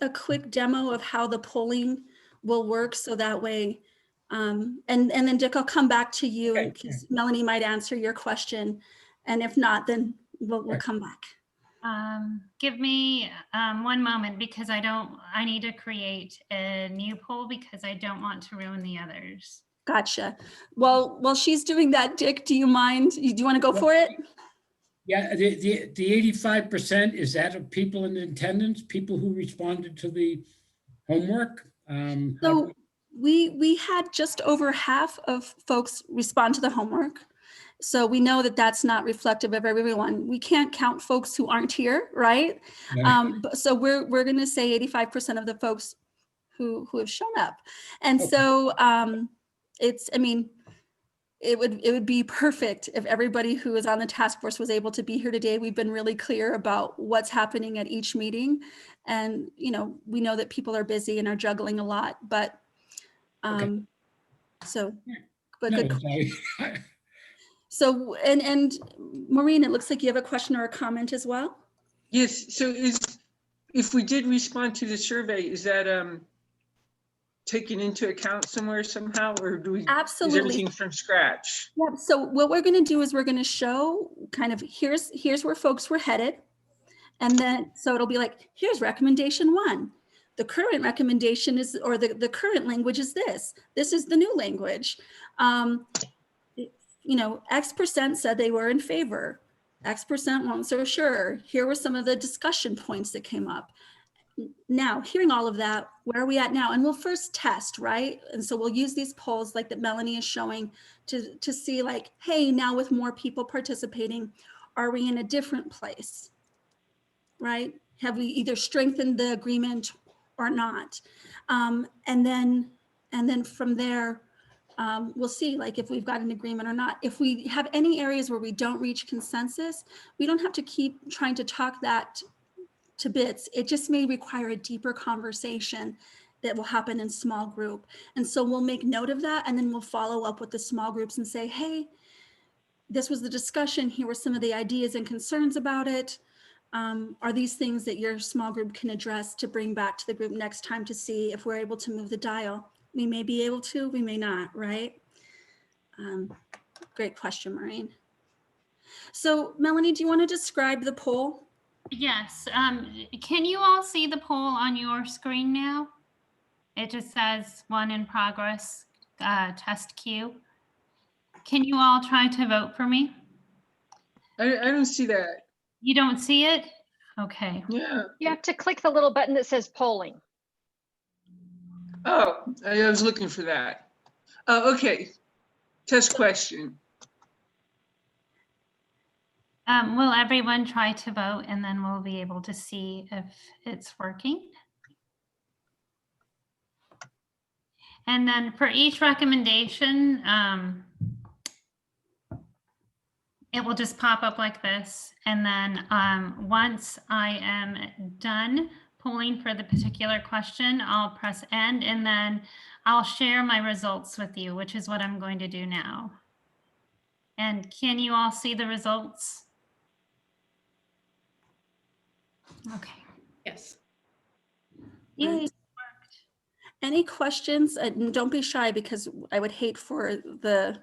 a quick demo of how the polling will work, so that way, and then Dick, I'll come back to you because Melanie might answer your question, and if not, then we'll come back. Give me 1 moment, because I need to create a new poll because I don't want to ruin the others. Gotcha. Well, while she's doing that, Dick, do you mind? Do you want to go for it? Yeah, the 85%, is that of people in attendance, people who responded to the homework? So we had just over half of folks respond to the homework. So we know that that's not reflective of everyone. We can't count folks who aren't here, right? So we're going to say 85% of the folks who have shown up. And so it would be perfect if everybody who is on the task force was able to be here today. We've been really clear about what's happening at each meeting. And, we know that people are busy and are juggling a lot, but good. So, and Maureen, it looks like you have a question or a comment as well. Yes. So if we did respond to the survey, is that taken into account somewhere somehow, or do we absolutely is everything from scratch? Yeah. So what we're going to do is we're going to show kind of here's where folks were headed, and then so it'll be like, here's recommendation 1. The current recommendation is, or the current language is this. This is the new language. X% said they were in favor. X% weren't so sure. Here were some of the discussion points that came up. Now, hearing all of that, where are we at now? And we'll first test, right? And so we'll use these polls like that Melanie is showing to see like, hey, now with more people participating, are we in a different place, right? Have we either strengthened the agreement or not? And then from there, we'll see like if we've got an agreement or not. If we have any areas where we don't reach consensus, we don't have to keep trying to talk that to bits. It just may require a deeper conversation that will happen in small group. And so we'll make note of that, and then we'll follow up with the small groups and say, hey, this was the discussion. Here were some of the ideas and concerns about it. Are these things that your small group can address to bring back to the group next time to see if we're able to move the dial? We may be able to, we may not, right? Great question, Maureen. So Melanie, do you want to describe the poll? Yes. Can you all see the poll on your screen now? It just says 1 in progress, test queue. Can you all try to vote for me? I don't see that. You don't see it? Okay. Yeah. You have to click the little button that says polling. Oh, I was looking for that. Oh, okay. Test question. Will everyone try to vote, and then we'll be able to see if it's working? And then for each recommendation, it will just pop up like this. And then once I am done polling for the particular question, I'll press end, and then I'll share my results with you, which is what I'm going to do now. And can you all see the results? Okay. Yes. Yay. Any questions? And don't be shy, because I would hate for the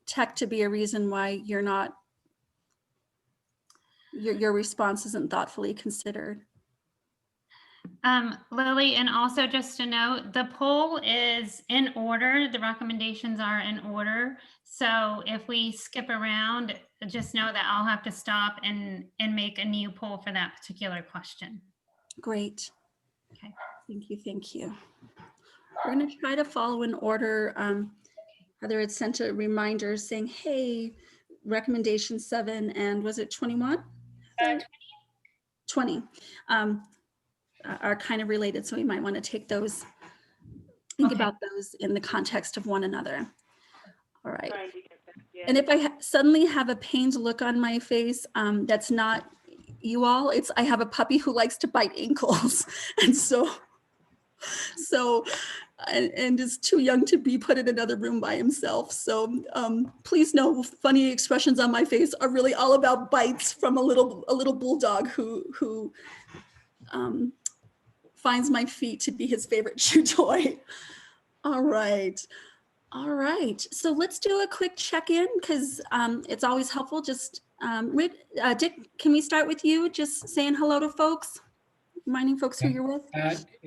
tech to be a reason why you're not, your response isn't thoughtfully considered. Lily, and also just to note, the poll is in order. The recommendations are in order. So if we skip around, just know that I'll have to stop and make a new poll for that particular question. Great. Okay. Thank you. Thank you. We're going to try to follow in order. Heather had sent a reminder saying, hey, recommendation 7, and was it 21? 20 are kind of related, so we might want to take those, think about those in the context of one another. All right. And if I suddenly have a pained look on my face, that's not you all, it's I have a puppy who likes to bite ankles, and so and is too young to be put in another room by himself. So please know funny expressions on my face are really all about bites from a little bulldog who finds my feet to be his favorite chew toy. All right. All right. So let's do a quick check-in because it's always helpful. Just Dick, can we start with you? Just saying hello to folks, reminding folks who you're with.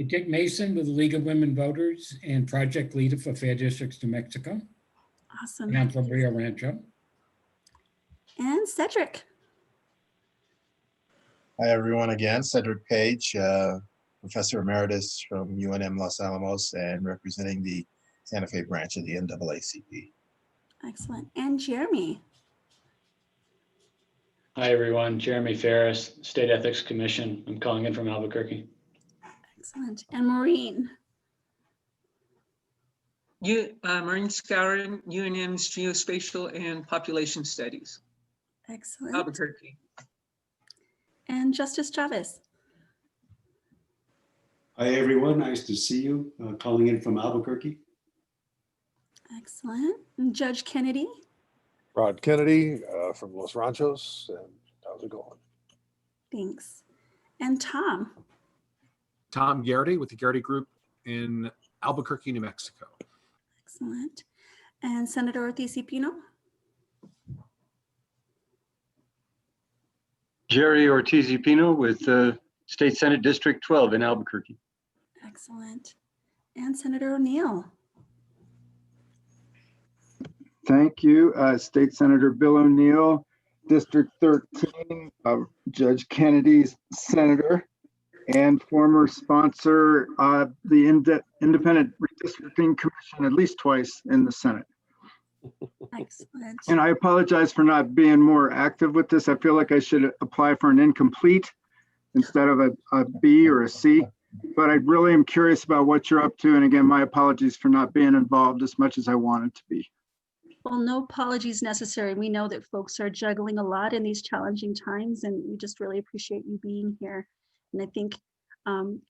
Dick Mason with the League of Women Voters and project leader for Fair Districts New Mexico. Awesome. And I'm from Rio Rancho. And Cedric. Hi, everyone. Again, Cedric Page, Professor Emeritus from UNM Los Alamos and representing the Santa Fe branch of the NAACP. Excellent. And Jeremy. Hi, everyone. Jeremy Ferris, State Ethics Commission. I'm calling in from Albuquerque. Excellent. And Maureen. Maureen Scourin, UNM's Geospatial and Population Studies, Excellent. Albuquerque. And Justice Chavez. Hi, everyone. Nice to see you. Calling in from Albuquerque. Excellent. And Judge Kennedy. Rod Kennedy from Los Ranchos. And how's it going? Thanks. And Tom. Tom Garrity with the Garrity Group in Albuquerque, New Mexico. Excellent. And Senator Ortiz-Pino. Jerry Ortiz-Pino with State Senate District 12 in Albuquerque. Excellent. And Senator O'Neill. Thank you. State Senator Bill O'Neill, District 13, Judge Kennedy's senator and former sponsor of the Independent Redistricting Commission at least twice in the Senate. Excellent. And I apologize for not being more active with this. I feel like I should apply for an incomplete instead of a B or a C. But I really am curious about what you're up to. And again, my apologies for not being involved as much as I wanted to be. Well, no apologies necessary. We know that folks are juggling a lot in these challenging times, and we just really appreciate you being here. And I think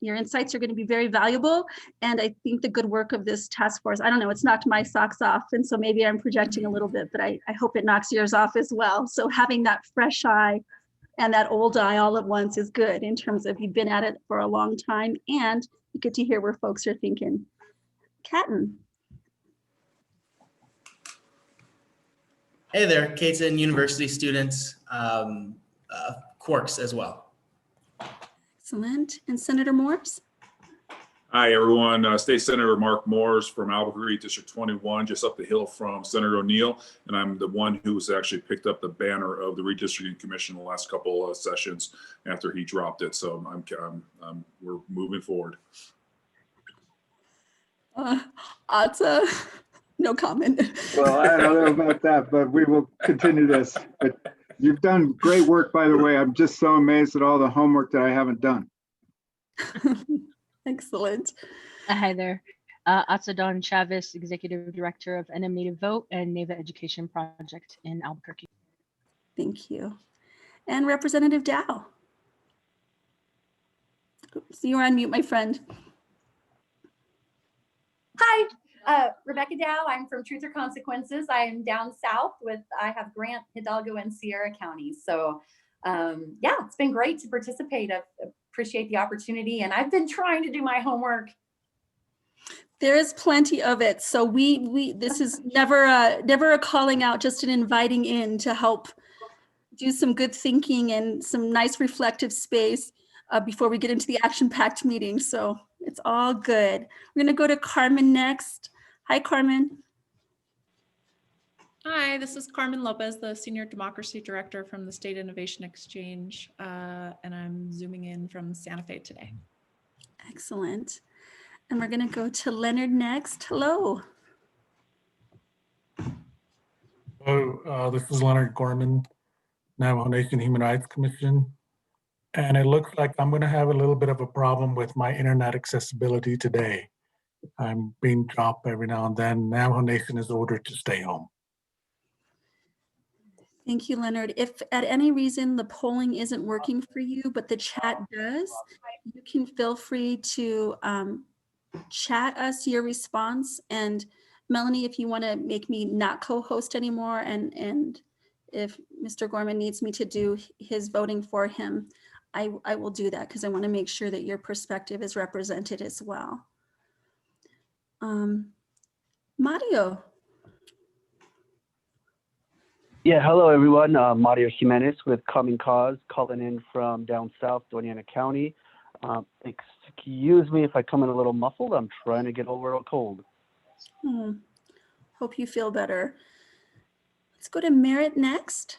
your insights are going to be very valuable. And I think the good work of this task force, I don't know, it's knocked my socks off. And so maybe I'm projecting a little bit, but I hope it knocks yours off as well. So having that fresh eye and that old eye all at once is good in terms of you've been at it for a long time and you get to hear where folks are thinking. Catton. Hey there, Caton University students, Quarks as well. Excellent. And Senator Morse? Hi, everyone. State Senator Mark Morse from Albuquerque, District 21, just up the hill from Senator O'Neill. And I'm the one who's actually picked up the banner of the Redistricting Commission the last couple of sessions after he dropped it. So we're moving forward. Atza, no comment. Well, I don't know about that, but we will continue this. But you've done great work, by the way. I'm just so amazed at all the homework that I haven't done. Excellent. Hi there. Atzadon Chavez, Executive Director of NM Native Vote and NAVA Education Project in Albuquerque. Thank you. And Representative Dow. Oops, you are on mute, my friend. Hi, Rebecca Dow. I'm from Truth or Consequences. I am down south I have Grant, Hidalgo, and Sierra counties. So yeah, it's been great to participate. I appreciate the opportunity and I've been trying to do my homework. There is plenty of it. So this is never a calling out, just an inviting in to help do some good thinking and some nice reflective space before we get into the action-packed meeting. So it's all good. We're going to go to Carmen next. Hi, Carmen. Hi, this is Carmen Lopez, the Senior Democracy Director from the State Innovation Exchange, and I'm zooming in from Santa Fe today. Excellent. And we're going to go to Leonard next. Hello. Hello, this is Leonard Gorman, Navajo Nation Human Rights Commission. And it looks like I'm going to have a little bit of a problem with my internet accessibility today. I'm being dropped every now and then. Navajo Nation is ordered to stay home. Thank you, Leonard. If at any reason the polling isn't working for you, but the chat does, you can feel free to chat us your response. And Melanie, if you want to make me not co-host anymore, and if Mr. Gorman needs me to do his voting for him, I will do that because I want to make sure that your perspective is represented as well. Mario. Yeah, hello everyone. Mario Jimenez with Common Cause, calling in from down south, Doñana County. Excuse me if I come in a little muffled. I'm trying to get over a cold. Hope you feel better. Let's go to Merritt next.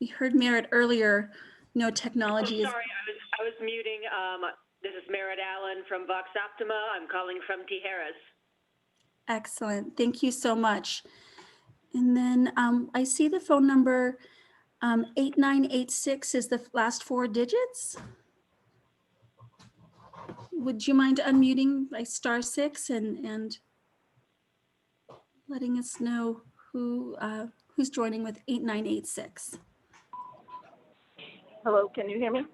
We heard Merritt earlier. No technology is. Sorry, I was muting. This is Merritt Allen from Vox Optima. I'm calling from Tijeras. Excellent. Thank you so much. And then I see the phone number 8986 is the last 4 digits. Would you mind unmuting by *6 and letting us know who's joining with 8986? Hello, can you hear me?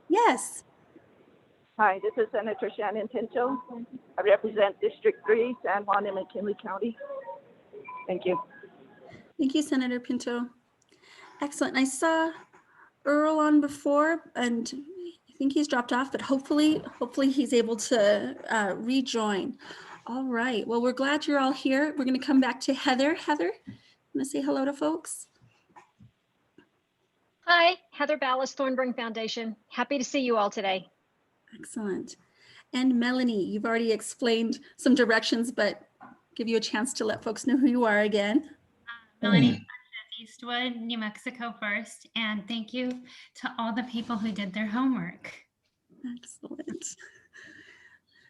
Yes. Hi, this is Senator Shannon Pinto. I represent District 3, San Juan and McKinley County. Thank you. Thank you, Senator Pinto. Excellent. I saw Earl on before, and I think he's dropped off, but hopefully he's able to rejoin. All right. Well, we're glad you're all here. We're going to come back to Heather. Heather, I'm going to say hello to folks. Hi, Heather Ballas, Thornburn Foundation. Happy to see you all today. Excellent. And Melanie, you've already explained some directions, but give you a chance to let folks know who you are again. Melanie Eastwood, New Mexico first, and thank you to all the people who did their homework. Excellent.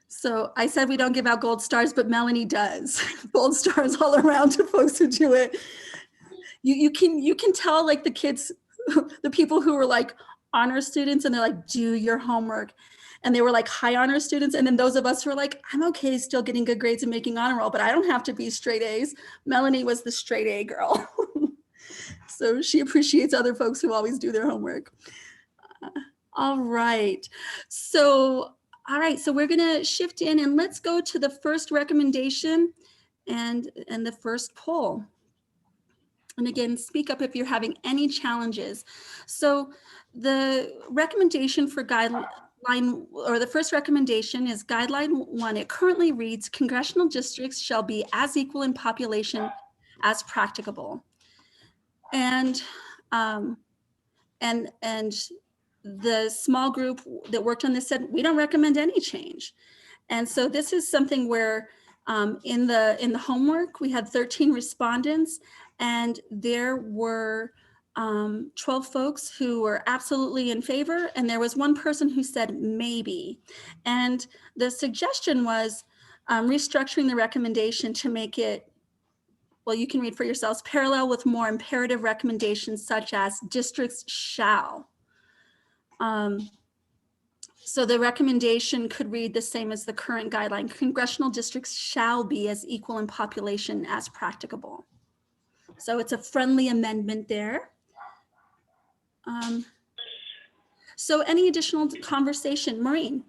So I said we don't give out gold stars, but Melanie does. Gold stars all around to folks who do it. You can tell, like, the kids, the people who were like honor students, and they're like, do your homework. And they were like high honor students. And then those of us who are like, I'm okay still getting good grades and making honor roll, but I don't have to be straight A's. Melanie was the straight A girl. So she appreciates other folks who always do their homework. All right. So we're gonna shift in and let's go to the first recommendation and the first poll. And again, speak up if you're having any challenges. So the recommendation for guideline, or the first recommendation is guideline 1. It currently reads, congressional districts shall be as equal in population as practicable. And the small group that worked on this said, we don't recommend any change. And so this is something where in the homework, we had 13 respondents, and there were 12 folks who were absolutely in favor, and there was one person who said maybe. And the suggestion was restructuring the recommendation to make it, well, you can read for yourselves, parallel with more imperative recommendations such as districts shall. So the recommendation could read the same as the current guideline. Congressional districts shall be as equal in population as practicable. So it's a friendly amendment there. So any additional conversation, Maureen?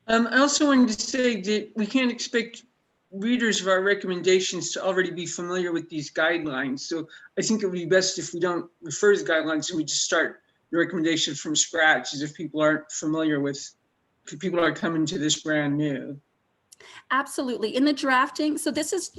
I also wanted to say that we can't expect readers of our recommendations to already be familiar with these guidelines. So I think it would be best if we don't refer to guidelines and we just start the recommendation from scratch, as if people aren't familiar with, people are coming to this brand new. Absolutely. In the drafting, so this is,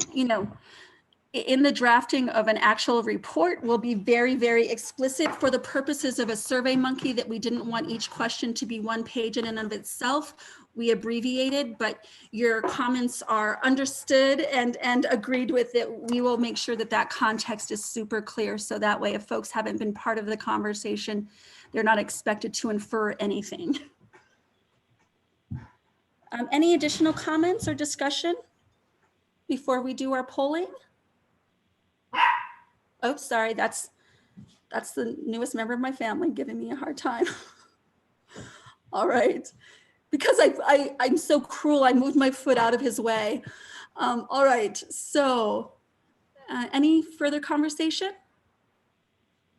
in the drafting of an actual report, will be very, very explicit for the purposes of a Survey Monkey, that we didn't want each question to be one page in and of itself. We abbreviated, but your comments are understood and agreed with. It. We will make sure that that context is super clear. So that way, if folks haven't been part of the conversation, they're not expected to infer anything. Any additional comments or discussion before we do our polling? Oh, sorry, that's the newest member of my family giving me a hard time. All right, because I'm so cruel, I moved my foot out of his way. All right, so any further conversation?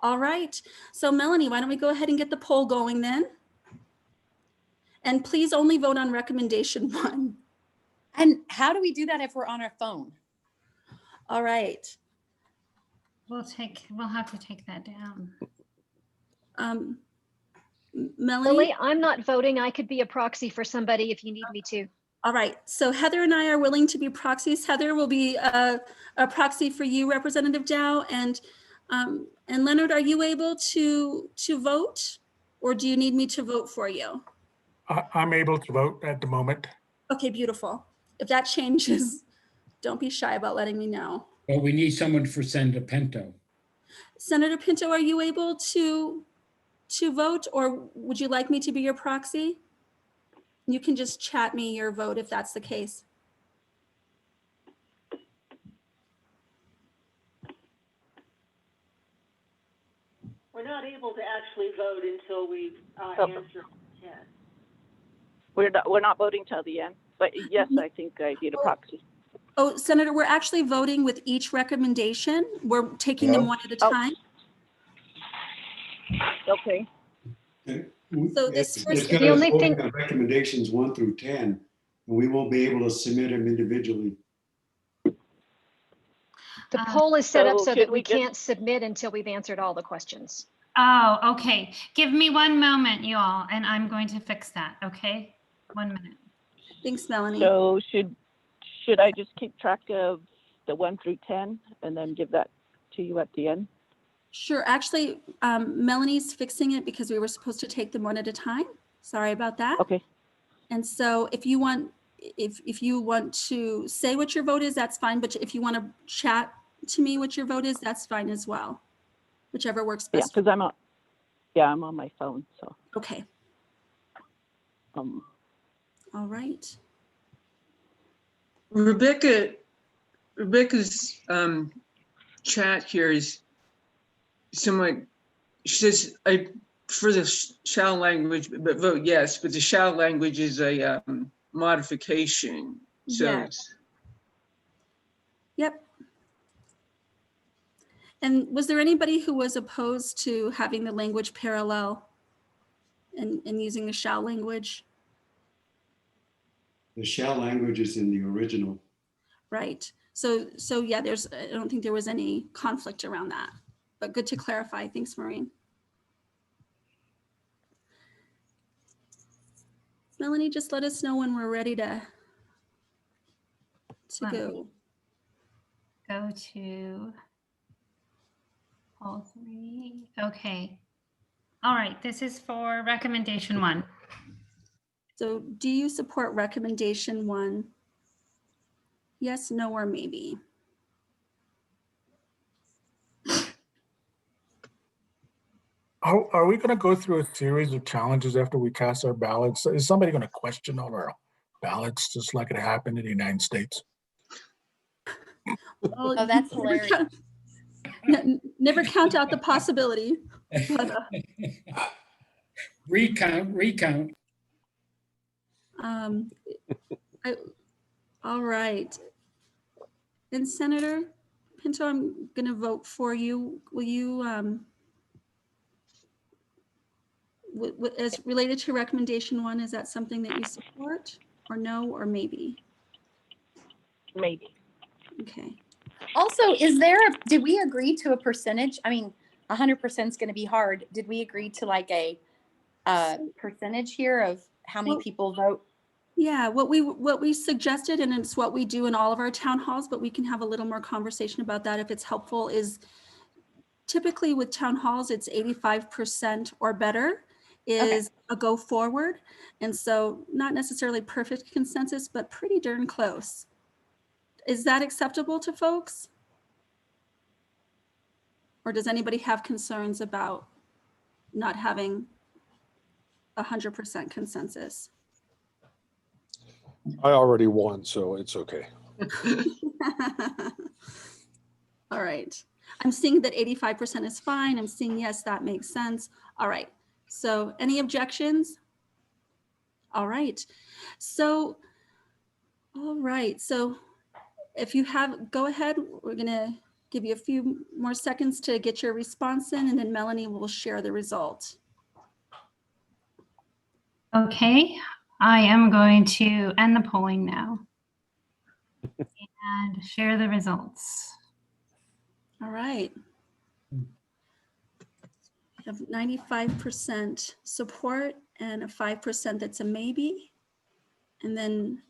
All right, so Melanie, why don't we go ahead and get the poll going then? And please only vote on recommendation 1. And how do we do that if we're on our phone? All right. We'll have to take that down. Melanie? Lily, I'm not voting. I could be a proxy for somebody if you need me to. All right, so Heather and I are willing to be proxies. Heather will be a proxy for you, Representative Dow, and Leonard, are you able to vote, or do you need me to vote for you? I'm able to vote at the moment. Okay, beautiful. If that changes, don't be shy about letting me know. But we need someone for Senator Pinto. Senator Pinto, are you able to vote, or would you like me to be your proxy? You can just chat me your vote if that's the case. We're not able to actually vote until we answer. Yes. We're not voting till the end, but yes, I think I need a proxy. Oh, Senator, we're actually voting with each recommendation. We're taking them one at a time. Okay. So this It's first, got us voting on recommendations 1 through 10, and we won't be able to submit them individually. The poll is set up so so should that we we just- can't submit until we've answered all the questions. Oh, okay. Give me 1 moment, you all, and I'm going to fix that, okay? 1 minute. Thanks, Melanie. So should I just keep track of the 1 through 10 and then give that to you at the end? Sure. Actually, Melanie's fixing it because we were supposed to take them one at a time. Sorry about that. Okay. And so if you want, if you want to say what your vote is, that's fine. But if you want to chat to me what your vote is, that's fine as well. Whichever works Yeah, best. because I'm on my phone, so. Okay. All right. Rebecca's chat here is somewhat, she says, I prefer the shall language, but vote yes, but the shall language is a modification. So Yes. Yep. And was there anybody who was opposed to having the language parallel and using the shall language? The shall language is in the original. Right. So yeah, I don't think there was any conflict around that, but good to clarify. Thanks, Maureen. Melanie, just let us know when we're ready to go. Go to all 3. Okay. All right. This is for recommendation 1. So do you support recommendation 1? Yes, no, or maybe? Are we going to go through a series of challenges after we cast our ballots? Is somebody going to question all our ballots just like it happened in the United States? Well, Oh, that's hilarious. Never count out the possibility. But, Recount. All right. And Senator Pinto, I'm going to vote for you. Will you, as related to recommendation 1, is that something that you support, or no, or maybe? Maybe. Okay. Also, did we agree to a percentage? I mean, 100% is going to be hard. Did we agree to like a percentage here of how many people vote? Yeah, what we suggested, and it's what we do in all of our town halls, but we can have a little more conversation about that if it's helpful, is typically with town halls, it's 85% or better is a go forward. And so not necessarily perfect consensus, but pretty darn close. Is that acceptable to folks? Or does anybody have concerns about not having 100% consensus? I already won, so it's okay. All right. I'm seeing that 85% is fine. I'm seeing, yes, that makes sense. All right. So any objections? All right. So, all right. So if you have, go ahead. We're going to give you a few more seconds to get your response in, and then Melanie will share the result. Okay. I am going to end the polling now. and share the results. All right. We have 95% support and a 5% that's a maybe. And then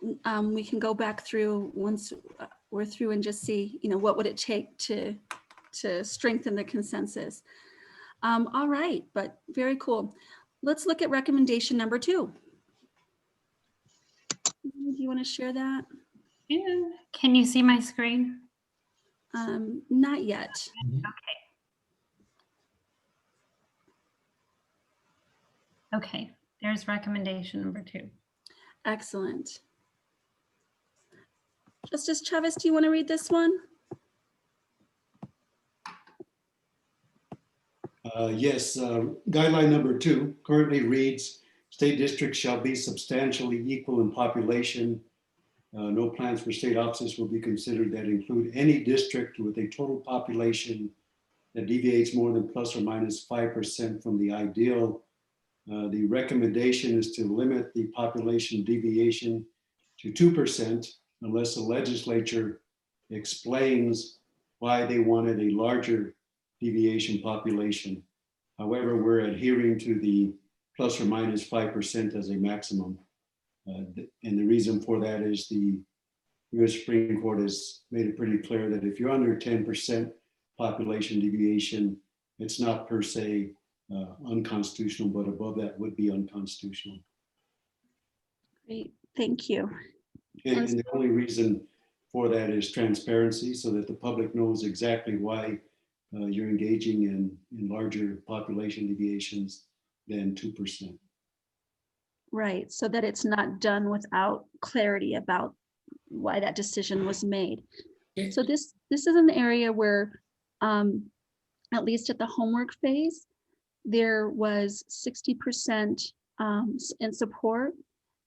we can go back through once we're through and just see, what would it take to strengthen the consensus. All right, but very cool. Let's look at recommendation number 2. Do you want to share that? Yeah. Can you see my screen? Not yet. Okay, there's recommendation number 2. Excellent. Justice Chavez, do you want to read this one? Yes, guideline number 2 currently reads, state districts shall be substantially equal in population. No plans for state offices will be considered that include any district with a total population that deviates more than plus or minus 5% from the ideal. The recommendation is to limit the population deviation to 2% unless the legislature explains why they wanted a larger deviation population. However, we're adhering to the plus or minus 5% as a maximum. And the reason for that is the US Supreme Court has made it pretty clear that if you're under 10% population deviation, it's not per se unconstitutional, but above that would be unconstitutional. Great, thank you. And the only reason for that is transparency, so that the public knows exactly why you're engaging in larger population deviations than 2%. Right, so that it's not done without clarity about why that decision was made. So this is an area where, at least at the homework phase, there was 60% in support.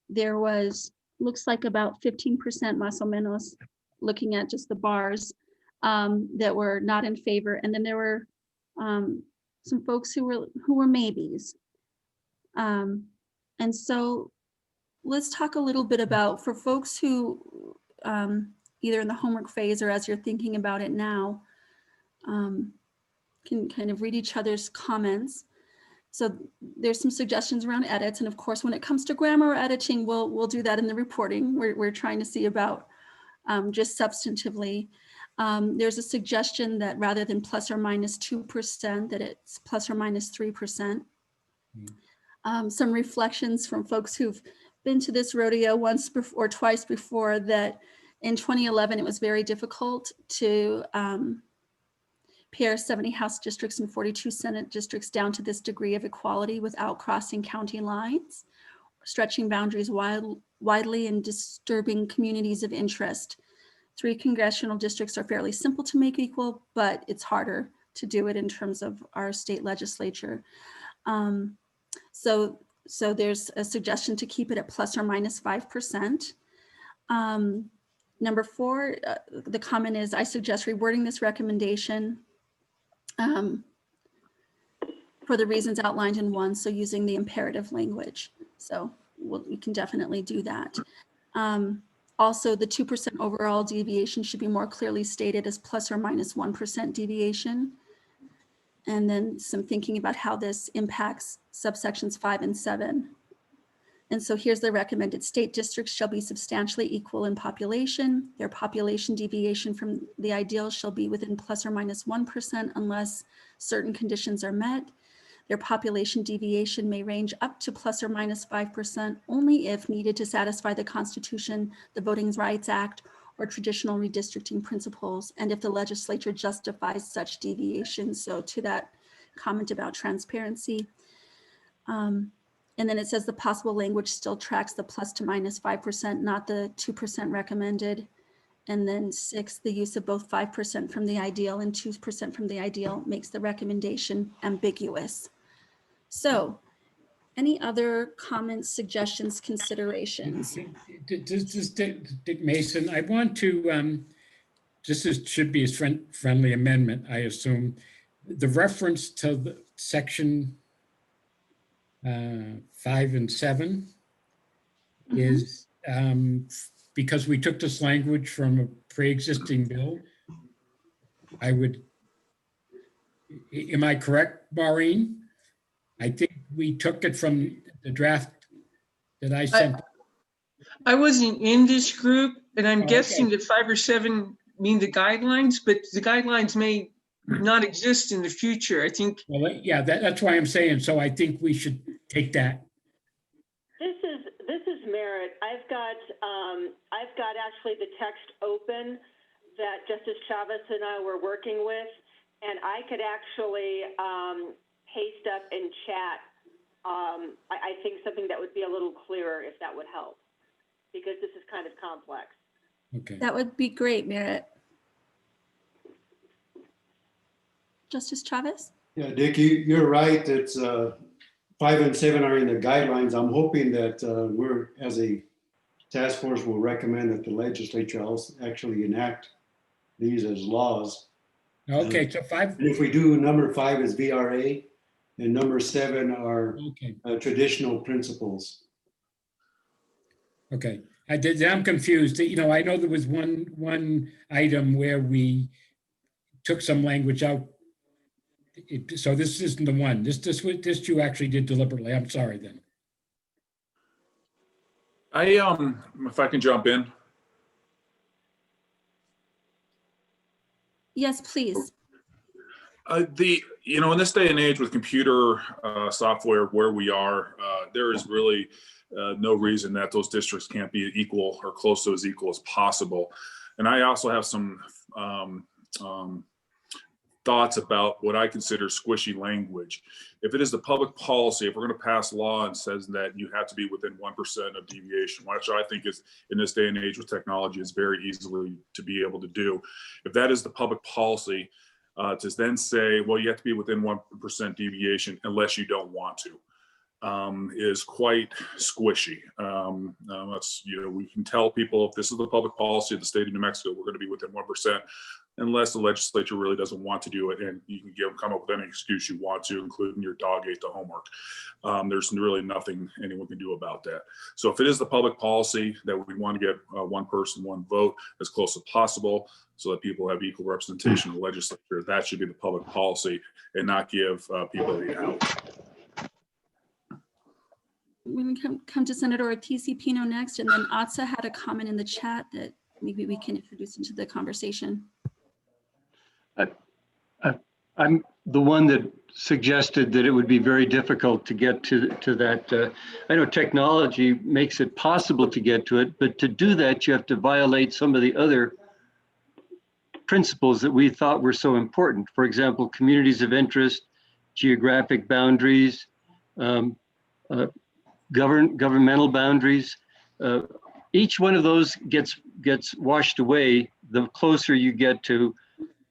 There was, looks like about 15% más o menos, looking at just the bars, that were not in favor. And then there were some folks who were maybes. And so let's talk a little bit about, for folks who either in the homework phase or as you're thinking about it now, can kind of read each other's comments. So there's some suggestions around edits. And of course, when it comes to grammar or editing, we'll do that in the reporting. We're trying to see about just substantively. There's a suggestion that rather than plus or minus 2%, that it's plus or minus 3%. Some reflections from folks who've been to this rodeo once or twice before, that in 2011, it was very difficult to pair 70 House districts and 42 Senate districts down to this degree of equality without crossing county lines, stretching boundaries widely and disturbing communities of interest. 3 congressional districts are fairly simple to make equal, but it's harder to do it in terms of our state legislature. So there's a suggestion to keep it at plus or minus 5%. Number 4, the comment is, I suggest rewording this recommendation for the reasons outlined in 1, so using the imperative language. So we can definitely do that. Also, the 2% overall deviation should be more clearly stated as plus or minus 1% deviation. And then some thinking about how this impacts subsections 5 and 7. And so here's the recommended: state districts shall be substantially equal in population. Their population deviation from the ideal shall be within plus or minus 1% unless certain conditions are met. Their population deviation may range up to plus or minus 5% only if needed to satisfy the Constitution, the Voting Rights Act, or traditional redistricting principles, and if the legislature justifies such deviations. So to that comment about transparency. And then it says the possible language still tracks the plus to minus 5%, not the 2% recommended. And then 6, the use of both 5% from the ideal and 2% from the ideal makes the recommendation ambiguous. So any other comments, suggestions, considerations? Dick Mason, I want to, should be a friendly amendment, I assume. The reference to the section 5 and 7, is because we took this language from a pre-existing bill, I would, am I correct, Maureen? I think we took it from the draft that I sent. I wasn't in this group, and I'm Oh, guessing okay. that 5 or 7 mean the guidelines, but the guidelines may not exist in the future. I think. Well, yeah, that's why I'm saying, so I think we should take that. This is Merritt. I've got actually the text open that Justice Chavez and I were working with, and I could actually paste up in chat. I think something that would be a little clearer if that would help, because this is kind of complex. Okay. That would be great, Merritt. Justice Chavez? Yeah, Dick, you're right. It's 5 and 7 are in the guidelines. I'm hoping that we're, as a task force, will recommend that the legislature also actually enact these as laws. Okay, so 5. And if we do, number 5 is VRA, and number 7 are traditional principles. Okay, I'm confused. You know, I know there was one item where we took some language out. So this isn't the one. This you actually did deliberately. I'm sorry then. If I can jump in. Yes, please. In this day and age with computer software where we are, there is really no reason that those districts can't be equal or close to as equal as possible. And I also have some thoughts about what I consider squishy language. If it is the public policy, if we're going to pass law and says that you have to be within 1% of deviation, which I think is in this day and age with technology is very easily to be able to do. If that is the public policy, to then say, well, you have to be within 1% deviation unless you don't want to, is quite squishy. That's, we can tell people if this is the public policy of the state of New Mexico, we're going to be within 1%, unless the legislature really doesn't want to do it, and you can come up with any excuse you want to, including your dog ate the homework. There's really nothing anyone can do about that. So if it is the public policy that we want to get one person, one vote as close as possible, so that people have equal representation in the legislature, that should be the public policy, and not give people the out. We're going to come to Senator Ortiz-Pino next, and then Atsa had a comment in the chat that maybe we can introduce into the conversation. I'm the one that suggested that it would be very difficult to get to that. I know technology makes it possible to get to it, but to do that, you have to violate some of the other principles that we thought were so important. For example, communities of interest, geographic boundaries, governmental boundaries. Each one of those gets washed away the closer you get to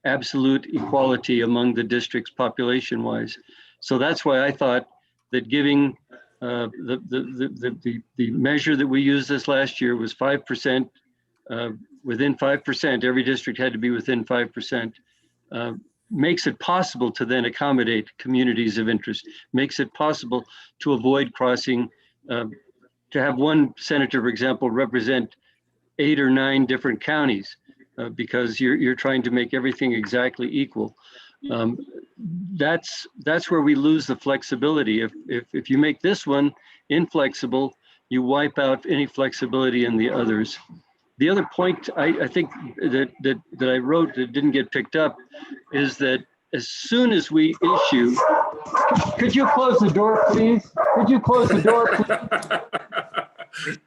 absolute equality among the districts population-wise. So that's why I thought that giving the measure that we used this last year was 5%. Within 5%, every district had to be within 5%. Makes it possible to then accommodate communities of interest. Makes it possible to avoid crossing. To have one senator, for example, represent 8 or 9 different counties. Because you're trying to make everything exactly equal. That's where we lose the flexibility. If you make this one inflexible, you wipe out any flexibility in the others. The other point I think that I wrote that didn't get picked up is that as soon as we issue, could you close the door, please? Could you close the door, please?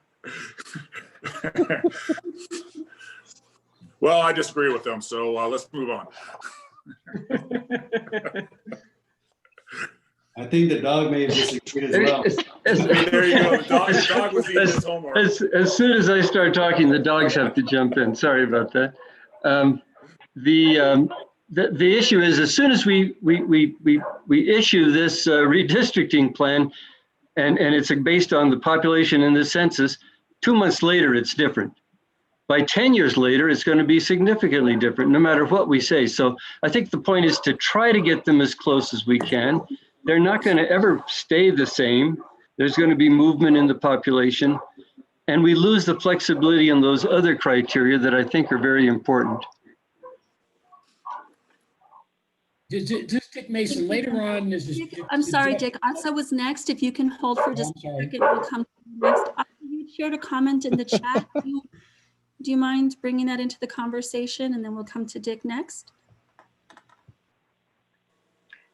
Well, I disagree with them, so let's move on. I think the dog may have disagreed as well. There you go. The dog was eating his homework. As soon as I start talking, the dogs have to jump in. Sorry about that. The issue is, as soon as we issue this redistricting plan, and it's based on the population in the census, 2 months later, it's different. By 10 years later, it's going to be significantly different, no matter what we say. So I think the point is to try to get them as close as we can. They're not going to ever stay the same. There's going to be movement in the population. And we lose the flexibility in those other criteria that I think are very important. Dick Mason, later on, I'm sorry, Dick. Asa was next. If you can hold for just a second, we'll come to you next. Asa, you shared a comment in the chat. Do you mind bringing that into the conversation, and then we'll come to Dick next?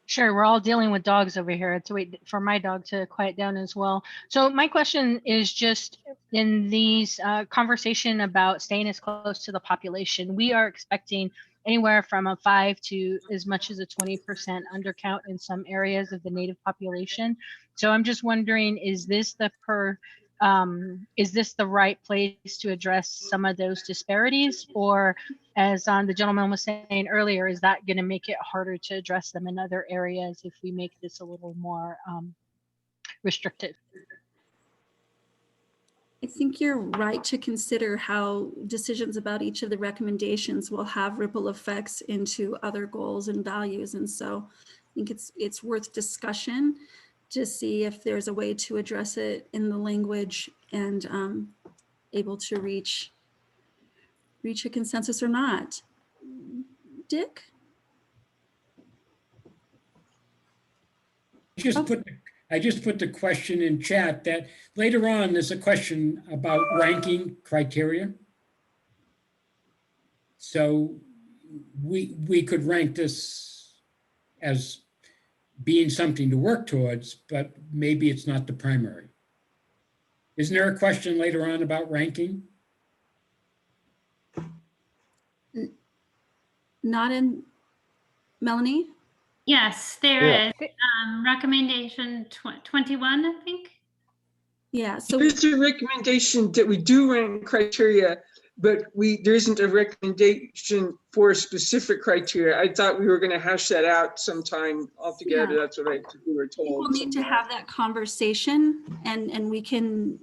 Sure, we're all dealing with dogs over here. It's wait for my dog to quiet down as well. So my question is just in these conversation about staying as close to the population, we are expecting anywhere from a 5 to as much as a 20% undercount in some areas of the native population. So I'm just wondering, is this the right place to address some of those disparities, or as the gentleman was saying earlier, is that going to make it harder to address them in other areas if we make this a little more restrictive? I think you're right to consider how decisions about each of the recommendations will have ripple effects into other goals and values. And so I think it's worth discussion to see if there's a way to address it in the language and able to reach a consensus or not. Dick? I just put the question in chat that later on there's a question about ranking criteria. So we could rank this as being something to work towards, but maybe it's not the primary. Isn't there a question later on about ranking? Not in Melanie? Yes, there is. Recommendation 21, I think. Yeah, so there's a recommendation that we do rank criteria, but there isn't a recommendation for specific criteria. I thought we were going to hash that out sometime altogether. Yeah. That's what we were told. We'll need to have that conversation, and we can,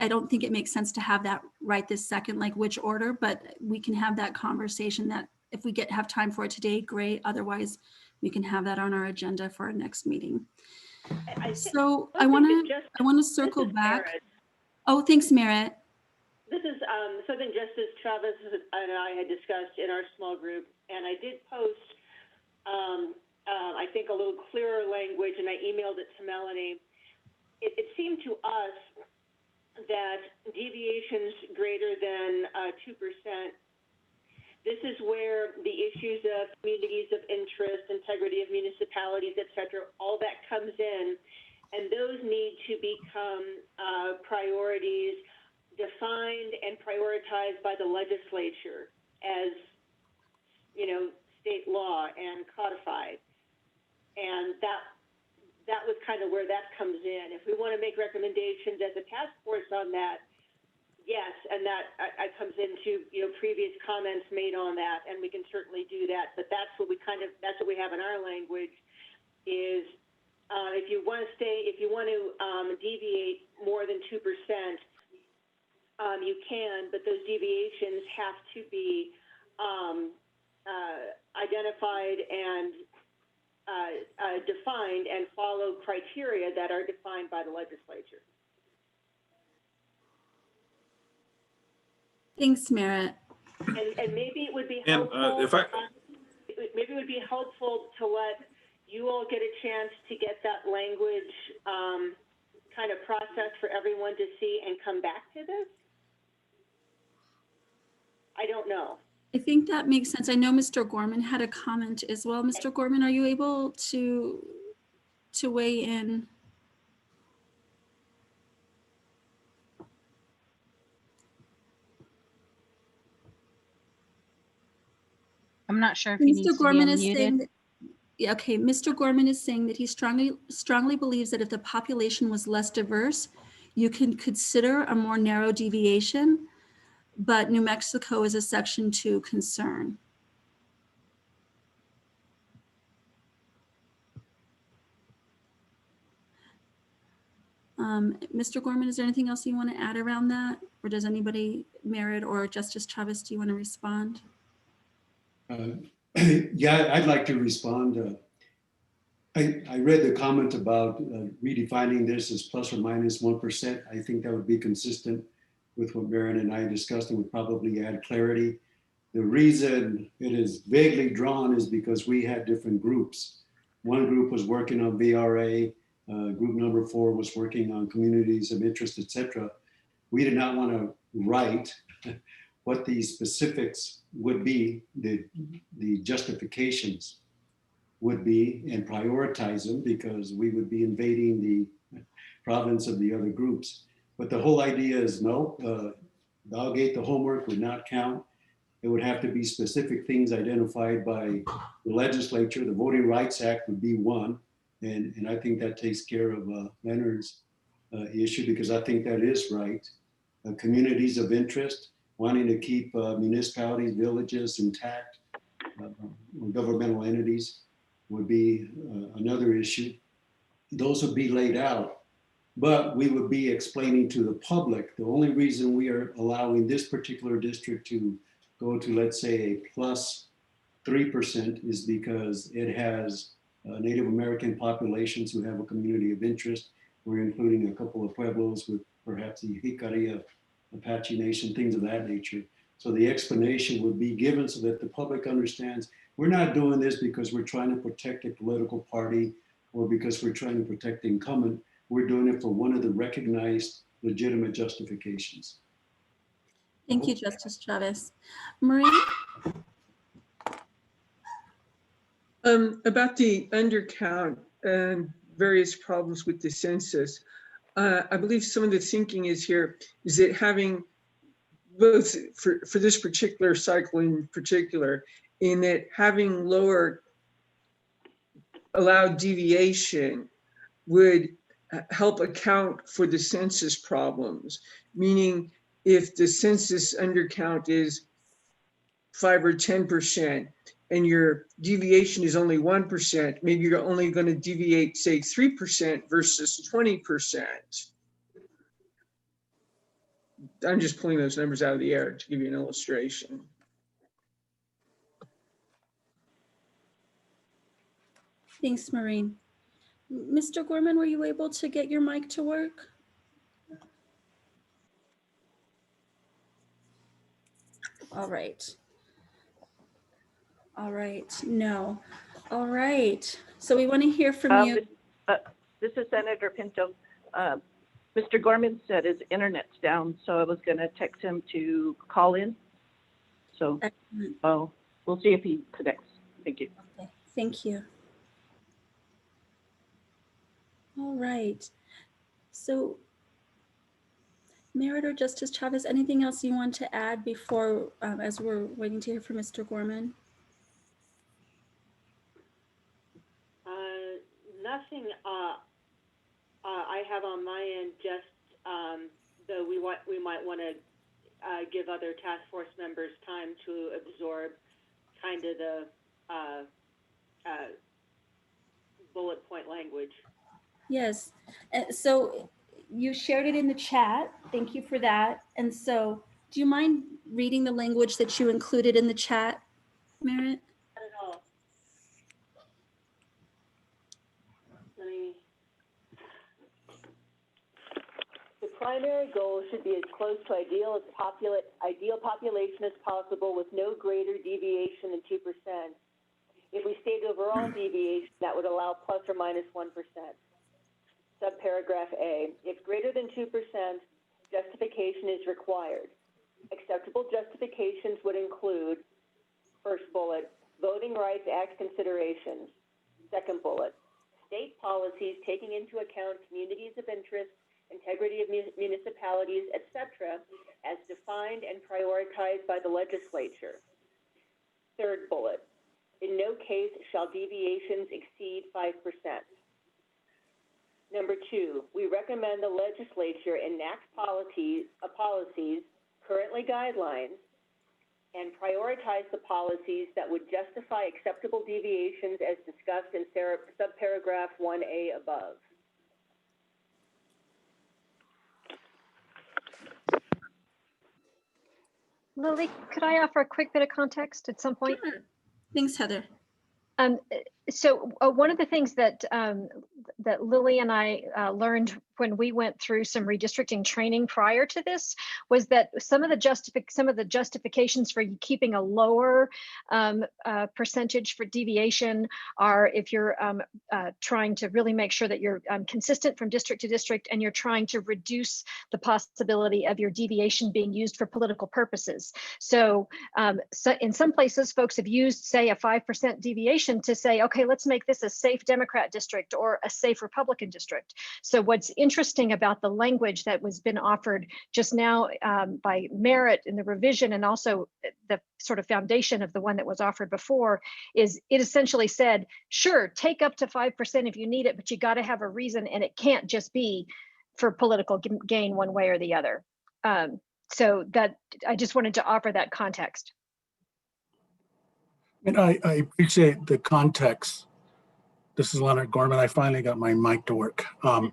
I don't think it makes sense to have that right this second, like which order, but we can have that conversation. That if we have time for it today, great. Otherwise, we can have that on our agenda for our next meeting. So I want to circle back. Merritt. Oh, thanks, Merritt. This is something Justice Chavez and I had discussed in our small group, and I did post, I think, a little clearer language, and I emailed it to Melanie. It seemed to us that deviations greater than 2%, this is where the issues of communities of interest, integrity of municipalities, et cetera, all that comes in, and those need to become priorities defined and prioritized by the legislature as, state law and codified. And that was kind of where that comes in. If we want to make recommendations as a task force on that, yes, and that comes into previous comments made on that, and we can certainly do that. But that's what we have in our language is if you want to deviate more than 2%, you can, but those deviations have to be identified and defined and follow criteria that are defined by the legislature. Thanks, Merritt. And maybe it would be helpful. Maybe it would be helpful to let you all get a chance to get that language kind of processed for everyone to see and come back to this. I don't know. I think that makes sense. I know Mr. Gorman had a comment as well. Mr. Gorman, are you able to weigh in? I'm not sure if he needs to be unmuted. Yeah, okay. Mr. Gorman is saying that he strongly believes that if the population was less diverse, you can consider a more narrow deviation, but New Mexico is a Section 2 concern. Mr. Gorman, is there anything else you want to add around that? Or does anybody, Merritt or Justice Chavez, do you want to respond? Yeah, I'd like to respond. I read the comment about redefining this as plus or minus 1%. I think that would be consistent with what Maren and I discussed and would probably add clarity. The reason it is vaguely drawn is because we had different groups. One group was working on VRA, group number 4 was working on communities of interest, etc. We did not want to write what the specifics would be, the justifications would be, and prioritize them, because we would be invading the province of the other groups. But the whole idea is no, Doggate, the homework would not count. It would have to be specific things identified by the legislature. The Voting Rights Act would be one. And I think that takes care of Leonard's issue, because I think that is right. Communities of interest, wanting to keep municipalities, villages intact, governmental entities would be another issue. Those would be laid out, but we would be explaining to the public, the only reason we are allowing this particular district to go to, let's say, a plus 3% is because it has Native American populations who have a community of interest. We're including a couple of pueblos with perhaps the Jicarilla Apache Nation, things of that nature. So the explanation would be given so that the public understands we're not doing this because we're trying to protect a political party or because we're trying to protect the incumbent. We're doing it for one of the recognized legitimate justifications. Thank you, Justice Chavez. Marie? About the undercount and various problems with the census, I believe some of the thinking is that having both for this particular cycle in particular, in that having lower allowed deviation would help account for the census problems, meaning if the census undercount is 5 or 10% and your deviation is only 1%, maybe you're only going to deviate, say, 3% versus 20%. I'm just pulling those numbers out of the air to give you an illustration. Thanks, Maureen. Mr. Gorman, were you able to get your mic to work? All right. All right, no. All right, so we want to hear from you. This is Senator Pinto. Mr. Gorman said his internet's down, so I was going to text him to call in. So we'll see if he connects. Thank you. Okay, thank you. All right, so Merit or Justice Chavez, anything else you want to add before, as we're waiting to hear from Mr. Gorman? Nothing I have on my end, just though we might want to give other task force members time to absorb kind of the bullet point language. Yes, so you shared it in the chat. Thank you for that. And so do you mind reading the language that you included in the chat, Merit? Not at all. The primary goal should be as close to ideal population as possible with no greater deviation than 2%. If we state overall deviation, that would allow plus or minus 1%. Subparagraph A, if greater than 2%, justification is required. Acceptable justifications would include, first bullet, Voting Rights Act considerations. Second bullet, state policies taking into account communities of interest, integrity of municipalities, etc., as defined and prioritized by the legislature. Third bullet, in no case shall deviations exceed 5%. Number 2, we recommend the legislature enact policies, currently guidelines, and prioritize the policies that would justify acceptable deviations as discussed in subparagraph 1A above. Lily, could I offer a quick bit of context at some point? Sure. Thanks, Heather. So one of the things that that Lily and I learned when we went through some redistricting training prior to this was that some of the justifications for keeping a lower percentage for deviation are if you're trying to really make sure that you're consistent from district to district, and you're trying to reduce the possibility of your deviation being used for political purposes. So, so in some places, folks have used, say, a 5% deviation to say, okay, let's make this a safe Democrat district or a safe Republican district. So what's interesting about the language that was been offered just now by Merritt in the revision, and also the sort of foundation of the one that was offered before, is it essentially said, sure, take up to 5% if you need it, but you got to have a reason, and it can't just be for political gain one way or the other. So that I just wanted to offer that context. And I appreciate the context. This is Leonard Gorman. I finally got my mic to work. And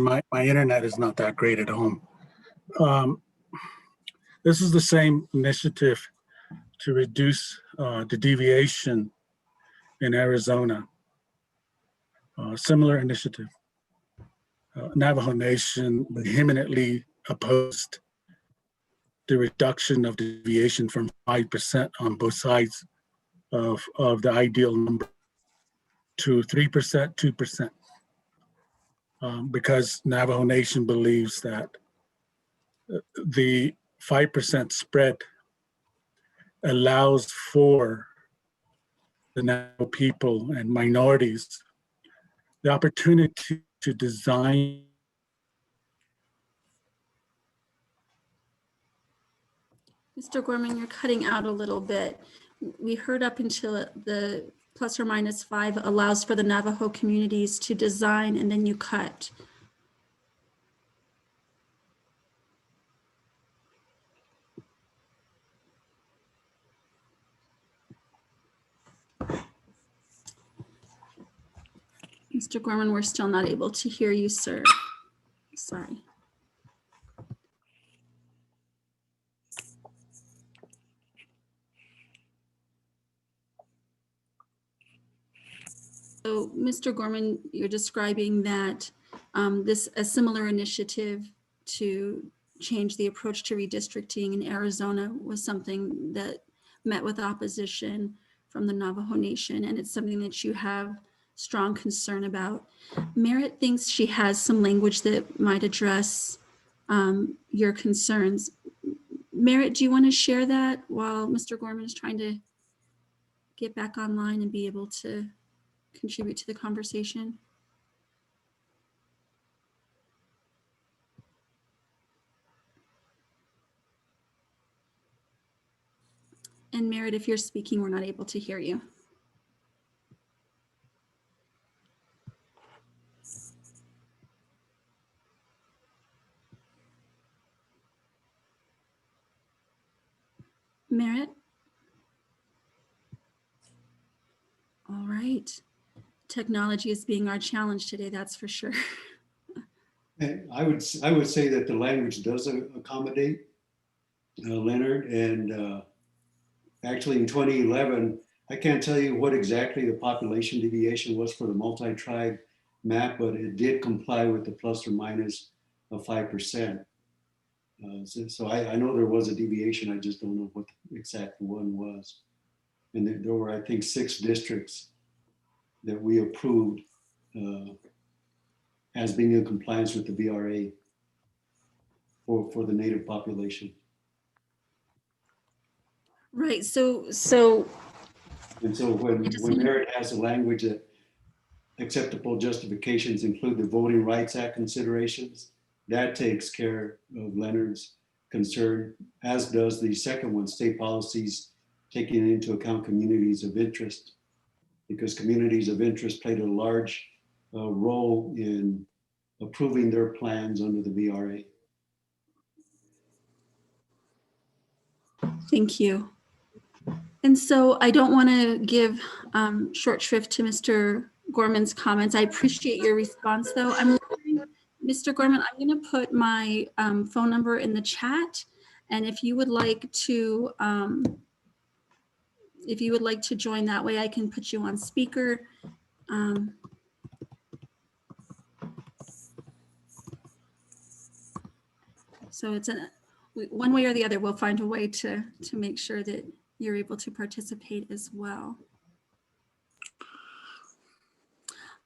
my internet is not that great at home. This is the same initiative to reduce the deviation in Arizona. Similar initiative. Navajo Nation vehemently opposed the reduction of deviation from 5% on both sides of the ideal number to 3%, 2%. Because Navajo Nation believes that the 5% spread allows for the Navajo people and minorities the opportunity to design. Mr. Gorman, you're cutting out a little bit. We heard up until the ±5 allows for the Navajo communities to design, and then you cut. Mr. Gorman, we're still not able to hear you, sir. Sorry. So, Mr. Gorman, you're describing that a similar initiative to change the approach to redistricting in Arizona was something that met with opposition from the Navajo Nation, and it's something that you have strong concern about. Merritt thinks she has some language that might address your concerns. Merritt, do you want to share that while Mr. Gorman is trying to get back online and be able to contribute to the conversation? And Merritt, if you're speaking, we're not able to hear you. Merritt? All right. Technology is being our challenge today, that's for sure. I would say that the language does accommodate Leonard, and actually in 2011, I can't tell you what exactly the population deviation was for the multi-tribe map, but it did comply with the plus or minus of 5%. So I know there was a deviation, I just don't know what the exact one was. And there were, I think, 6 districts that we approved as being in compliance with the VRA for the native population. Right, so. And so when Merritt has a language that acceptable justifications include the Voting Rights Act considerations, that takes care of Leonard's concern, as does the second one, state policies taking into account communities of interest, because communities of interest played a large role in approving their plans under the VRA. Thank you. And so I don't want to give short shrift to Mr. Gorman's comments. I appreciate your response, though. Mr. Gorman, I'm going to put my phone number in the chat. And if you would like to if you would like to join that way, I can put you on speaker. So it's one way or the other, we'll find a way to make sure that you're able to participate as well.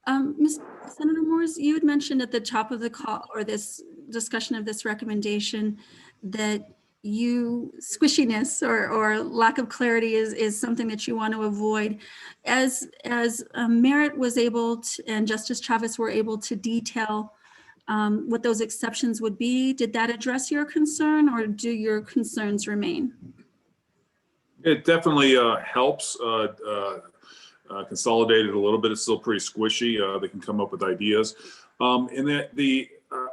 Senator Moores, you had mentioned at the top of the call or this discussion of this recommendation that squishiness or lack of clarity is something that you want to avoid. As Merritt was able to, and Justice Chavez were able to detail what those exceptions would be, did that address your concern, or do your concerns remain? It definitely helps consolidate it a little bit. It's still pretty squishy. They can come up with ideas. And that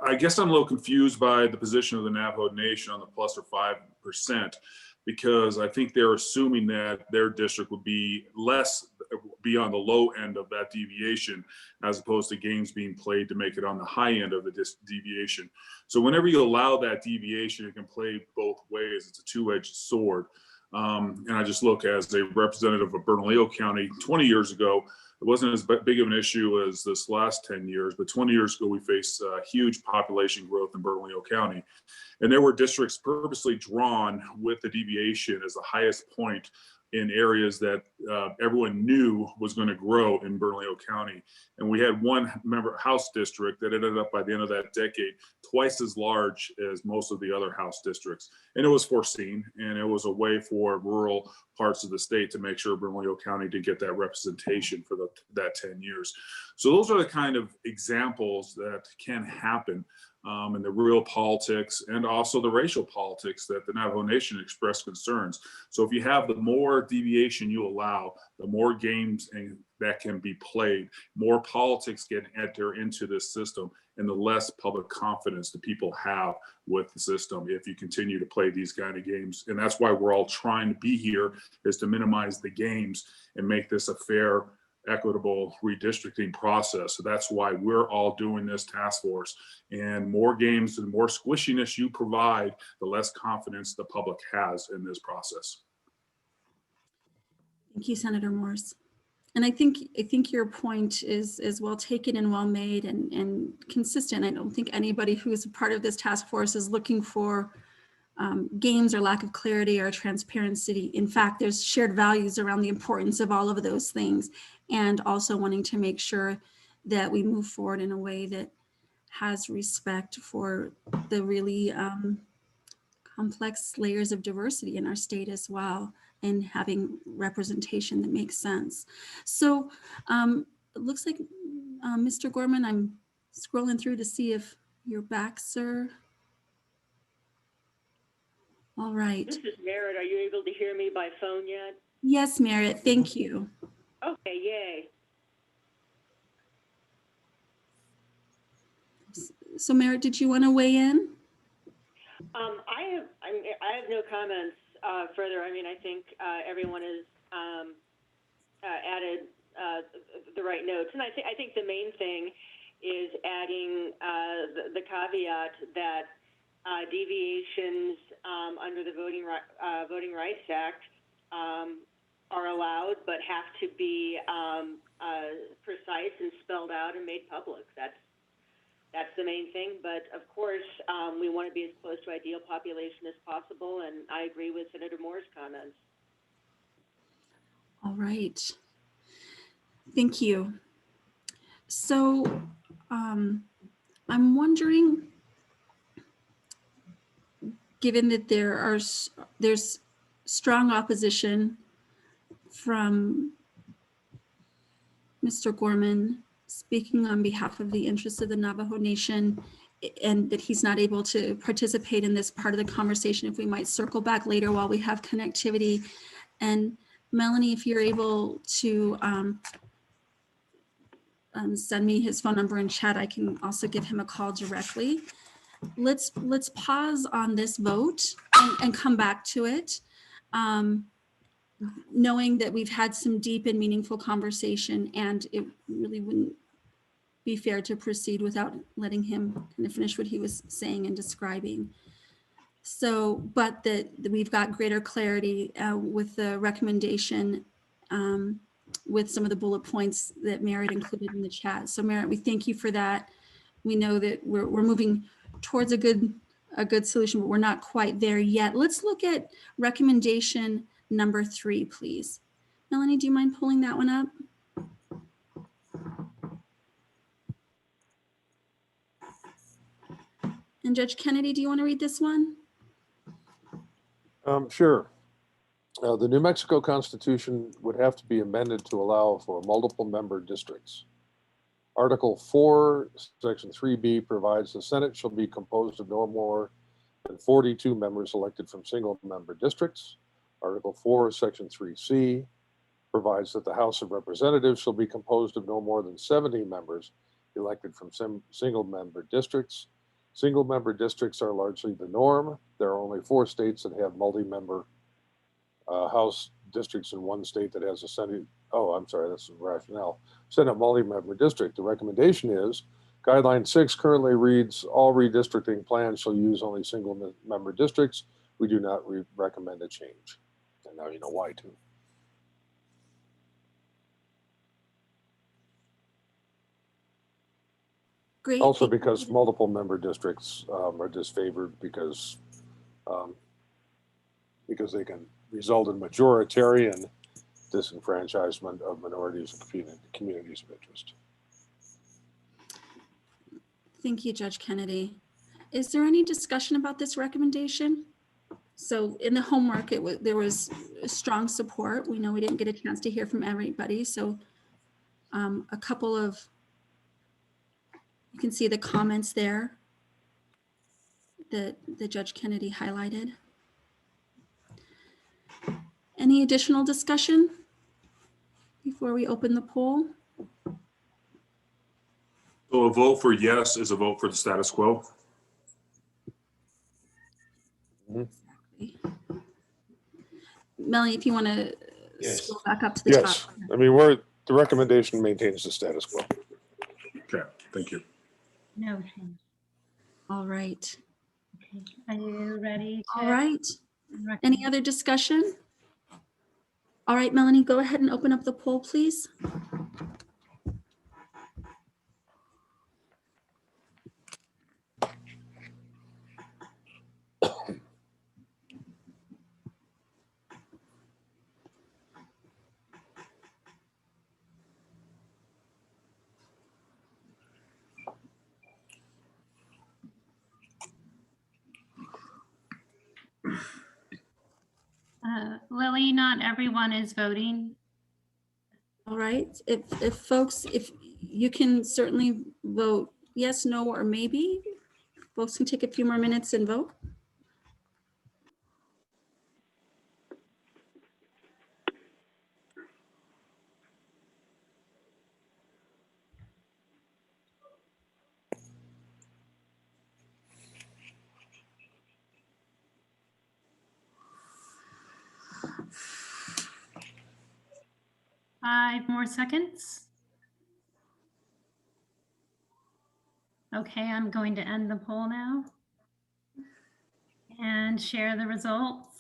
I guess I'm a little confused by the position of the Navajo Nation on the plus or 5%, because I think they're assuming that their district would be on the low end of that deviation, as opposed to games being played to make it on the high end of the deviation. So whenever you allow that deviation, it can play both ways. It's a two-edged sword. And I just look as a representative of Bernalillo County 20 years ago, it wasn't as big of an issue as this last 10 years, but 20 years ago, we faced huge population growth in Bernalillo County. And there were districts purposely drawn with the deviation as the highest point in areas that everyone knew was going to grow in Bernalillo County. And we had one House district that ended up by the end of that decade twice as large as most of the other House districts. And it was foreseen, and it was a way for rural parts of the state to make sure Bernalillo County did get that representation for that 10 years. So those are the kind of examples that can happen in the real politics and also the racial politics that the Navajo Nation expressed concerns. So if you have the more deviation you allow, the more games that can be played, more politics can enter into this system, and the less public confidence the people have with the system if you continue to play these kind of games. And that's why we're all trying to be here, is to minimize the games and make this a fair, equitable redistricting process. So that's why we're all doing this task force. And more games and more squishiness you provide, the less confidence the public has in this process. Thank you, Senator Morse. And I think your point is well taken and well made and consistent. I don't think anybody who is a part of this task force is looking for games or lack of clarity or transparency. In fact, there's shared values around the importance of all of those things, and also wanting to make sure that we move forward in a way that has respect for the really complex layers of diversity in our state as well, and having representation that makes sense. So it looks like, Mr. Gorman, I'm scrolling through to see if you're back, sir. All right. This is Merritt. Are you able to hear me by phone yet? Yes, Merritt, thank you. Okay, yay. So Merritt, did you want to weigh in? I have no comments further. I mean, I think everyone has added the right notes, and I think the main thing is adding the caveat that deviations under the Voting Rights Act are allowed, but have to be precise and spelled out and made public. That's the main thing. But of course, we want to be as close to ideal population as possible, and I agree with Senator Moore's comments. All right. Thank you. So I'm wondering, given that there's strong opposition from Mr. Gorman speaking on behalf of the interests of the Navajo Nation, and that he's not able to participate in this part of the conversation, if we might circle back later while we have connectivity. And Melanie, if you're able to send me his phone number in chat, I can also give him a call directly. Let's pause on this vote and come back to it, knowing that we've had some deep and meaningful conversation, and it really wouldn't be fair to proceed without letting him kind of finish what he was saying and describing. So, but that we've got greater clarity with the recommendation with some of the bullet points that Merritt included in the chat. So Merritt, we thank you for that. We know that we're moving towards a good solution, but we're not quite there yet. Let's look at recommendation number 3, please. Melanie, do you mind pulling that one up? And Judge Kennedy, do you want to read this one? Sure. The New Mexico Constitution would have to be amended to allow for multiple member districts. Article 4, Section 3B provides the Senate shall be composed of no more than 42 members elected from single member districts. Article 4, Section 3C provides that the House of Representatives shall be composed of no more than 70 members elected from single member districts. Single member districts are largely the norm. There are only 4 states that have multi-member House districts in 1 state that has a Senate. Oh, I'm sorry, that's the rationale. Senate multi-member district. The recommendation is guideline 6 currently reads all redistricting plans shall use only single member districts. We do not recommend a change. And now you know why too. Great. Also because multiple member districts are disfavored because they can result in majoritarian disenfranchisement of minorities and communities of interest. Thank you, Judge Kennedy. Is there any discussion about this recommendation? So in the homework, there was strong support. We know we didn't get a chance to hear from everybody. So a couple of, you can see the comments there that Judge Kennedy highlighted. Any additional discussion before we open the poll? So a vote for yes is a vote for the status quo. Exactly. Melanie, if you want to scroll back up to the Yes. top. I mean, the recommendation maintains the status quo. Okay, thank you. No change. All right. Okay. Are you ready to? All right. Any other discussion? All right, Melanie, go ahead and open up the poll, please. Lily, not everyone is voting. All right, if folks, if you can certainly vote yes, no, or maybe, folks can take a few more minutes and vote. Five more seconds. Okay, I'm going to end the poll now and share the results.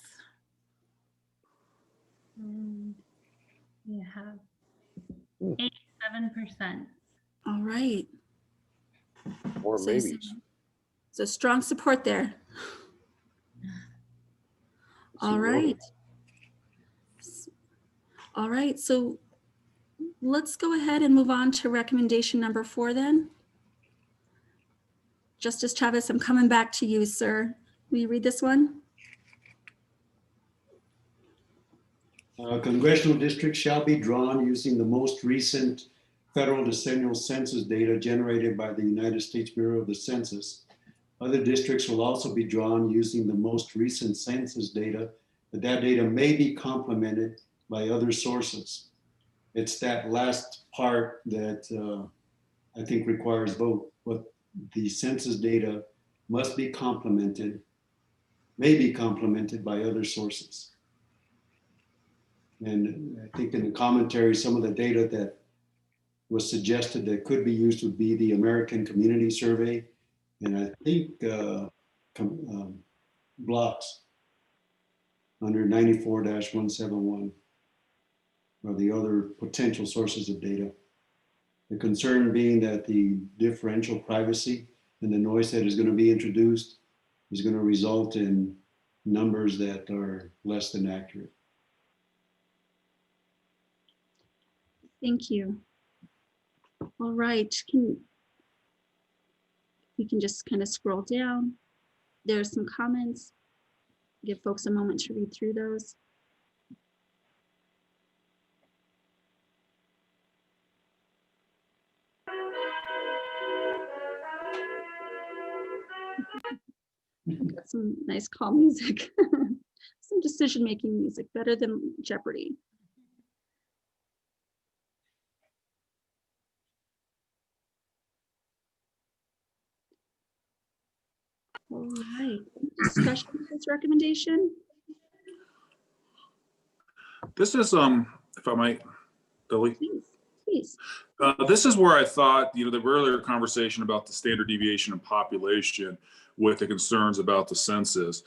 And you have 87%. All right. Or So you maybes. see- So strong support there. All right. All right, so let's go ahead and move on to recommendation number 4 then. Justice Chavez, I'm coming back to you, sir. Will you read this one? Congressional districts shall be drawn using the most recent federal decennial census data generated by the United States Bureau of the Census. Other districts will also be drawn using the most recent census data, but that data may be complemented by other sources. It's that last part that I think requires vote. But the census data must be complemented, may be complemented by other sources. And I think in the commentary, some of the data that was suggested that could be used would be the American Community Survey. And I think blocks under 94-171 or the other potential sources of data. The concern being that the differential privacy and the noise that is going to be introduced is going to result in numbers that are less than accurate. Thank you. All right, we can just kind of scroll down. There's some comments. Give folks a moment to read through those. Got some nice calm music. Some decision-making music, better than Jeopardy. All right, discussion of this recommendation. This is, if I might, Billy. Please. This is where I thought, the earlier conversation about the standard deviation in population with the concerns about the census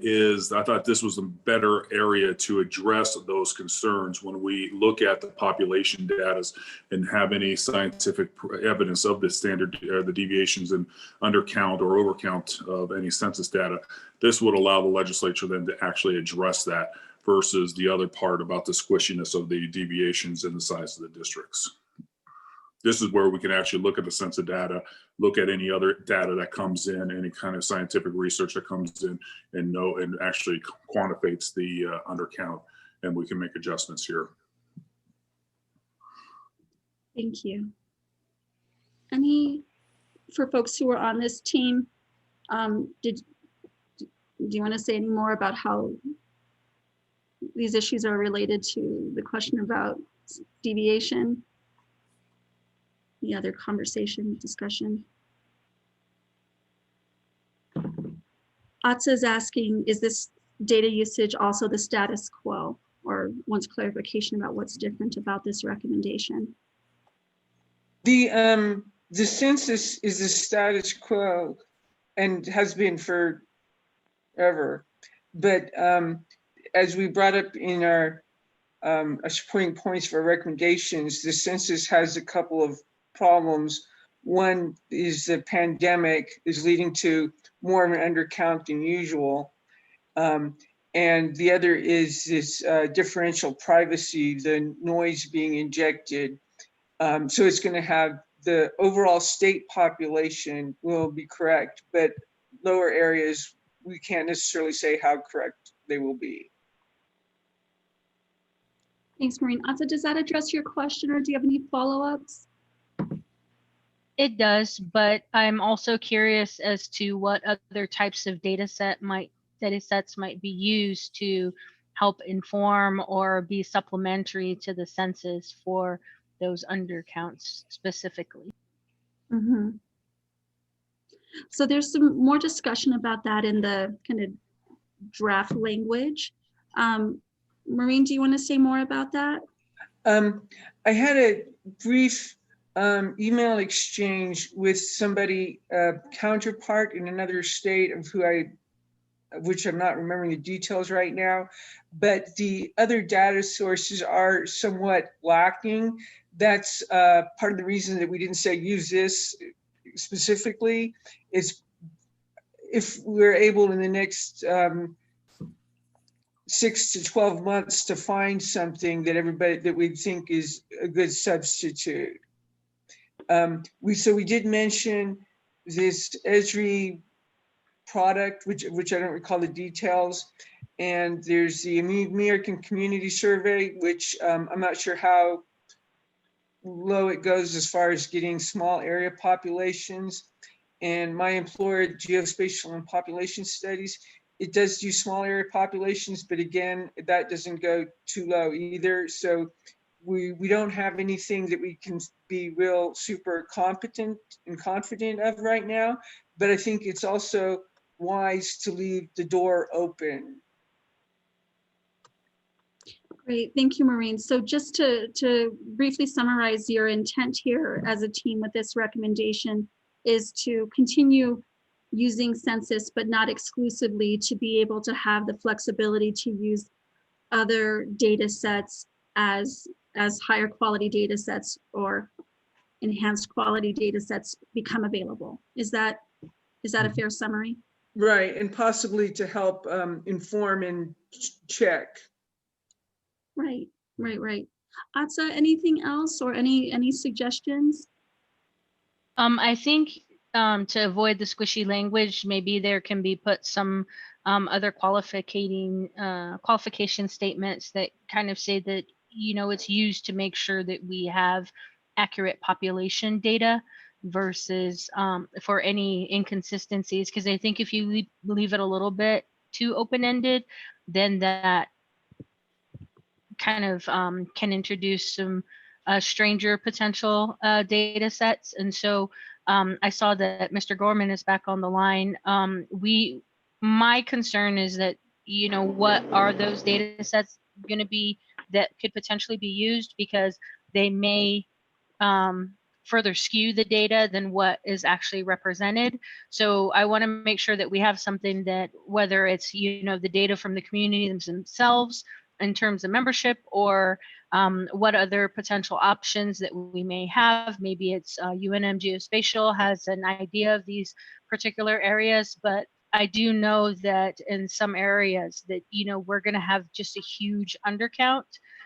is I thought this was a better area to address those concerns when we look at the population data and have any scientific evidence of the standard the deviations in undercount or overcount of any census data. This would allow the legislature then to actually address that versus the other part about the squishiness of the deviations in the size of the districts. This is where we can actually look at the census data, look at any other data that comes in, any kind of scientific research that comes in, and know and actually quantifies the undercount, and we can make adjustments here. Thank you. For folks who are on this team, do you want to say any more about how these issues are related to the question about deviation? Any other conversation, discussion? Atsa is asking, is this data usage also the status quo, or wants clarification about what's different about this recommendation? The census is the status quo and has been forever. But as we brought up in our supporting points for recommendations, the census has a couple of problems. One is the pandemic is leading to more of an undercount than usual. And the other is this differential privacy, the noise being injected. So it's going to have the overall state population will be correct, but lower areas, we can't necessarily say how correct they will be. Thanks, Maureen. Atsa, does that address your question, or do you have any follow-ups? It does, but I'm also curious as to what other types of data sets might be used to help inform or be supplementary to the census for those undercounts specifically. Mm-hmm. So there's some more discussion about that in the kind of draft language. Maureen, do you want to say more about that? I had a brief email exchange with somebody, counterpart in another state of which I'm not remembering the details right now, but the other data sources are somewhat lacking. That's part of the reason that we didn't say use this specifically. Is if we're able in the next 6 to 12 months to find something that we think is a good substitute. We did mention this Esri product, which I don't recall the details, and there's the American Community Survey, which I'm not sure how low it goes as far as getting small area populations. And my employer, Geospatial and Population Studies, it does do small area populations, but again, that doesn't go too low either. So we don't have anything that we can be real super competent and confident of right now, but I think it's also wise to leave the door open. Great, thank you, Maureen. So just to briefly summarize your intent here as a team with this recommendation is to continue using census, but not exclusively, to be able to have the flexibility to use other data sets as higher quality data sets or enhanced quality data sets become available. Is that a fair summary? Right, and possibly to help inform and check. Right. Atsa, anything else or any suggestions? I think to avoid the squishy language, maybe there can be put some other qualification statements that kind of say that, you know, it's used to make sure that we have accurate population data versus for any inconsistencies. Because I think if you leave it a little bit too open-ended, then that kind of can introduce some stranger potential data sets. And so I saw that Mr. Gorman is back on the line. My concern is that, you know, what are those data sets going to be that could potentially be used, because they may further skew the data than what is actually represented. So I want to make sure that we have something that, whether it's, you know, the data from the communities themselves in terms of membership, or what other potential options that we may have. Maybe it's UNM Geospatial has an idea of these particular areas, but I do know that in some areas that, you know, we're going to have just a huge undercount.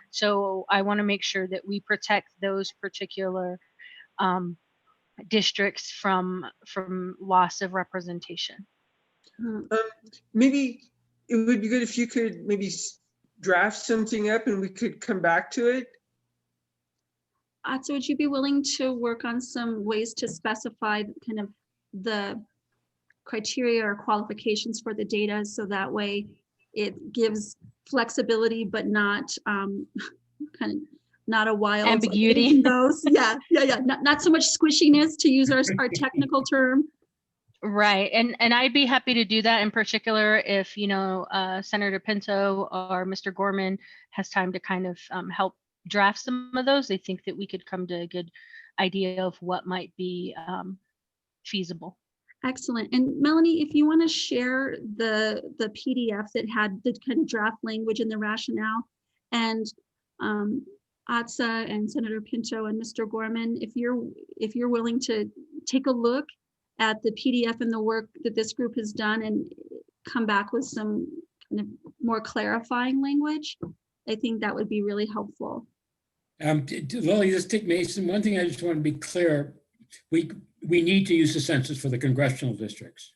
So I want to make sure that we protect those particular districts from loss of representation. Maybe it would be good if you could maybe draft something up and we could come back to it. So would you be willing to work on some ways to specify kind of the criteria or qualifications for the data, so that way it gives flexibility, but not kind of not a wild ambiguity. Goes. Yeah. Not so much squishiness, to use our technical term. Right, and I'd be happy to do that, in particular if, you know, Senator Pinto or Mr. Gorman has time to kind of help draft some of those. I think that we could come to a good idea of what might be feasible. Excellent. And Melanie, if you want to share the PDF that had the kind of draft language and the rationale, and Atsa and Senator Pinto and Mr. Gorman, if you're willing to take a look at the PDF and the work that this group has done and come back with some kind of more clarifying language, I think that would be really helpful. Lily, this Dick Mason, one thing I just want to be clear, we need to use the census for the congressional districts.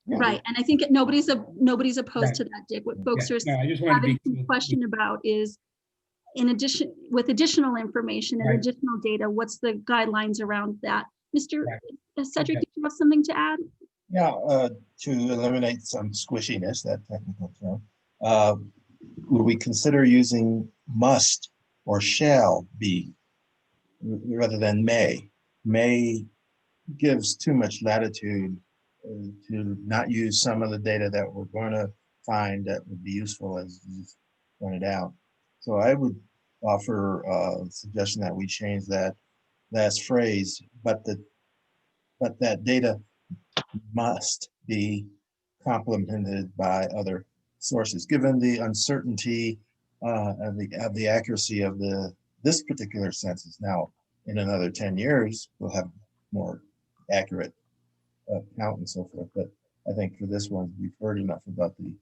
Right, and I think nobody's opposed Right. to that, Dick. What folks Yeah. are No, I just wanted to having be some question about is, in addition, with additional information and Right. additional data, what's the guidelines around that? Mr. Cedric, Okay. did you have something to add? Yeah, to eliminate some squishiness, that technical term, would we consider using must or shall be rather than may? May gives too much latitude to not use some of the data that we're going to find that would be useful, as you pointed out. So I would offer a suggestion that we change that last phrase, but that data must be complemented by other sources, given the uncertainty of the accuracy of this particular census. Now, in another 10 years, we'll have more accurate count and so forth. But I think for this one, we've heard enough about the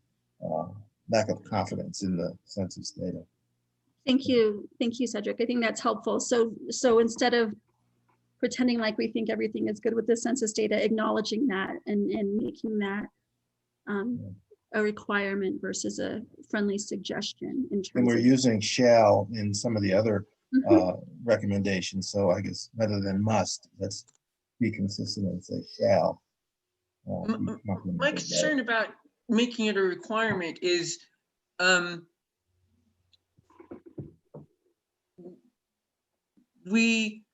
lack of confidence in the census data. Thank you, Cedric. I think that's helpful. So instead of pretending like we think everything is good with the census data, acknowledging that and making that a requirement versus a friendly suggestion in terms And we're of using shall in some of the other recommendations. So I guess rather than must, let's be consistent and say shall. My concern about making it a requirement is we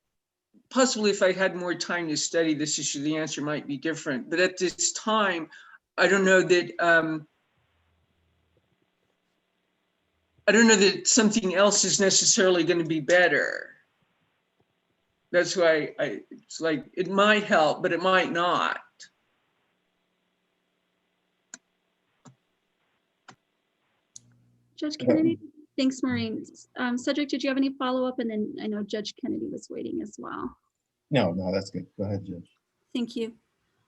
possibly, if I had more time to study this issue, the answer might be different. But at this time, I don't know that something else is necessarily going to be better. That's why it's like, it might help, but it might not. Judge Kennedy? Thanks, Maureen. Cedric, did you have any follow-up? And then I know Judge Kennedy was waiting as well. No, that's good. Go ahead, Judge. Thank you.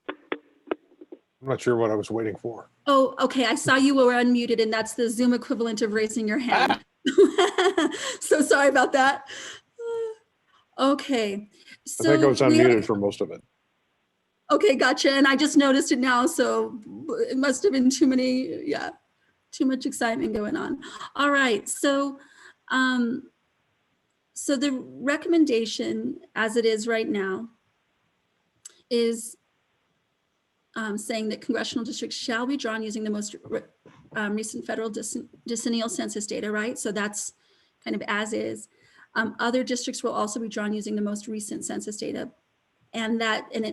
I'm not sure what I was waiting for. Oh, okay. I saw you were unmuted, and that's the Zoom equivalent of raising your hand. So sorry about that. Okay. So I think I was unmuted for most of it. Okay, gotcha. And I just noticed it now, so it must have been too much excitement going on. All right, so so the recommendation as it is right now is saying that congressional districts shall be drawn using the most recent federal decennial census data, right? So that's kind of as is. Other districts will also be drawn using the most recent census data. And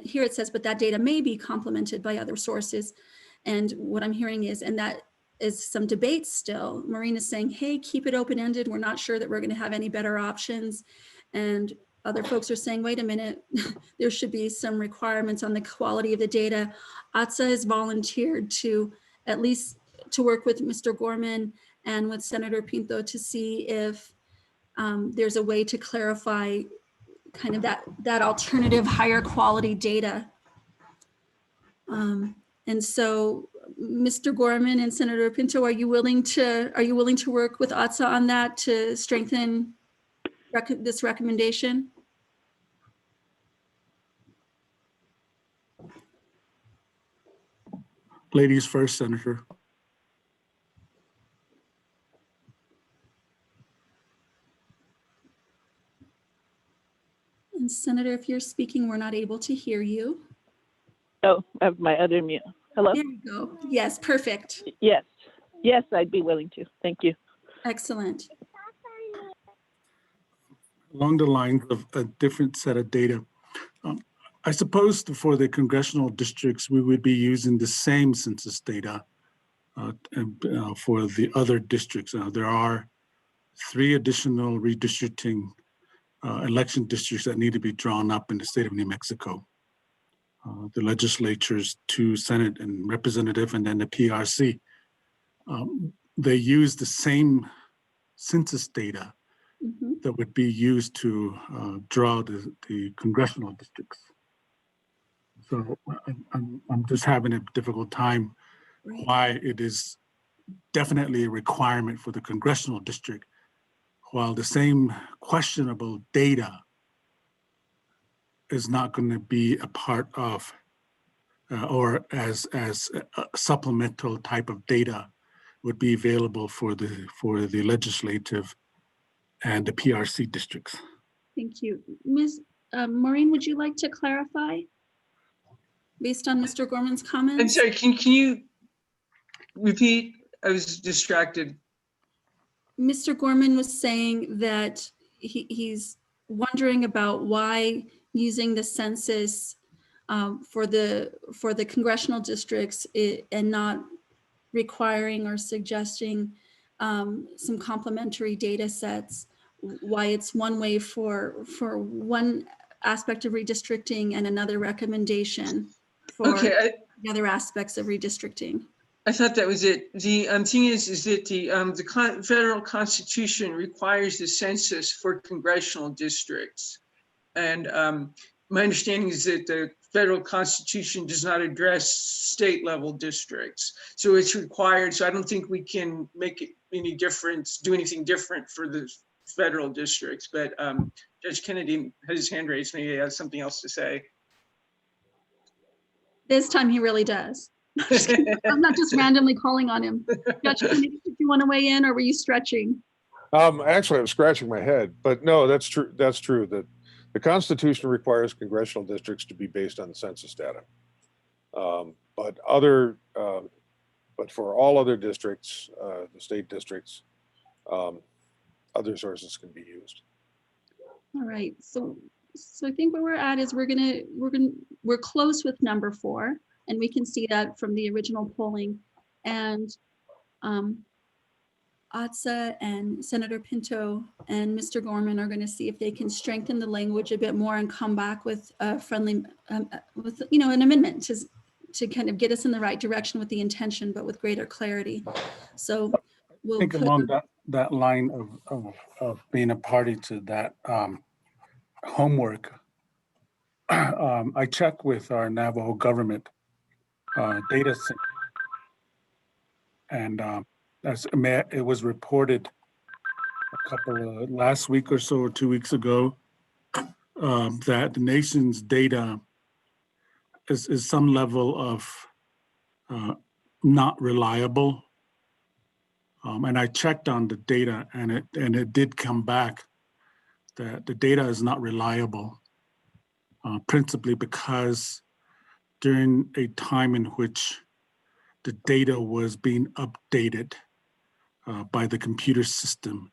here it says, but that data may be complemented by other sources. And what I'm hearing is, and that is some debate still, Maureen is saying, hey, keep it open-ended. We're not sure that we're going to have any better options. And other folks are saying, wait a minute, there should be some requirements on the quality of the data. ATSA has volunteered to at least to work with Mr. Gorman and with Senator Pinto to see if there's a way to clarify kind of that alternative higher quality data. And so Mr. Gorman and Senator Pinto, are you willing to work with ATSA on that to strengthen this recommendation? Ladies first, Senator. And Senator, if you're speaking, we're not able to hear you. Oh, I have my other mute. Hello? There you go. Yes, perfect. Yes. Yes, I'd be willing to. Thank you. Excellent. Along the lines of a different set of data, I suppose for the congressional districts, we would be using the same census data for the other districts. There are 3 additional redistricting election districts that need to be drawn up in the state of New Mexico. The legislatures, 2 Senate and representative, and then the PRC. They use the same census data that would be used to draw the congressional districts. So I'm just having a difficult time why it is definitely a requirement for the congressional district, while the same questionable data is not going to be a part of or as a supplemental type of data would be available for the legislative and the PRC districts. Thank you. Ms. Maureen, would you like to clarify based on Mr. Gorman's comments? I'm sorry, can you repeat? I was distracted. Mr. Gorman was saying that he's wondering about why using the census for the congressional districts and not requiring or suggesting some complementary data sets, why it's one way for one aspect of redistricting and another recommendation for the other aspects of redistricting. I thought that was it. The thing is that the federal constitution requires the census for congressional districts. And my understanding is that the federal constitution does not address state level districts. So it's required. So I don't think we can make it any difference, do anything different for the federal districts. But Judge Kennedy has his hand raised. Maybe he has something else to say. This time he really does. I'm not just randomly calling on him. Judge Kennedy, did you want to weigh in, or were you stretching? Actually, I'm scratching my head, but no, that's true. That's true. That the Constitution requires congressional districts to be based on the census data. But for all other districts, the state districts, other sources can be used. All right. So I think where we're at is we're close with number 4. And we can see that from the original polling. And ATSA and Senator Pinto and Mr. Gorman are going to see if they can strengthen the language a bit more and come back with a friendly, with an amendment to kind of get us in the right direction with the intention, but with greater clarity. So we'll think put, along that line of being a party to that homework, I checked with our Navajo government data center, and it was reported a couple of last week or so, or 2 weeks ago, that the nation's data is some level of not reliable. And I checked on the data, and it did come back that the data is not reliable, principally because during a time in which the data was being updated by the computer system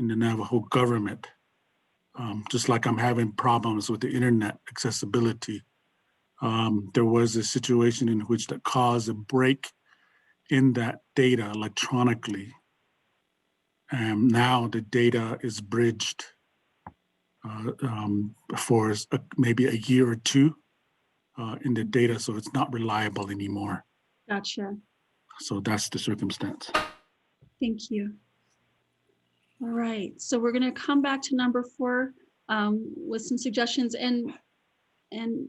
in the Navajo government, just like I'm having problems with the internet accessibility. There was a situation in which that caused a break in that data electronically. And now the data is bridged for maybe a year or two in the data, so it's not reliable anymore. gotcha. So that's the circumstance. Thank you. All right, so we're going to come back to number 4 with some suggestions. And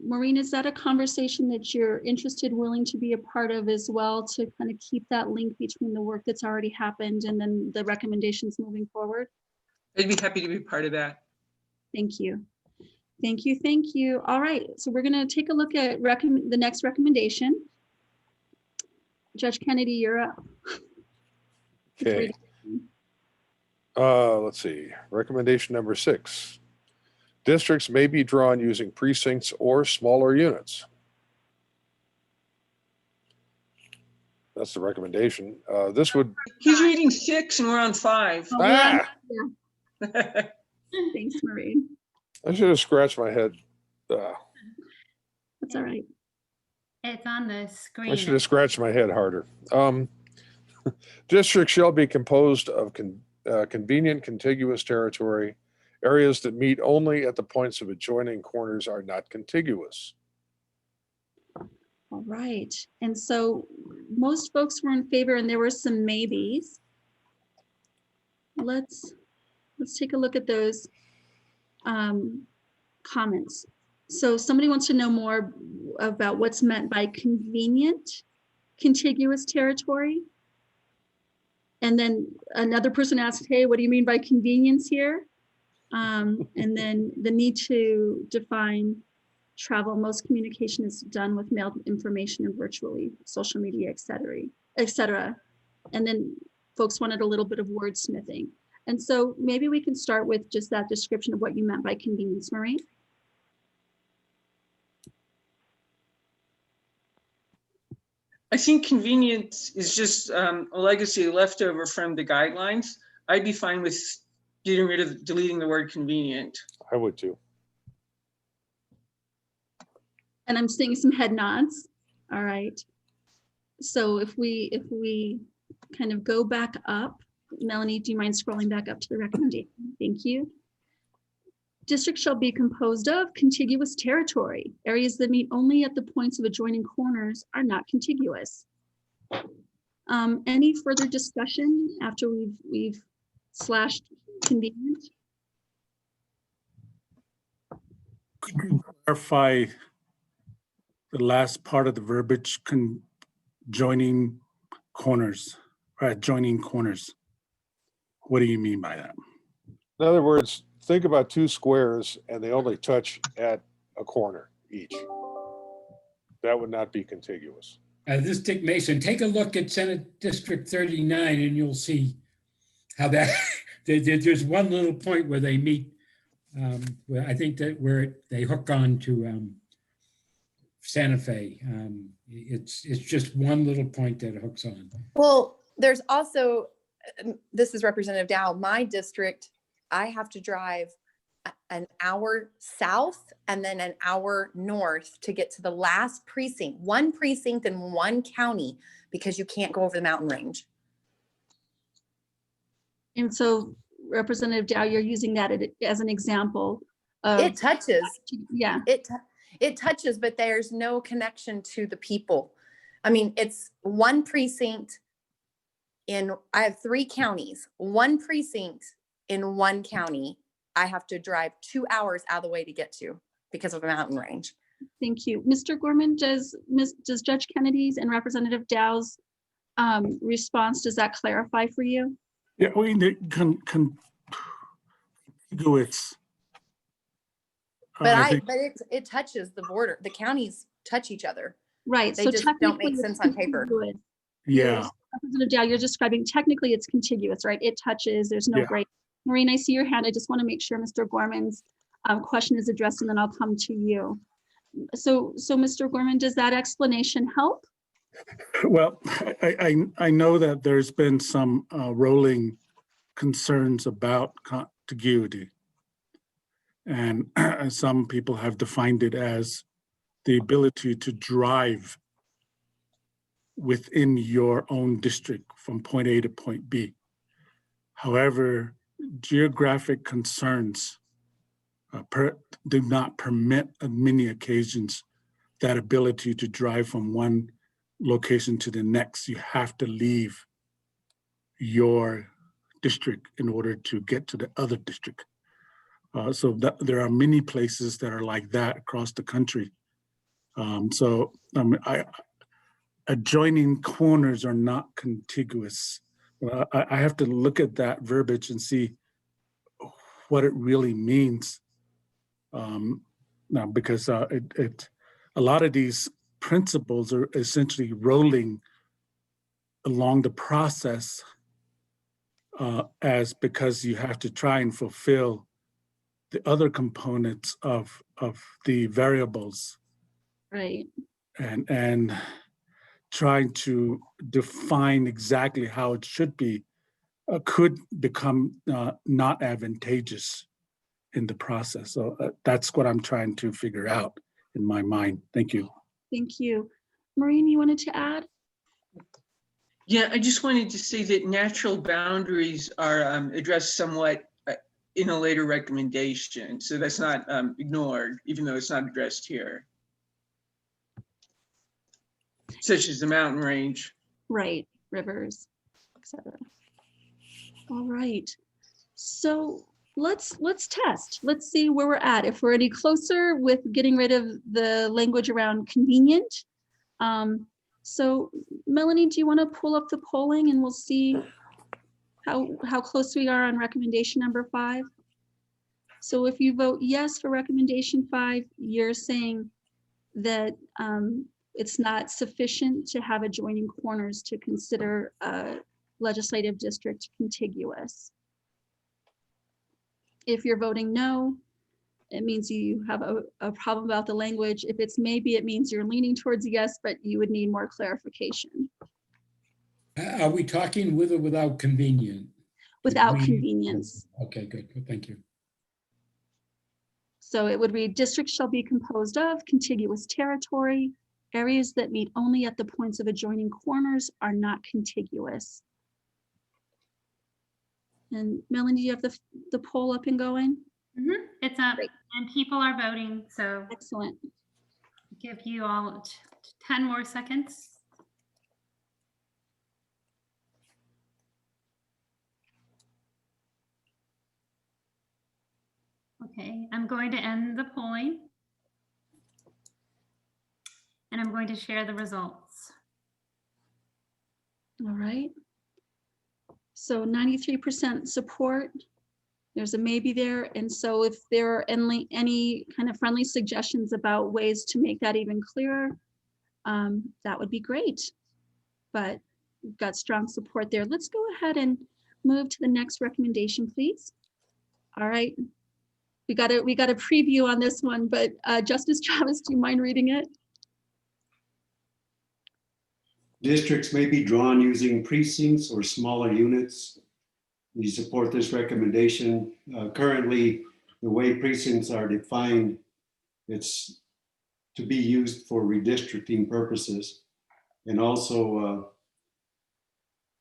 Maureen, is that a conversation that you're interested, willing to be a part of as well, to kind of keep that link between the work that's already happened and then the recommendations moving forward? I'd be happy to be part of that. Thank you. Thank you. Thank you. All right, so we're going to take a look at the next recommendation. Judge Kennedy, you're up. Okay. Let's see. Recommendation number 6. Districts may be drawn using precincts or smaller units. That's the recommendation. This would. He's reading 6 and we're on 5. Oh, Ah! Thanks, Maureen. I should have scratched my head. That's all right. It's on the screen. I should have scratched my head harder. Districts shall be composed of convenient contiguous territory. Areas that meet only at the points of adjoining corners are not contiguous. All right. And so most folks were in favor, and there were some maybes. Let's take a look at those comments. So somebody wants to know more about what's meant by convenient contiguous territory. And then another person asked, hey, what do you mean by convenience here? And then the need to define travel. Most communication is done with mailed information and virtually, social media, et cetera. And then folks wanted a little bit of wordsmithing. And so maybe we can start with just that description of what you meant by convenience, Marie. I think convenience is just a legacy left over from the guidelines. I'd be fine with deleting the word convenient. I would too. And I'm seeing some head nods. All right. So if we kind of go back up, Melanie, do you mind scrolling back up to the recommendation? Thank you. Districts shall be composed of contiguous territory. Areas that meet only at the points of adjoining corners are not contiguous. Any further discussion after we've slashed convenient? Could you clarify the last part of the verbiage, joining corners, or adjoining corners? What do you mean by that? In other words, think about 2 squares and they only touch at a corner each. That would not be contiguous. This is Dick Mason. Take a look at Senate District 39 and you'll see how that, there's one little point where they meet, where I think that where they hook on to Santa Fe. It's just one little point that it hooks on. Well, there's also, this is Representative Dow, my district, I have to drive an hour south and then an hour north to get to the last precinct, one precinct in one county, because you can't go over the mountain range. And so Representative Dow, you're using that as an example of— It touches. Yeah. It touches, but there's no connection to the people. I mean, it's one precinct I have 3 counties, 1 precinct in 1 county. I have to drive 2 hours out of the way to get to because of a mountain range. Thank you. Mr. Gorman, does Judge Kennedy's and Representative Dow's response, does that clarify for you? Yeah, we need contiguous. But think- it touches the border. The counties touch each other. Right. They So just don't technically make it's sense on paper. contiguous. Yeah. Representative Dow, you're describing technically it's contiguous, right? It touches, there's no Yeah. break. Maureen, I see your hand. I just want to make sure Mr. Gorman's question is addressed, and then I'll come to you. So Mr. Gorman, does that explanation help? Well, I know that there's been some rolling concerns about contiguity. And some people have defined it as the ability to drive within your own district from point A to point B. However, geographic concerns do not permit on many occasions that ability to drive from one location to the next. You have to leave your district in order to get to the other district. So there are many places that are like that across the country. Adjoining corners are not contiguous. I have to look at that verbiage and see what it really means. Now, because a lot of these principles are essentially rolling along the process because you have to try and fulfill the other components of the variables. Right. And trying to define exactly how it should be could become not advantageous in the process. So that's what I'm trying to figure out in my mind. Thank you. Thank you. Maureen, you wanted to add? Yeah, I just wanted to say that natural boundaries are addressed somewhat in a later recommendation. So that's not ignored, even though it's not addressed here. Such as the mountain range. Right, rivers, etc. All right. So let's test. Let's see where we're at. If we're any closer with getting rid of the language around convenient. So Melanie, do you want to pull up the polling and we'll see how close we are on recommendation number 5? So if you vote yes for recommendation 5, you're saying that it's not sufficient to have adjoining corners to consider a legislative district contiguous. If you're voting no, it means you have a problem about the language. If it's maybe, it means you're leaning towards yes, but you would need more clarification. Are we talking with or without convenient? Without convenience. Okay, good. Thank you. So it would read, districts shall be composed of contiguous territory. Areas that meet only at the points of adjoining corners are not contiguous. And Melanie, do you have the poll up and going? Mm-hmm. It's up. Great. And people are voting, so. Excellent. Give you all 10 more seconds. Okay, I'm going to end the polling. And I'm going to share the results. All right. So 93% support. There's a maybe there. And so if there are any kind of friendly suggestions about ways to make that even clearer, that would be great. But we've got strong support there. Let's go ahead and move to the next recommendation, please. All right. We got a preview on this one, but Justice Travis, do you mind reading it? Districts may be drawn using precincts or smaller units. We support this recommendation. Currently, the way precincts are defined, it's to be used for redistricting purposes. And also,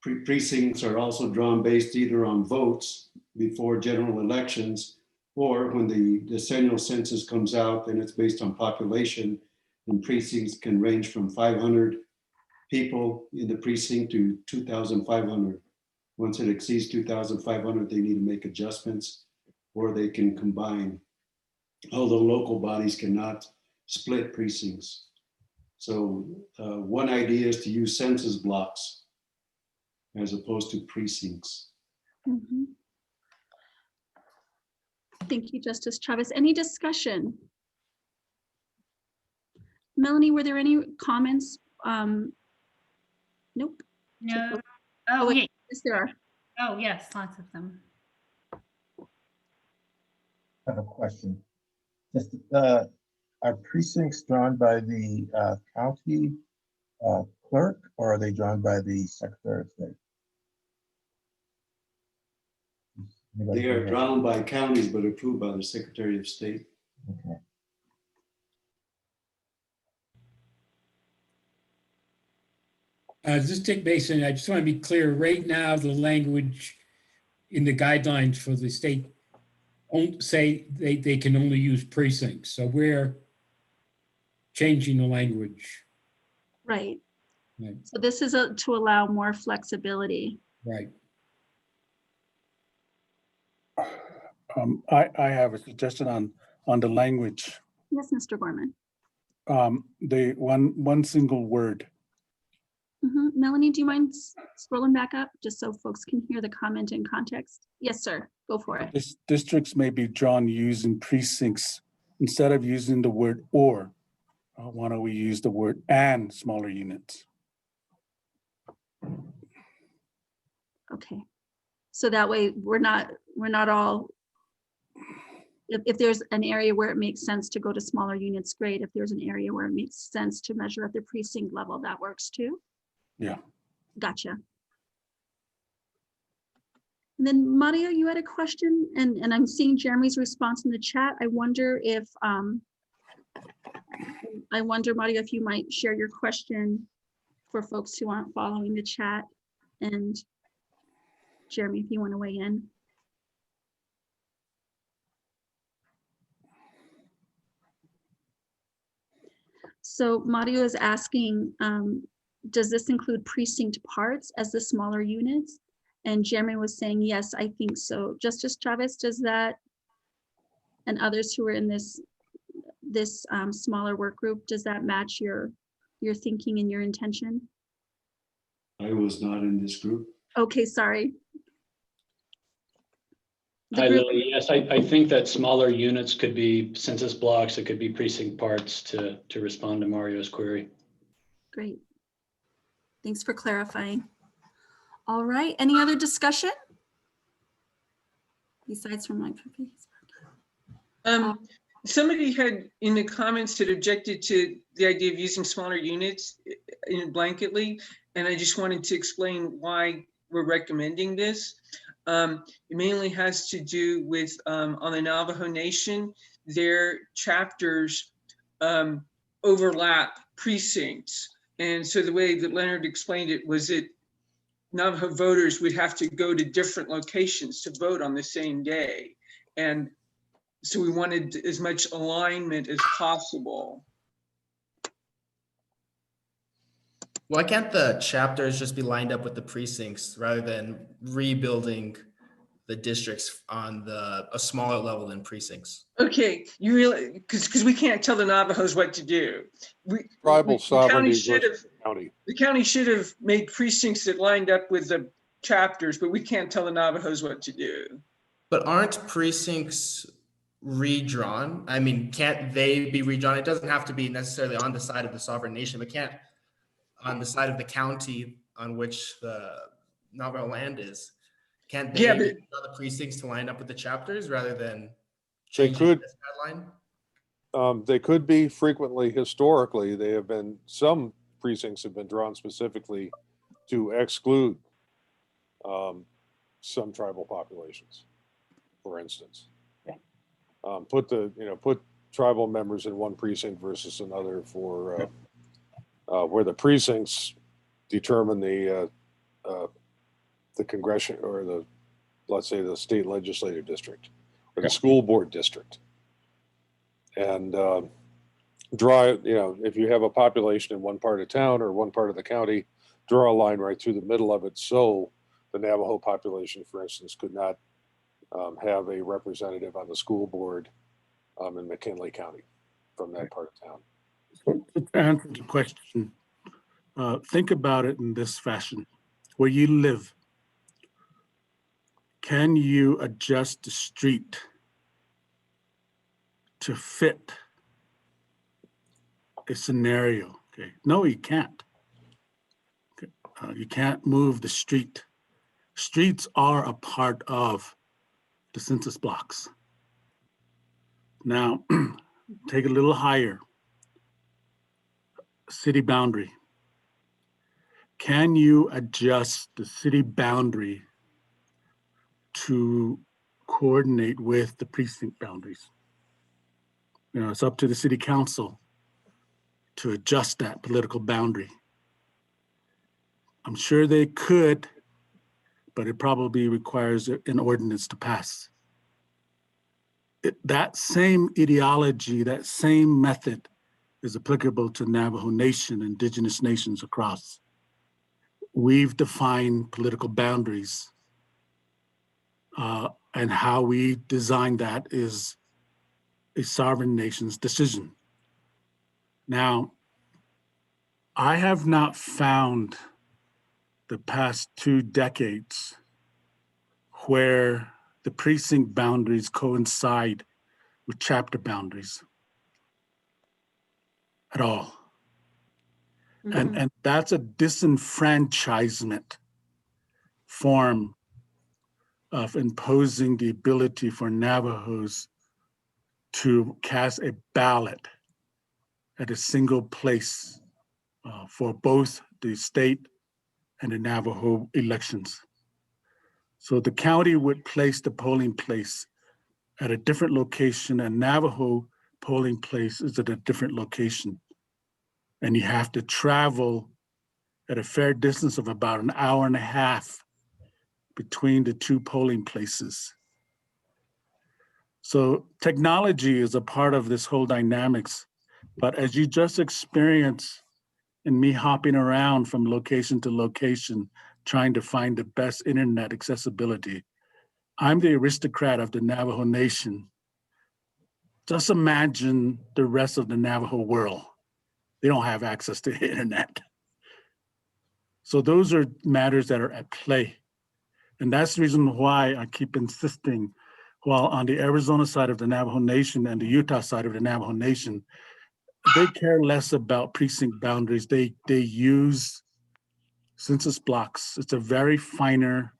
precincts are also drawn based either on votes before general elections, or when the decennial census comes out, then it's based on population, and precincts can range from 500 people in the precinct to 2,500. Once it exceeds 2,500, they need to make adjustments, or they can combine. Although local bodies cannot split precincts. So one idea is to use census blocks as opposed to precincts. Mhm. Thank you, Justice Chavez. Any discussion? Melanie, were there any comments? Nope. No. Oh, Oh, wait, yeah. yes, there are. Oh, yes, lots of them. I have a question. Just, are precincts drawn by the county clerk, or are they drawn by the Secretary of State? Anybody They are know? drawn by counties but approved by the Secretary of State. Okay. Just Dick Mason, I just want to be clear, right now, the language in the guidelines for the state say they can only use precincts. So we're changing the language. Right. Right. So this is to allow more flexibility. Right. I have a suggestion on the language. Yes, Mr. Gorman. The one single word. Melanie, do you mind scrolling back up just so folks can hear the comment in context? Yes, sir. Go for it. Districts may be drawn using precincts. Instead of using the word or, why don't we use the word and smaller units? Okay. So that way we're not all, if there's an area where it makes sense to go to smaller units, great. If there's an area where it makes sense to measure at the precinct level, that works too. Yeah. Gotcha. And then Mario, you had a question, and I'm seeing Jeremy's response in the chat. I wonder, Mario, if you might share your question for folks who aren't following the chat. And Jeremy, if you want to weigh in. So Mario is asking, does this include precinct parts as the smaller units? And Jeremy was saying, yes, I think so. Justice Chavez, does that, and others who are in this smaller work group, does that match your thinking and your intention? I was not in this group. Okay, sorry. Hi, Lily. Yes, I think that smaller units could be census blocks. It could be precinct parts to respond to Mario's query. Great. Thanks for clarifying. All right, any other discussion? Besides from my somebody had in the comments that objected to the idea of using smaller units in blanketly, and I just wanted to explain why we're recommending this. It mainly has to do with on the Navajo Nation, their chapters overlap precincts. And so the way that Leonard explained it was that Navajo voters would have to go to different locations to vote on the same day. And so we wanted as much alignment as possible. Why can't the chapters just be lined up with the precincts rather than rebuilding the districts on a smaller level than precincts? Okay, you really, because we can't tell the Navajos what to do. Tribal sovereignty versus county. The county should have made precincts that lined up with the chapters, but we can't tell the Navajos what to do. But aren't precincts redrawn? I mean, can't they be redrawn? It doesn't have to be necessarily on the side of the sovereign nation, but can't on the side of the county on which the Navajo land is. Can't they redraw the precincts to line up with the chapters rather than changing this guideline? They could be frequently. Historically, they have been, some precincts have been drawn specifically to exclude some tribal populations, for instance. Put tribal members in one precinct versus another for where the precincts determine the congression or let's say the state legislative district or the school board district. And draw, if you have a population in one part of town or one part of the county, draw a line right through the middle of it. So the Navajo population, for instance, could not have a representative on the school board in McKinley County from that part of town. So to answer the question, think about it in this fashion. Where you live, can you adjust the street to fit a scenario? Okay, no, you can't. Okay. You can't move the street. Streets are a part of the census blocks. Now, take it a little higher. City boundary. Can you adjust the city boundary to coordinate with the precinct boundaries? It's up to the city council to adjust that political boundary. I'm sure they could, but it probably requires an ordinance to pass. That same ideology, that same method is applicable to Navajo Nation, indigenous nations across. We've defined political boundaries, and how we design that is a sovereign nation's decision. Now, I have not found the past 2 decades where the precinct boundaries coincide with chapter boundaries at all. Mm-hmm. And that's a disenfranchisement form of imposing the ability for Navajos to cast a ballot at a single place for both the state and the Navajo elections. So the county would place the polling place at a different location, and Navajo polling place is at a different location. And you have to travel at a fair distance of about an hour and a half between the 2 polling places. So technology is a part of this whole dynamics, but as you just experienced in me hopping around from location to location, trying to find the best internet accessibility, I'm the aristocrat of the Navajo Nation. Just imagine the rest of the Navajo world. They don't have access to the internet. So those are matters that are at play. And that's the reason why I keep insisting, while on the Arizona side of the Navajo Nation and the Utah side of the Navajo Nation, they care less about precinct boundaries. They use census blocks. It's a very finer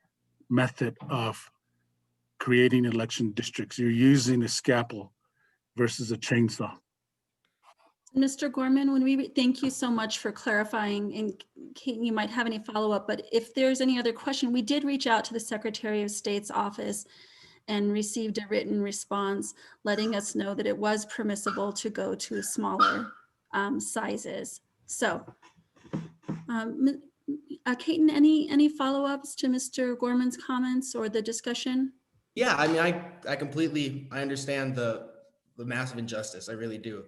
method of creating election districts. You're using a scalpel versus a chainsaw. Mr. Gorman, thank you so much for clarifying, and Kate, you might have any follow-up, but if there's any other question, we did reach out to the Secretary of State's office and received a written response letting us know that it was permissible to go to smaller sizes. So, Kate, any follow-ups to Mr. Gorman's comments or the discussion? Yeah, I mean, I understand the massive injustice. I really do.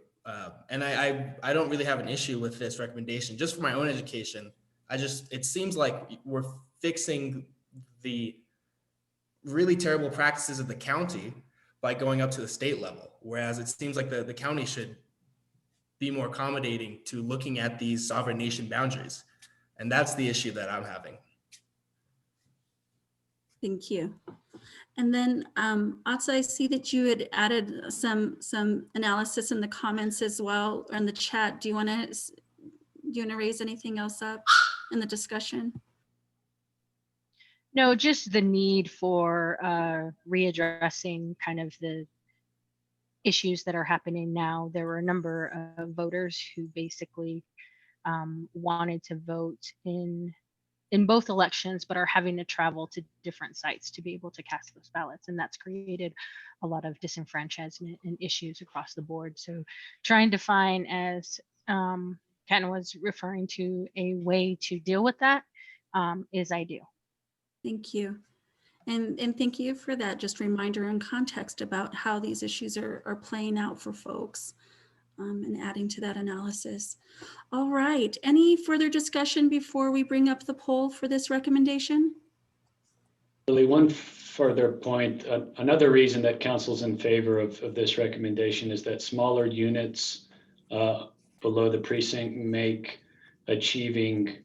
And I don't really have an issue with this recommendation. Just for my own education, it seems like we're fixing the really terrible practices of the county by going up to the state level. Whereas it seems like the county should be more accommodating to looking at these sovereign nation boundaries. And that's the issue that I'm having. Thank you. And then Atsa, I see that you had added some analysis in the comments as well, or in the chat. Do you want to raise anything else up in the discussion? No, just the need for readdressing kind of the issues that are happening now. There were a number of voters who basically wanted to vote in both elections, but are having to travel to different sites to be able to cast those ballots. And that's created a lot of disenfranchisement and issues across the board. So trying to find, as Ken was referring to, a way to deal with that is ideal. Thank you. And thank you for that just reminder and context about how these issues are playing out for folks. and adding to that analysis. All right, any further discussion before we bring up the poll for this recommendation? Really, one further point, another reason that council's in favor of this recommendation is that smaller units below the precinct make achieving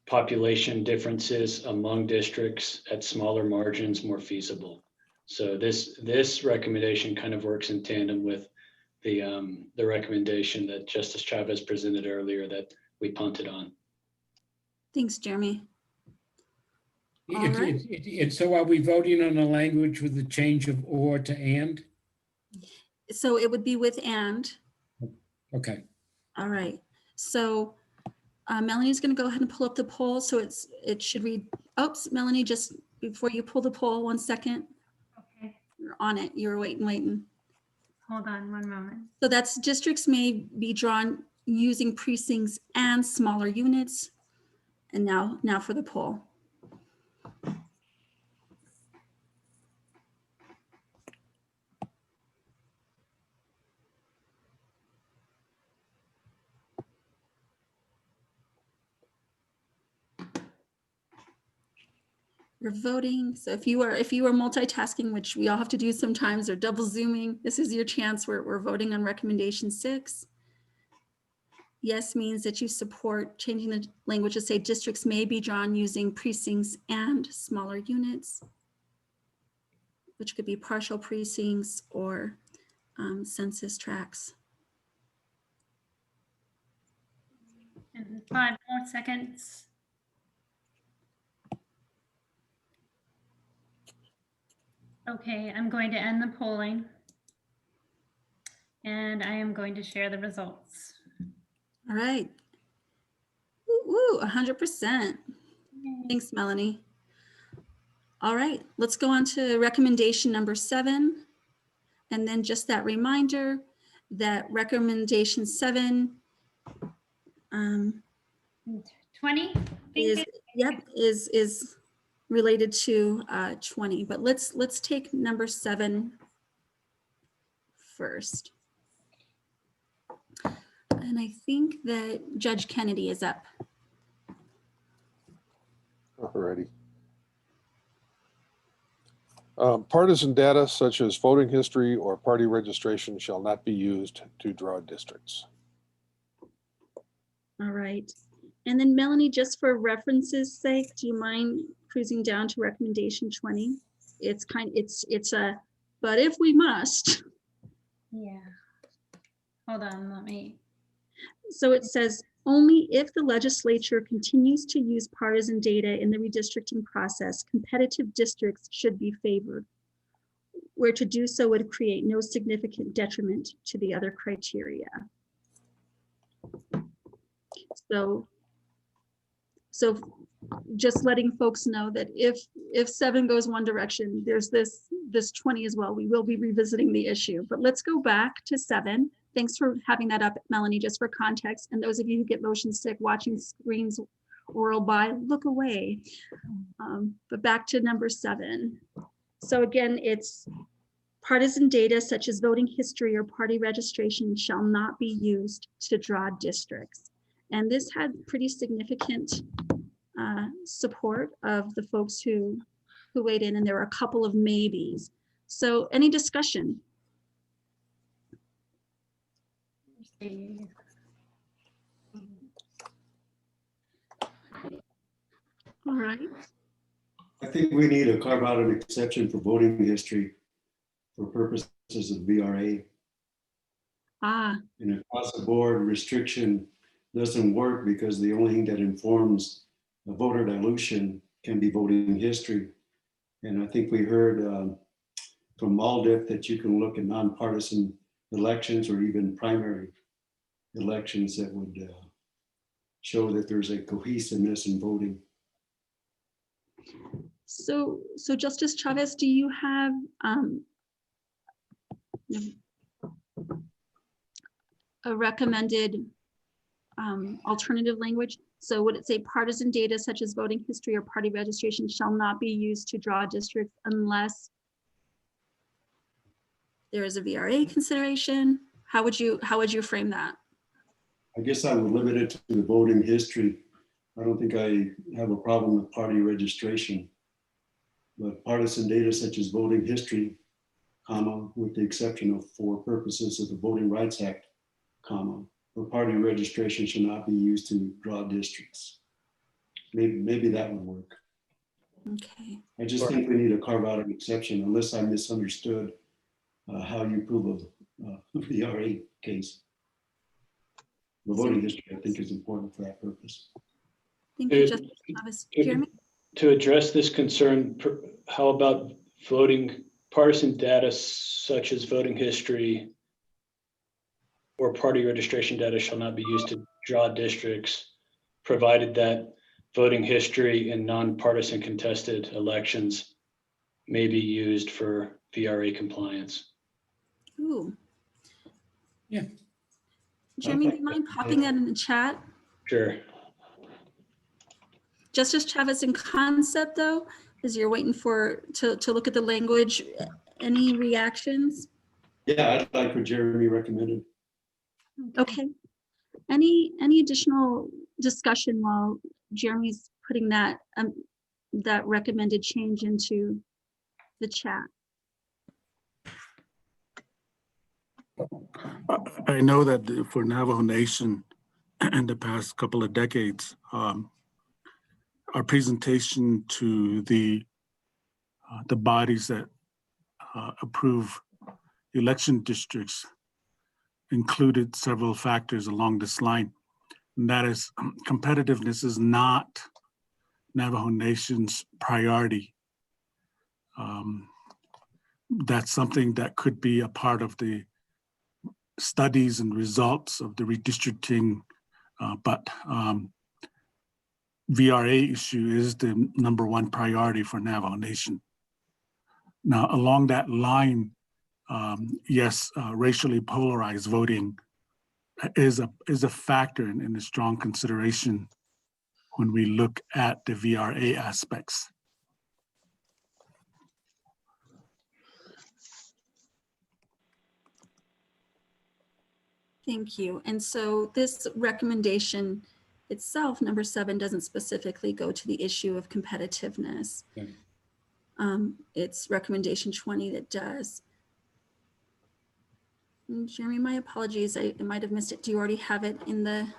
population differences among districts at smaller margins more feasible. So this recommendation kind of works in tandem with the recommendation that Justice Chavez presented earlier that we punted on. Thanks, Jeremy. And so are we voting on the language with the change of or to and? So it would be with and. Okay. All right. So Melanie's going to go ahead and pull up the poll. So it should read, oops, Melanie, just before you pull the poll, 1 second. Okay. You're on it. You're waiting. Hold on 1 moment. So that's districts may be drawn using precincts and smaller units. And now for the poll. We're voting. So if you are multitasking, which we all have to do sometimes, or double zooming, this is your chance. We're voting on recommendation 6. Yes means that you support changing the language to say districts may be drawn using precincts and smaller units, which could be partial precincts or census tracts. And 5 more seconds. Okay, I'm going to end the polling. And I am going to share the results. All right. Woo, 100%. Thanks, Melanie. All right, let's go on to recommendation number 7. And then just that reminder that recommendation 7 20 is related to 20, but let's take number 7 first. And I think that Judge Kennedy is up. Alrighty. Partisan data such as voting history or party registration shall not be used to draw districts. All right. And then Melanie, just for reference's sake, do you mind cruising down to recommendation 20? It's a, but if we must. Yeah. Hold on, let me. So it says, only if the legislature continues to use partisan data in the redistricting process, competitive districts should be favored, where to do so would create no significant detriment to the other criteria. So just letting folks know that if 7 goes one direction, there's this 20 as well. We will be revisiting the issue, but let's go back to 7. Thanks for having that up, Melanie, just for context. And those of you who get motion sick watching screens whirl by, look away. But back to number 7. So again, it's partisan data such as voting history or party registration shall not be used to draw districts. And this had pretty significant support of the folks who weighed in, and there were a couple of maybes. So any discussion? All right. I think we need to carve out an exception for voting history for purposes of VRA. And across the board restriction doesn't work because the only thing that informs a voter dilution can be voting history. And I think we heard from Aldiff that you can look at nonpartisan elections or even primary elections that would show that there's a cohesiveness in voting. So Justice Chavez, do you have a recommended alternative language? So would it say partisan data such as voting history or party registration shall not be used to draw districts unless there is a VRA consideration, How would you frame that? I guess I would limit it to the voting history. I don't think I have a problem with party registration. But partisan data such as voting history, comma, with the exception of for purposes of the Voting Rights Act, comma, for party registration should not be used to draw districts. Maybe that would work. Okay. I just think we need to carve out an exception unless I misunderstood how you prove a VRA case. The voting history, I think, is important for that purpose. Thank you, Justice Chavez. Jeremy? To address this concern, how about voting partisan data such as voting history or party registration data shall not be used to draw districts, provided that voting history in nonpartisan contested elections may be used for VRA compliance. Ooh. Yeah. Jeremy, do you mind popping that in the chat? Sure. Justice Chavez, in concept though, as you're waiting to look at the language, any reactions? Yeah, I'd like what Jeremy recommended. Okay. Any additional discussion while Jeremy's putting that that recommended change into the chat? I know that for Navajo Nation in the past couple of decades, our presentation to the bodies that approve election districts included several factors along this line. And that is, competitiveness is not Navajo Nation's priority. That's something that could be a part of the studies and results of the redistricting, but VRA issue is the #1 priority for Navajo Nation. Now, along that line, yes, racially polarized voting is a factor in the strong consideration when we look at the VRA aspects. Thank you. And so this recommendation itself, #7, doesn't specifically go to the issue of competitiveness. Okay. It's recommendation 20 that does. And Jeremy, my apologies, I might have missed it. Do you already have it in the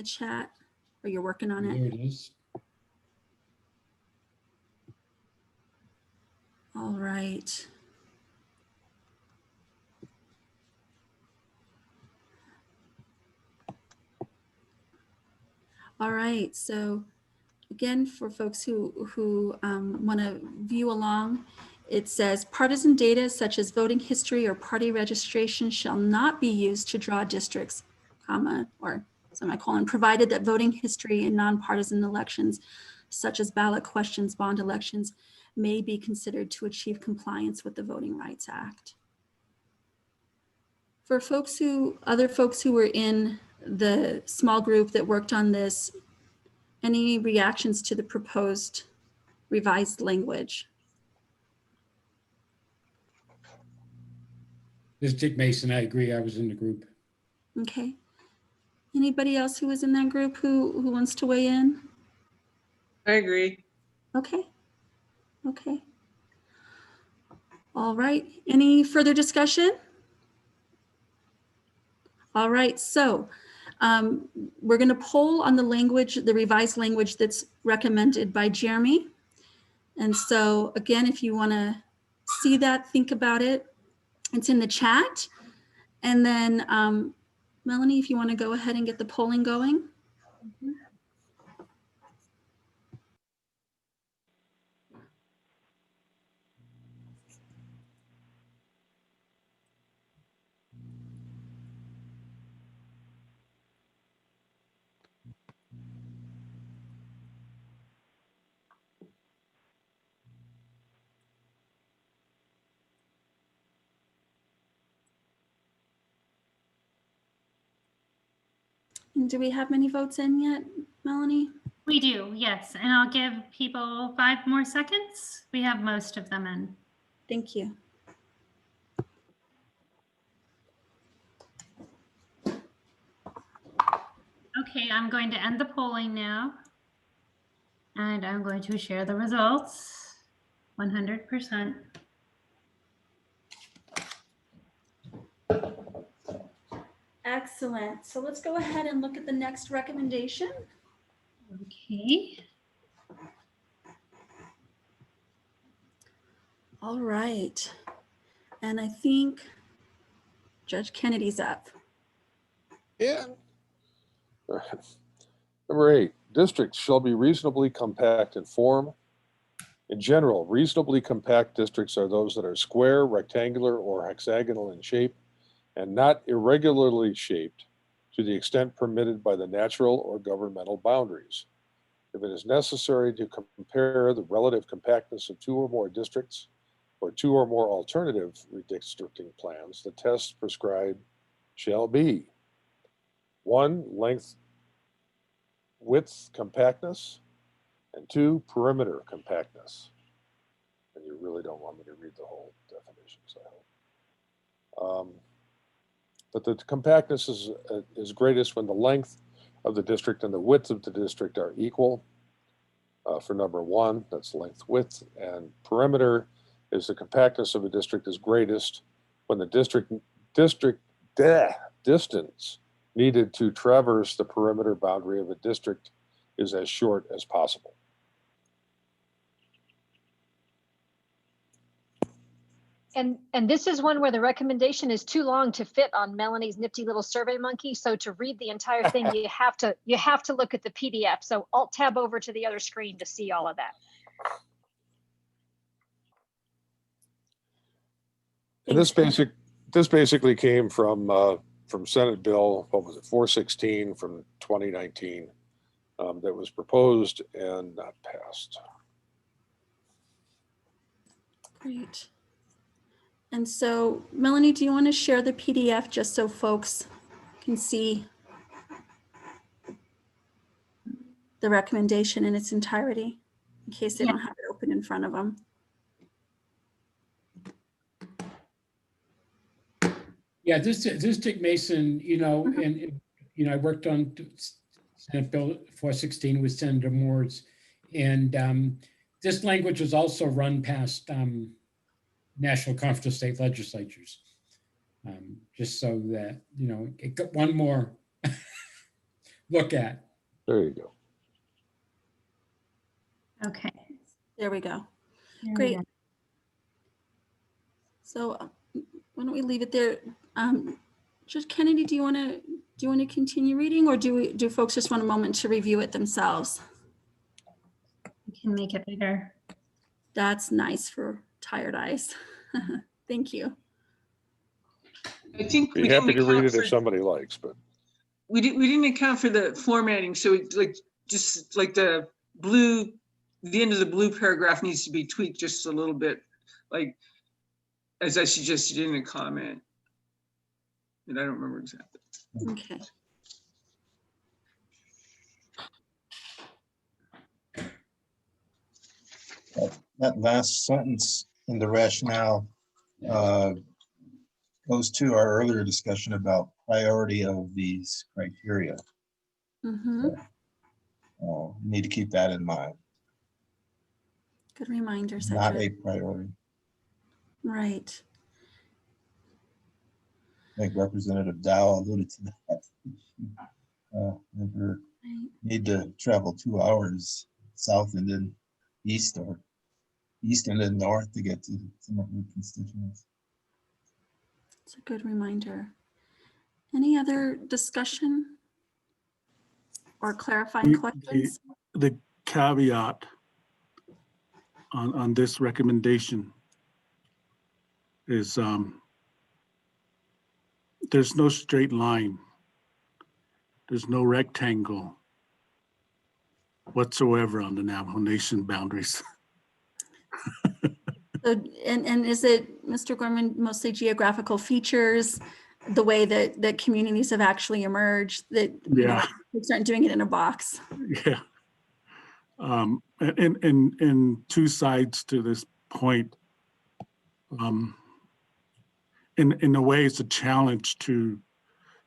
chat, or you're working on it? There it is. All right. All right, so again, for folks who want to view along, it says partisan data such as voting history or party registration shall not be used to draw districts, comma, or semicolon, provided that voting history in nonpartisan elections, such as ballot questions, bond elections, may be considered to achieve compliance with the Voting Rights Act. For other folks who were in the small group that worked on this, any reactions to the proposed revised language? This is Dick Mason. I agree. I was in the group. Okay. Anybody else who was in that group who wants to weigh in? I agree. Okay. Okay. All right. Any further discussion? All right. So we're going to poll on the language, the revised language that's recommended by Jeremy. And so again, if you want to see that, think about it. It's in the chat. And then Melanie, if you want to go ahead and get the polling going. And do we have many votes in yet, Melanie? We do, yes. And I'll give people 5 more seconds. We have most of them in. Thank you. Okay, I'm going to end the polling now. And I'm going to share the results 100%. Excellent. So let's go ahead and look at the next recommendation. Okay. All right. And I think Judge Kennedy's up. Yeah. Number 8, districts shall be reasonably compact in form. In general, reasonably compact districts are those that are square, rectangular, or hexagonal in shape and not irregularly shaped to the extent permitted by the natural or governmental boundaries. If it is necessary to compare the relative compactness of 2 or more districts or 2 or more alternative redistricting plans, the tests prescribed shall be 1, length, width compactness, and 2, perimeter compactness. And you really don't want me to read the whole definitions, I hope. But the compactness is greatest when the length of the district and the width of the district are equal. For number 1, that's length width, and perimeter is the compactness of a district is greatest when the distance needed to traverse the perimeter boundary of a district is as short as possible. And this is one where the recommendation is too long to fit on Melanie's nifty little Survey Monkey. So to read the entire thing, you have to look at the PDF. So Alt tab over to the other screen to see all of that. And this basically came from Senate Bill, what was it, 416 from 2019, that was proposed and not passed. Great. And so, Melanie, do you want to share the PDF just so folks can see the recommendation in its entirety, in case they don't have it open in front of them? Yeah, this District Mason, I worked on Senate Bill 416 with Senator Moore's, and this language was also run past National Conference of State Legislatures, just so that, it got one more look at. There you go. Okay. There we go. Great. So why don't we leave it there? Judge Kennedy, do you want to continue reading, or do folks just want a moment to review it themselves? You can make it bigger. That's nice for tired eyes. Thank you. I think Be happy to read it if somebody likes, but we didn't account for the formatting. So just like the end of the blue paragraph needs to be tweaked just a little bit, like as I suggested in a comment. And I don't remember exactly. Okay. That last sentence in the rationale goes to our earlier discussion about priority of these criteria. Mm-hmm. So, need to keep that in mind. Good reminder, Not Cedric. a priority. Right. I think Representative Dow alluded to that. Never need to travel 2 hours south and then east, or east and then north to get to some of your constituents. It's a good reminder. Any other discussion or clarifying questions? The caveat on this recommendation is there's no straight line. There's no rectangle whatsoever on the Navajo Nation boundaries. So, and is it, Mr. Gorman, mostly geographical features, the way that communities have actually emerged, that folks aren't doing it in a box? Yeah. And two sides to this point. In a way, it's a challenge to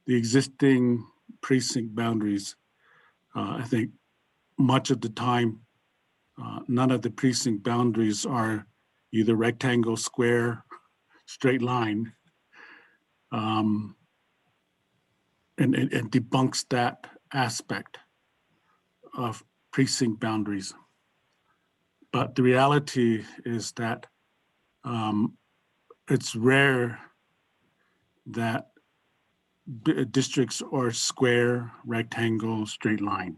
the existing precinct boundaries I think much of the time, none of the precinct boundaries are either rectangle, square, straight line. And it debunks that aspect of precinct boundaries. But the reality is that it's rare that districts are square, rectangle, straight line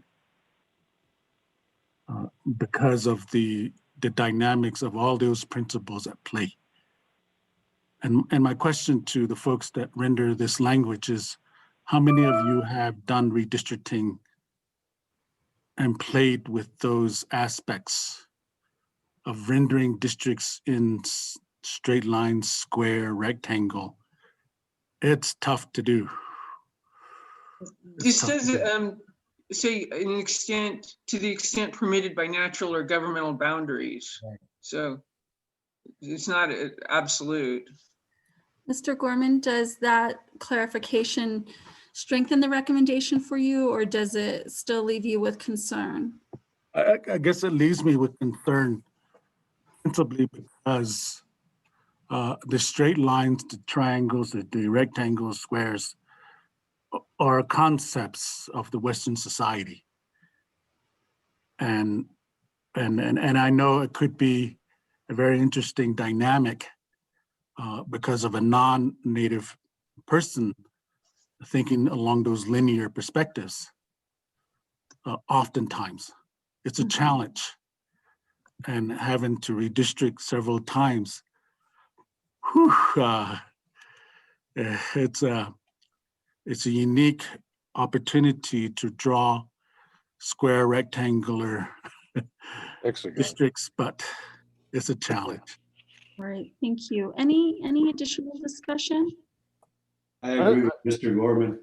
because of the dynamics of all those principles at play. And my question to the folks that render this language is, how many of you have done redistricting and played with those aspects of rendering districts in straight lines, square, rectangle? It's tough to do. This does say to the extent permitted by natural or governmental boundaries. Right. So it's not absolute. Mr. Gorman, does that clarification strengthen the recommendation for you, or does it still leave you with concern? I guess it leaves me with concern, principally because the straight lines, the triangles, the rectangles, squares are concepts of the Western society. And I know it could be a very interesting dynamic because of a non-native person thinking along those linear perspectives. Oftentimes, it's a challenge, and having to redistrict several times, it's a unique opportunity to draw square, rectangular districts, but it's a challenge. All right, thank you. Any additional discussion? I agree with Mr. Gorman.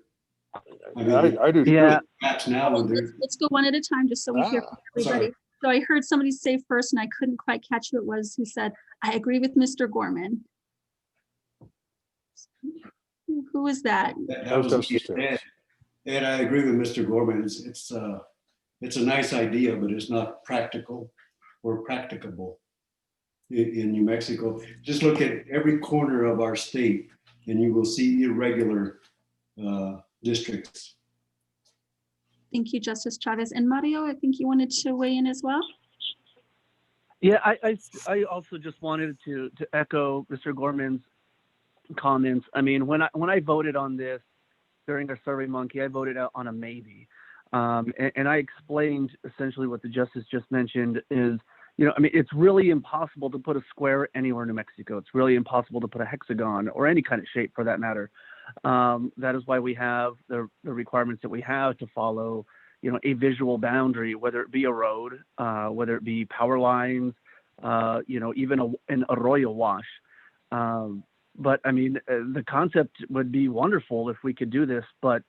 I do. Yeah. Maps now, and they're Let's go one at a time, just so we hear from everybody. sorry. So I heard somebody say first, and I couldn't quite catch who it was who said, I agree with Mr. Gorman. Who is that? That was Ed. Ed, I agree with Mr. Gorman. It's a nice idea, but it's not practical or practicable in New Mexico. Just look at every corner of our state and you will see irregular districts. Thank you, Justice Chavez. And Mario, I think you wanted to weigh in as well. Yeah, I also just wanted to echo Mr. Gorman's comments. I mean, when I voted on this during our Survey Monkey, I voted out on a maybe. And I explained essentially what the justice just mentioned is, you know, I mean, it's really impossible to put a square anywhere in New Mexico. It's really impossible to put a hexagon or any kind of shape for that matter. That is why we have the requirements that we have to follow, you know, a visual boundary, whether it be a road, whether it be power lines, you know, even an arroyo wash. But I mean, the concept would be wonderful if we could do this, but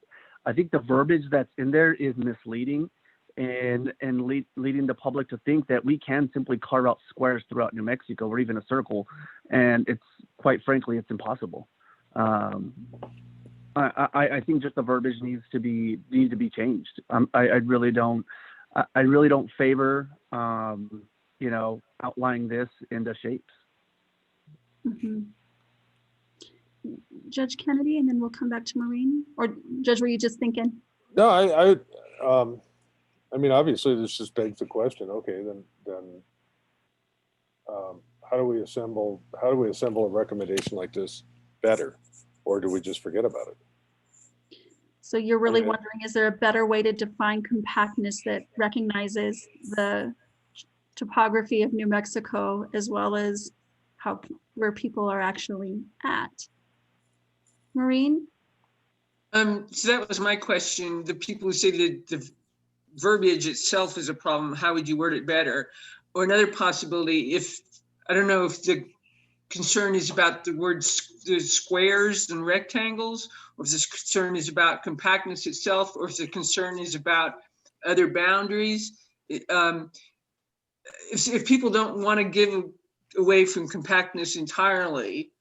I think the verbiage that's in there is misleading and leading the public to think that we can simply carve out squares throughout New Mexico or even a circle. And it's quite frankly, it's impossible. I think just the verbiage needs to be changed. I really don't favor, you know, outlining this into shapes. Mm-hmm. Judge Kennedy, and then we'll come back to Maureen. Or Judge, were you just thinking? No, I mean, obviously this just begs the question, okay, then how do we assemble a recommendation like this better, or do we just forget about it? So you're really wondering, is there a better way to define compactness that recognizes the topography of New Mexico as well as where people are actually at? Maureen? So that was my question. The people who say that the verbiage itself is a problem, how would you word it better? Or another possibility, I don't know if the concern is about the squares and rectangles, or if the concern is about compactness itself, or if the concern is about other boundaries. If people don't want to give away from compactness entirely,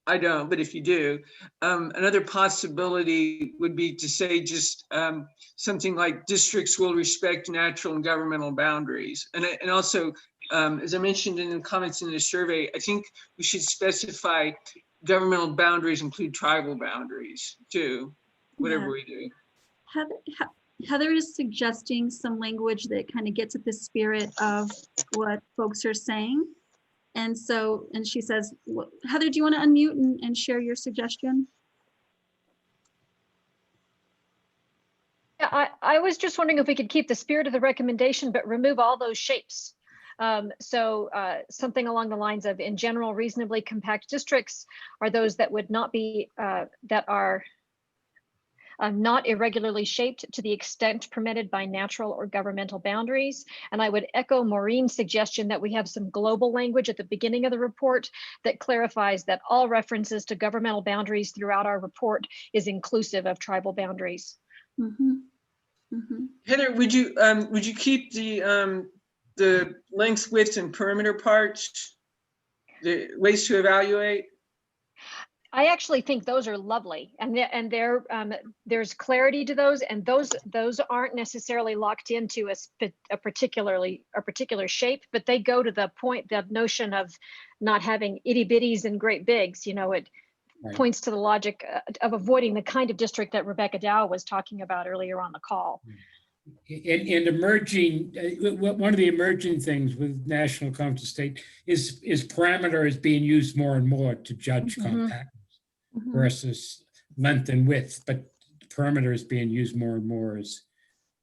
I don't, but if you do, another possibility would be to say just something like districts will respect natural and governmental boundaries. And also, as I mentioned in the comments in the survey, I think we should specify governmental boundaries include tribal boundaries too, whatever we do. Heather is suggesting some language that kind of gets at the spirit of what folks are saying. And so, and she says, Heather, do you want to unmute and share your suggestion? Yeah, I was just wondering if we could keep the spirit of the recommendation, but remove all those shapes. Something along the lines of, in general, reasonably compact districts are those that would not be, that are not irregularly shaped to the extent permitted by natural or governmental boundaries. And I would echo Maureen's suggestion that we have some global language at the beginning of the report that clarifies that all references to governmental boundaries throughout our report is inclusive of tribal boundaries. Mm-hmm. Mm-hmm. Heather, would you keep the length, width, and perimeter parts, the ways to evaluate? I actually think those are lovely, and there's clarity to those, and those aren't necessarily locked into a particular shape, but they go to the point, the notion of not having itty bitties and great bigs. You know, it points to the logic of avoiding the kind of district that Rebecca Dow was talking about earlier on the call. And emerging, one of the emerging things with national county state is parameter is being used more and more to judge compactness versus length and width, but perimeter is being used more and more as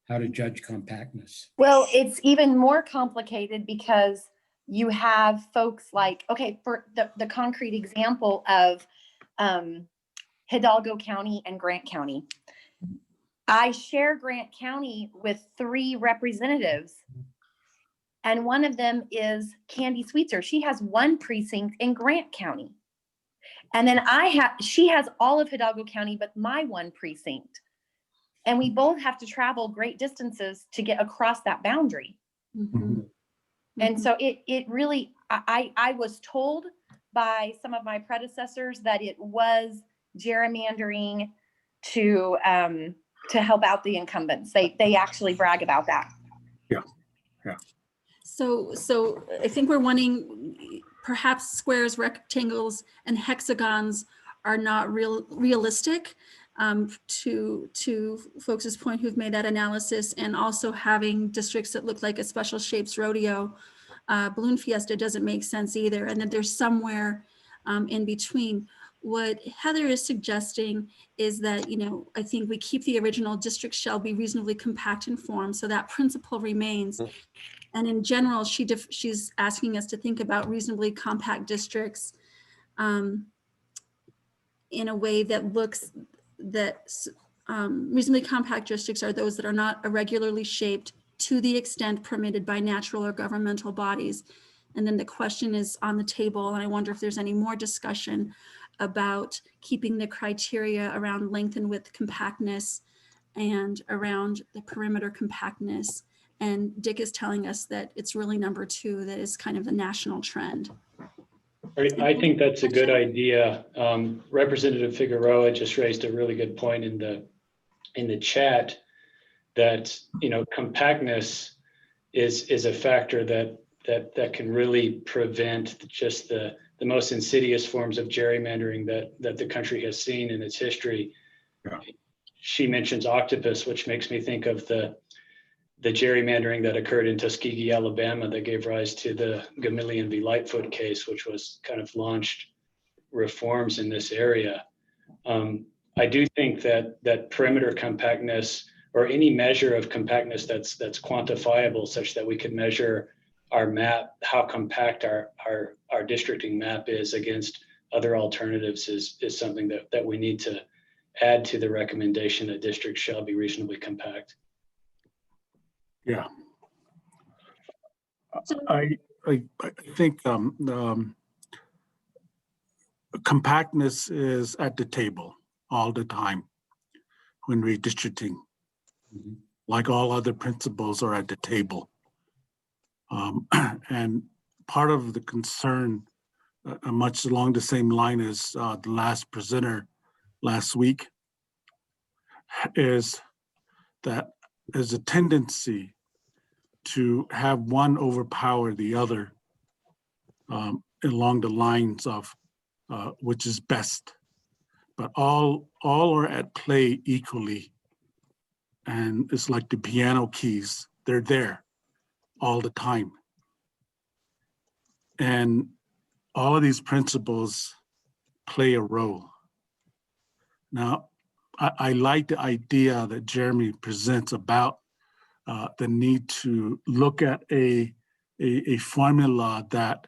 how to judge compactness. Well, it's even more complicated because you have folks like, okay, for the concrete example of Hidalgo County and Grant County. I share Grant County with 3 representatives, and one of them is Candy Sweetser. She has 1 precinct in Grant County. And then she has all of Hidalgo County, but my 1 precinct. And we both have to travel great distances to get across that boundary. Mm-hmm. And so it really, I was told by some of my predecessors that it was gerrymandering to help out the incumbents. They actually brag about that. Yeah, yeah. So I think we're wanting perhaps squares, rectangles, and hexagons are not realistic to folks' point who've made that analysis, and also having districts that look like a special shapes rodeo. Balloon Fiesta doesn't make sense either, and then there's somewhere in between. What Heather is suggesting is that, you know, I think we keep the original district shall be reasonably compact in form, so that principle remains. And in general, she's asking us to think about reasonably compact districts in a way that looks that reasonably compact districts are those that are not irregularly shaped to the extent permitted by natural or governmental bodies. And then the question is on the table, and I wonder if there's any more discussion about keeping the criteria around length and width compactness and around the perimeter compactness. And Dick is telling us that it's really number 2 that is kind of the national trend. I think that's a good idea. Representative Figueroa just raised a really good point in the chat that, you know, compactness is a factor that can really prevent just the most insidious forms of gerrymandering that the country has seen in its history. Yeah. She mentions octopus, which makes me think of the gerrymandering that occurred in Tuskegee, Alabama, that gave rise to the Gamillion v. Lightfoot case, which was kind of launched reforms in this area. I do think that perimeter compactness, or any measure of compactness that's quantifiable, such that we could measure our map, how compact our districting map is against other alternatives, is something that we need to add to the recommendation that districts shall be reasonably compact. Yeah. I think compactness is at the table all the time when redistricting. Mm-hmm. Like all other principles are at the table. And part of the concern much along the same line as the last presenter last week, is that there's a tendency to have one overpower the other along the lines of which is best, but all are at play equally. And it's like the piano keys, they're there all the time. And all of these principles play a role. Now, I like the idea that Jeremy presents about the need to look at a formula that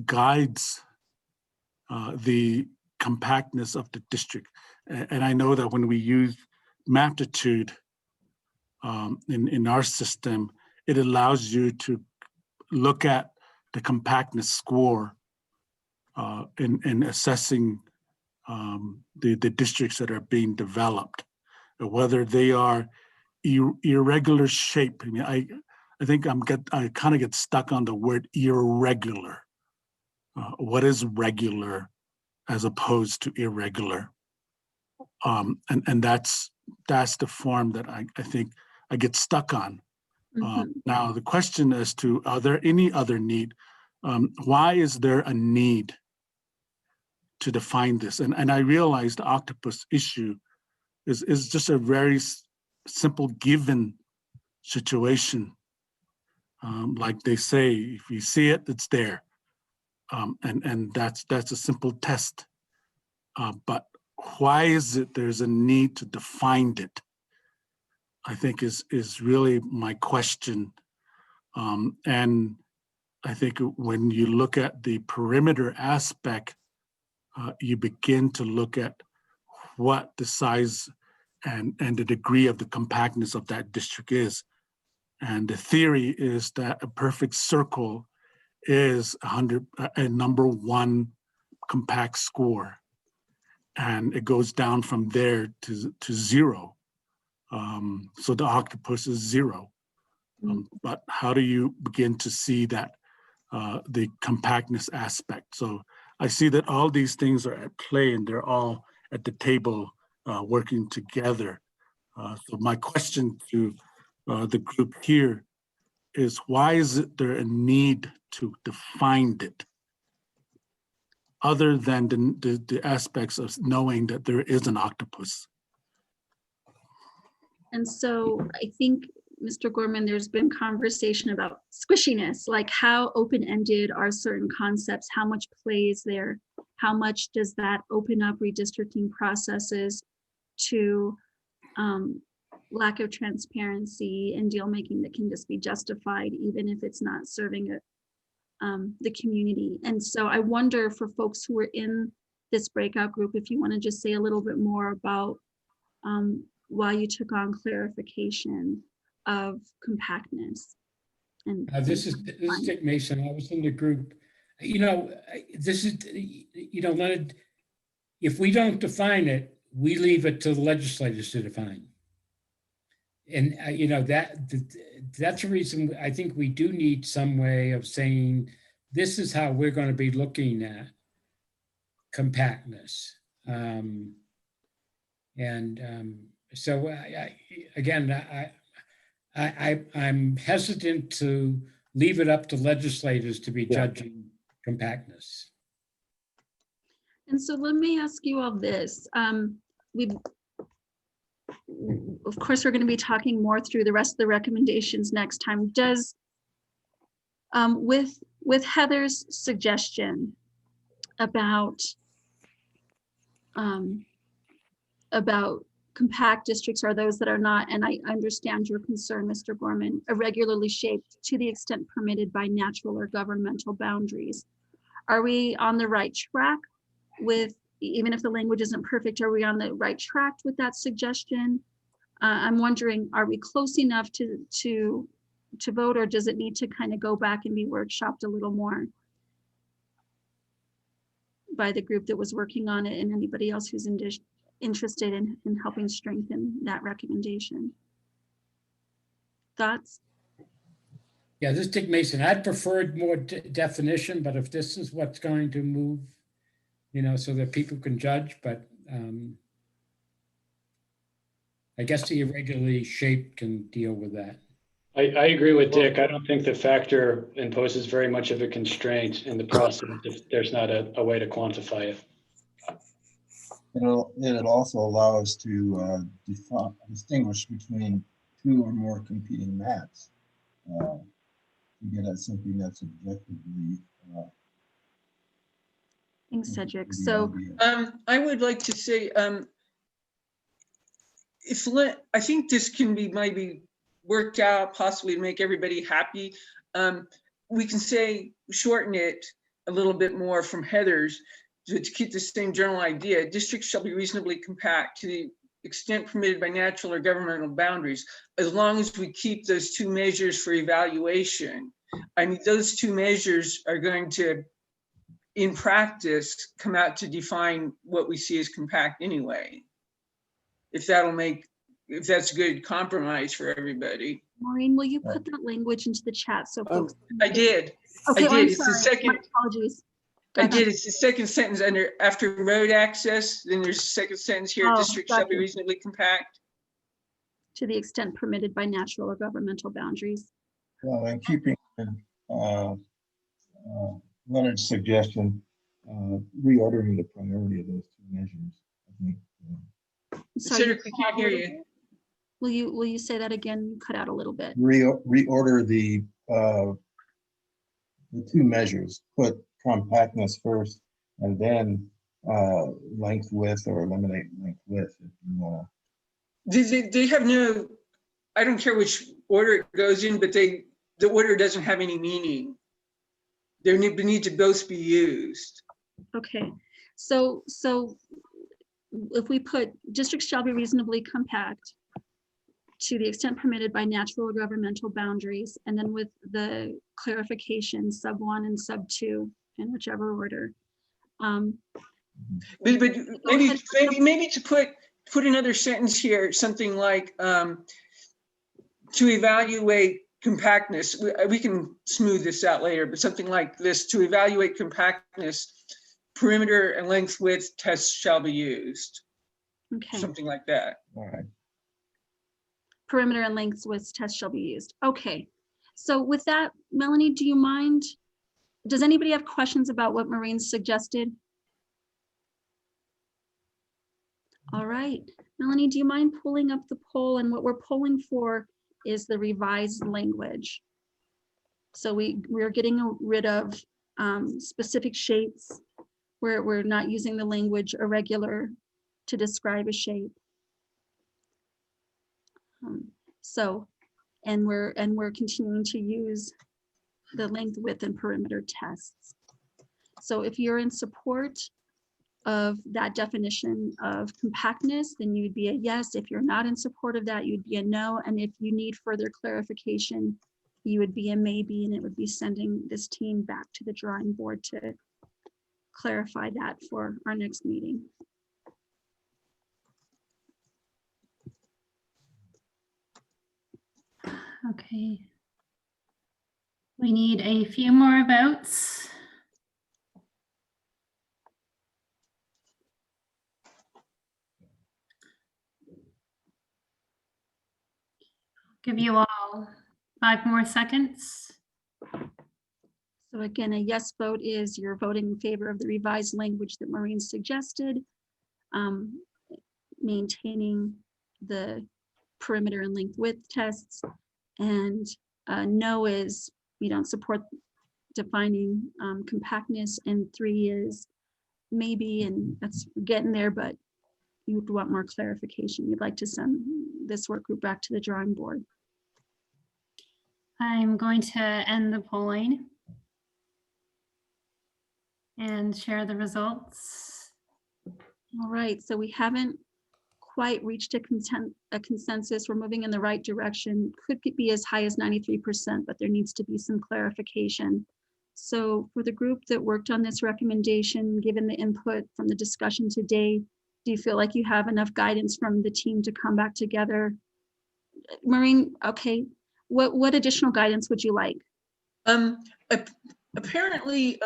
guides the compactness of the district. And I know that when we use Maptitude in our system, it allows you to look at the compactness score in assessing the districts that are being developed, whether they are irregular shape. I mean, I think I kind of get stuck on the word irregular. What is regular as opposed to irregular? And that's the form that I think I get stuck on. Now, the question as to, are there any other need? Why is there a need to define this? And I realize the octopus issue is just a very simple given situation. Like they say, if you see it, it's there. And that's a simple test. But why is it there's a need to define it? I think is really my question. And I think when you look at the perimeter aspect, you begin to look at what the size and the degree of the compactness of that district is. And the theory is that a perfect circle is a number one compact score. And it goes down from there to zero. So the octopus is zero. But how do you begin to see that the compactness aspect? So I see that all these things are at play and they're all at the table working together. So my question to the group here is, why is there a need to define it other than the aspects of knowing that there is an octopus? And so I think, Mr. Gorman, there's been conversation about squishiness, like how open-ended are certain concepts, how much play is there, how much does that open up redistricting processes to lack of transparency and deal making that can just be justified, even if it's not serving the community. And so I wonder, for folks who are in this breakout group, if you want to just say a little bit more about why you took on clarification of compactness. And this is Dick Mason. I was in the group. This is, Leonard, if we don't define it, we leave it to the legislators to define. And that's a reason I think we do need some way of saying, this is how we're going to be looking at compactness. So I'm hesitant to leave it up to legislators to be judging compactness. And so let me ask you all this. Of course, we're going to be talking more through the rest of the recommendations next time. Does, with Heather's suggestion about compact districts are those that are not, and I understand your concern, Mr. Gorman, irregularly shaped to the extent permitted by natural or governmental boundaries. Are we on the right track with, even if the language isn't perfect, are we on the right track with that suggestion? I'm wondering, are we close enough to vote, or does it need to kind of go back and be workshopped a little more by the group that was working on it and anybody else who's interested in helping strengthen that recommendation? Thoughts? Yeah, this Dick Mason, I'd preferred more definition, but if this is what's going to move, so that people can judge, but I guess the irregularly shaped can deal with that. I agree with Dick. I don't think the factor imposes very much of a constraint in the process if there's not a way to quantify it. It'll also allow us to distinguish between two or more competing maps. To get at something that's objectively. Thanks, Cedric. So I would like to say, I think this can be maybe worked out, possibly to make everybody happy. We can say, shorten it a little bit more from Heather's to keep the same general idea. Districts shall be reasonably compact to the extent permitted by natural or governmental boundaries, as long as we keep those two measures for evaluation. I mean, those two measures are going to, in practice, come out to define what we see as compact anyway. If that's a good compromise for everybody. Maureen, will you put that language into the chat so folks? I did. Okay, I did. I'm It's sorry. the second. My apologies. I did. It's the second sentence after road access. Then there's a second sentence here. Oh, District shall be gotcha. reasonably compact. To the extent permitted by natural or governmental boundaries. Well, and keeping Leonard's suggestion, reordering the priority of those two measures, I think. Sorry, Cedric, we can't hear you. Will you say that again? You cut out a little bit. Reorder the two measures, put compactness first, and then length width, or eliminate length width if you want to. They have no, I don't care which order it goes in, but the order doesn't have any meaning. They need to both be used. Okay, so if we put districts shall be reasonably compact to the extent permitted by natural or governmental boundaries, and then with the clarification sub 1 and sub 2 in whichever order. But maybe to put another sentence here, something like to evaluate compactness. We can smooth this out later, but something like this: to evaluate compactness, perimeter and length width tests shall be used. Okay. Something like that. All right. Perimeter and length width tests shall be used. Okay. So with that, Melanie, do you mind? Does anybody have questions about what Maureen suggested? All right. Melanie, do you mind pulling up the poll? And what we're polling for is the revised language. So we're getting rid of specific shapes where we're not using the language irregular to describe a shape. And we're continuing to use the length, width, and perimeter tests. So if you're in support of that definition of compactness, then you'd be a yes. If you're not in support of that, you'd be a no. And if you need further clarification, you would be a maybe, and it would be sending this team back to the drawing board to clarify that for our next meeting. Okay. We need a few more votes. Give you all 5 more seconds. So again, a yes vote is you're voting in favor of the revised language that Maureen suggested, maintaining the perimeter and length width tests, and no is you don't support defining compactness, and 3 is maybe, and that's getting there, but you would want more clarification. You'd like to send this work group back to the drawing board. I'm going to end the polling and share the results. All right, so we haven't quite reached a consensus. We're moving in the right direction. Could be as high as 93%, but there needs to be some clarification. So for the group that worked on this recommendation, given the input from the discussion today, do you feel like you have enough guidance from the team to come back together? Maureen, okay, what additional guidance would you like? Apparently,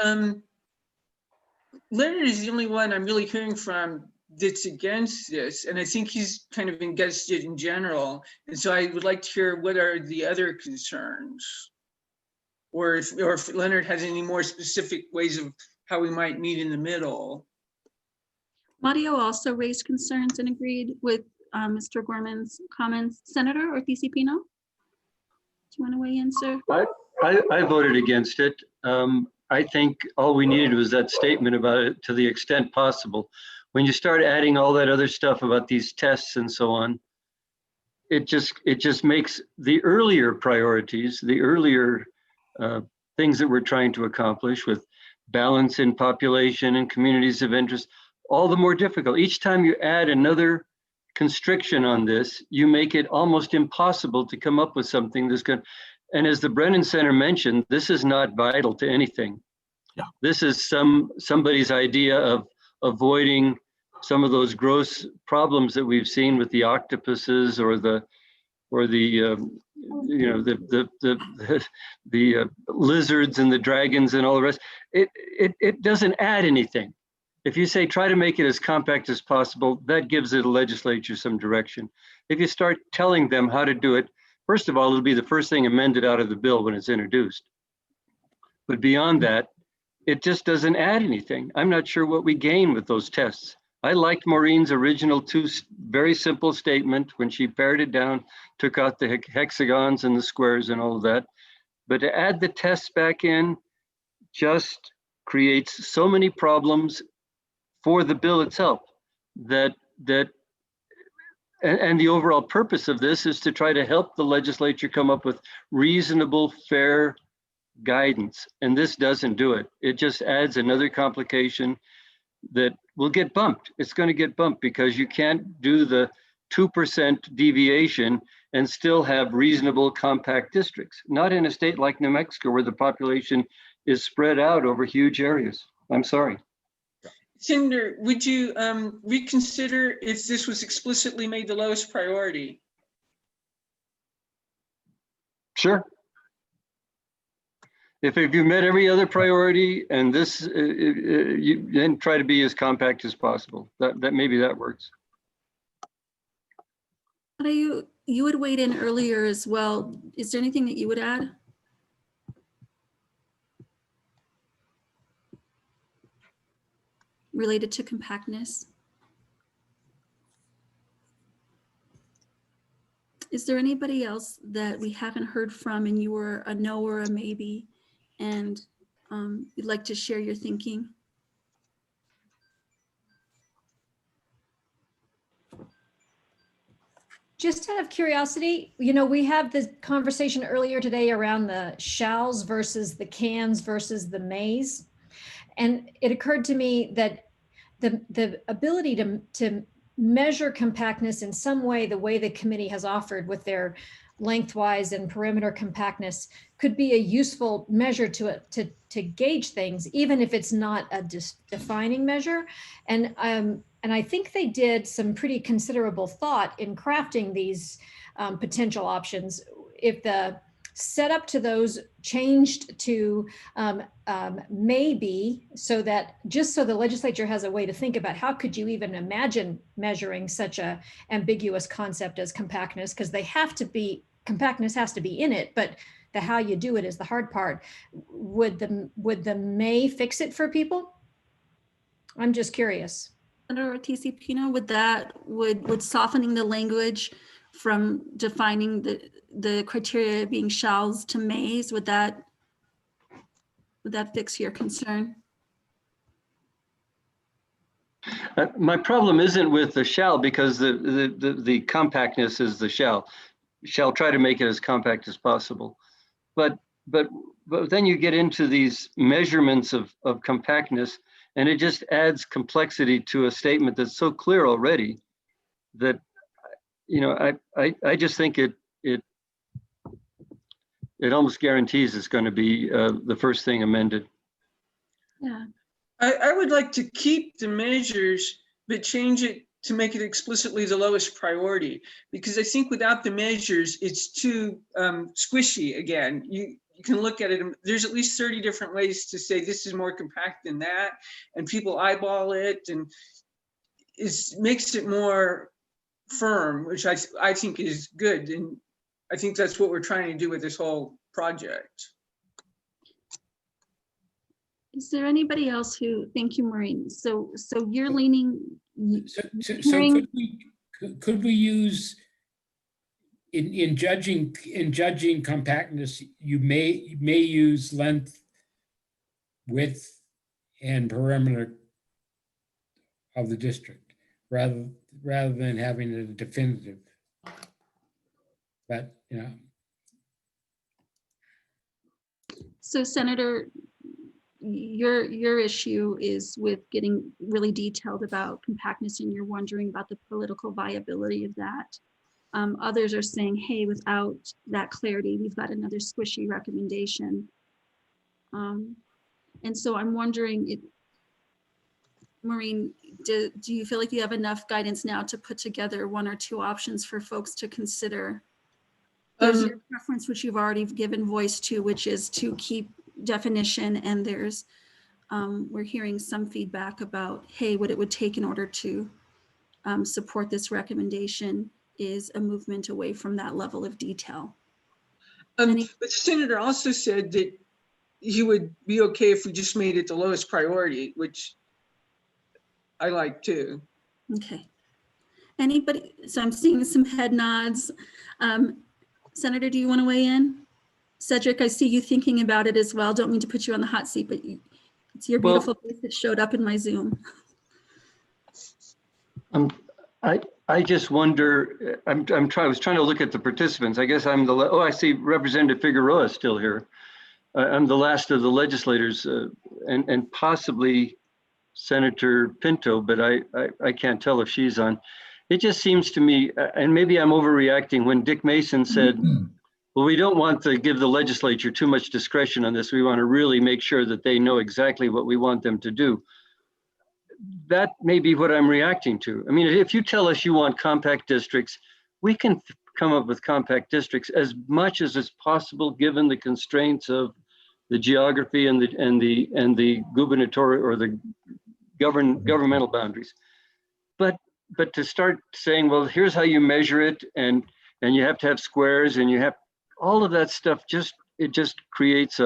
Leonard is the only one I'm really hearing from that's against this, and I think he's kind of against it in general. And so I would like to hear what are the other concerns, or if Leonard has any more specific ways of how we might meet in the middle. Mario also raised concerns and agreed with Mr. Gorman's comments. Senator Ortiz-Pino, do you want to weigh in, sir? I voted against it. I think all we needed was that statement about it to the extent possible. When you start adding all that other stuff about these tests and so on, it just makes the earlier priorities, the earlier things that we're trying to accomplish with balance in population and communities of interest, all the more difficult. Each time you add another constriction on this, you make it almost impossible to come up with something that's good. And as the Brennan Center mentioned, this is not vital to anything. Yeah. This is somebody's idea of avoiding some of those gross problems that we've seen with the octopuses or the lizards and the dragons and all the rest. It doesn't add anything. If you say try to make it as compact as possible, that gives the legislature some direction. If you start telling them how to do it, first of all, it'll be the first thing amended out of the bill when it's introduced. But beyond that, it just doesn't add anything. I'm not sure what we gain with those tests. I liked Maureen's original very simple statement when she pared it down, took out the hexagons and the squares and all of that. But to add the tests back in just creates so many problems for the bill itself and the overall purpose of this is to try to help the legislature come up with reasonable, fair guidance. And this doesn't do it. It just adds another complication that will get bumped. It's going to get bumped because you can't do the 2% deviation and still have reasonable compact districts. Not in a state like New Mexico where the population is spread out over huge areas. I'm sorry. Senator, would you reconsider if this was explicitly made the lowest priority? Sure. If you met every other priority and this, you then try to be as compact as possible. That maybe that works. You had weighed in earlier as well. Is there anything that you would add? Related to compactness? Is there anybody else that we haven't heard from and you were a no or a maybe and you'd like to share your thinking? Just out of curiosity, you know, we had this conversation earlier today around the shalls versus the cans versus the mays. And it occurred to me that the ability to measure compactness in some way, the way the committee has offered with their lengthwise and perimeter compactness could be a useful measure to gauge things, even if it's not a defining measure. And I think they did some pretty considerable thought in crafting these potential options. If the setup to those changed to maybe, so that just so the legislature has a way to think about how could you even imagine measuring such a ambiguous concept as compactness, because they have to be, compactness has to be in it, but the how you do it is the hard part. Would the may fix it for people? I'm just curious. Senator Ortiz-Pino, would softening the language from defining the criteria being shalls to mays, would that fix your concern? My problem isn't with the shall, because the compactness is the shall. Shall try to make it as compact as possible. But then you get into these measurements of compactness, and it just adds complexity to a statement that's so clear already that, you know, I just think it almost guarantees it's going to be the first thing amended. Yeah. I would like to keep the measures, but change it to make it explicitly the lowest priority, because I think without the measures, it's too squishy again. you can look at it, and there's at least 30 different ways to say this is more compact than that, and people eyeball it, and makes it more firm, which I think is good, and I think that's what we're trying to do with this whole project. Is there anybody else who, thank you, Maureen. So you're leaning. So could we use in judging compactness, you may use length, width, and perimeter of the district rather than having a definitive. But So Senator, your issue is with getting really detailed about compactness, and you're wondering about the political viability of that. Others are saying, hey, without that clarity, we've got another squishy recommendation. And so I'm wondering, Maureen, do you feel like you have enough guidance now to put together one or two options for folks to consider? There's your preference, which you've already given voice to, which is to keep definition, and there's we're hearing some feedback about, hey, what it would take in order to support this recommendation is a movement away from that level of detail. But the senator also said that he would be okay if we just made it the lowest priority, which I like too. Okay. Anybody? So I'm seeing some head nods. Senator, do you want to weigh in? Cedric, I see you thinking about it as well. Don't mean to put you on the hot seat, but it's your beautiful face that showed up in my Zoom. I just wonder, I was trying to look at the participants. I guess I'm I see Representative Figueroa still here. I'm the last of the legislators, and possibly Senator Pinto, but I can't tell if she's on. It just seems to me, and maybe I'm overreacting, when Dick Mason said, well, we don't want to give the legislature too much discretion on this. We want to really make sure that they know exactly what we want them to do. That may be what I'm reacting to. I mean, if you tell us you want compact districts, we can come up with compact districts as much as is possible given the constraints of the geography and the gubernatorial or the governmental boundaries. But to start saying, well, here's how you measure it, and you have to have squares, and you have all of that stuff, it just creates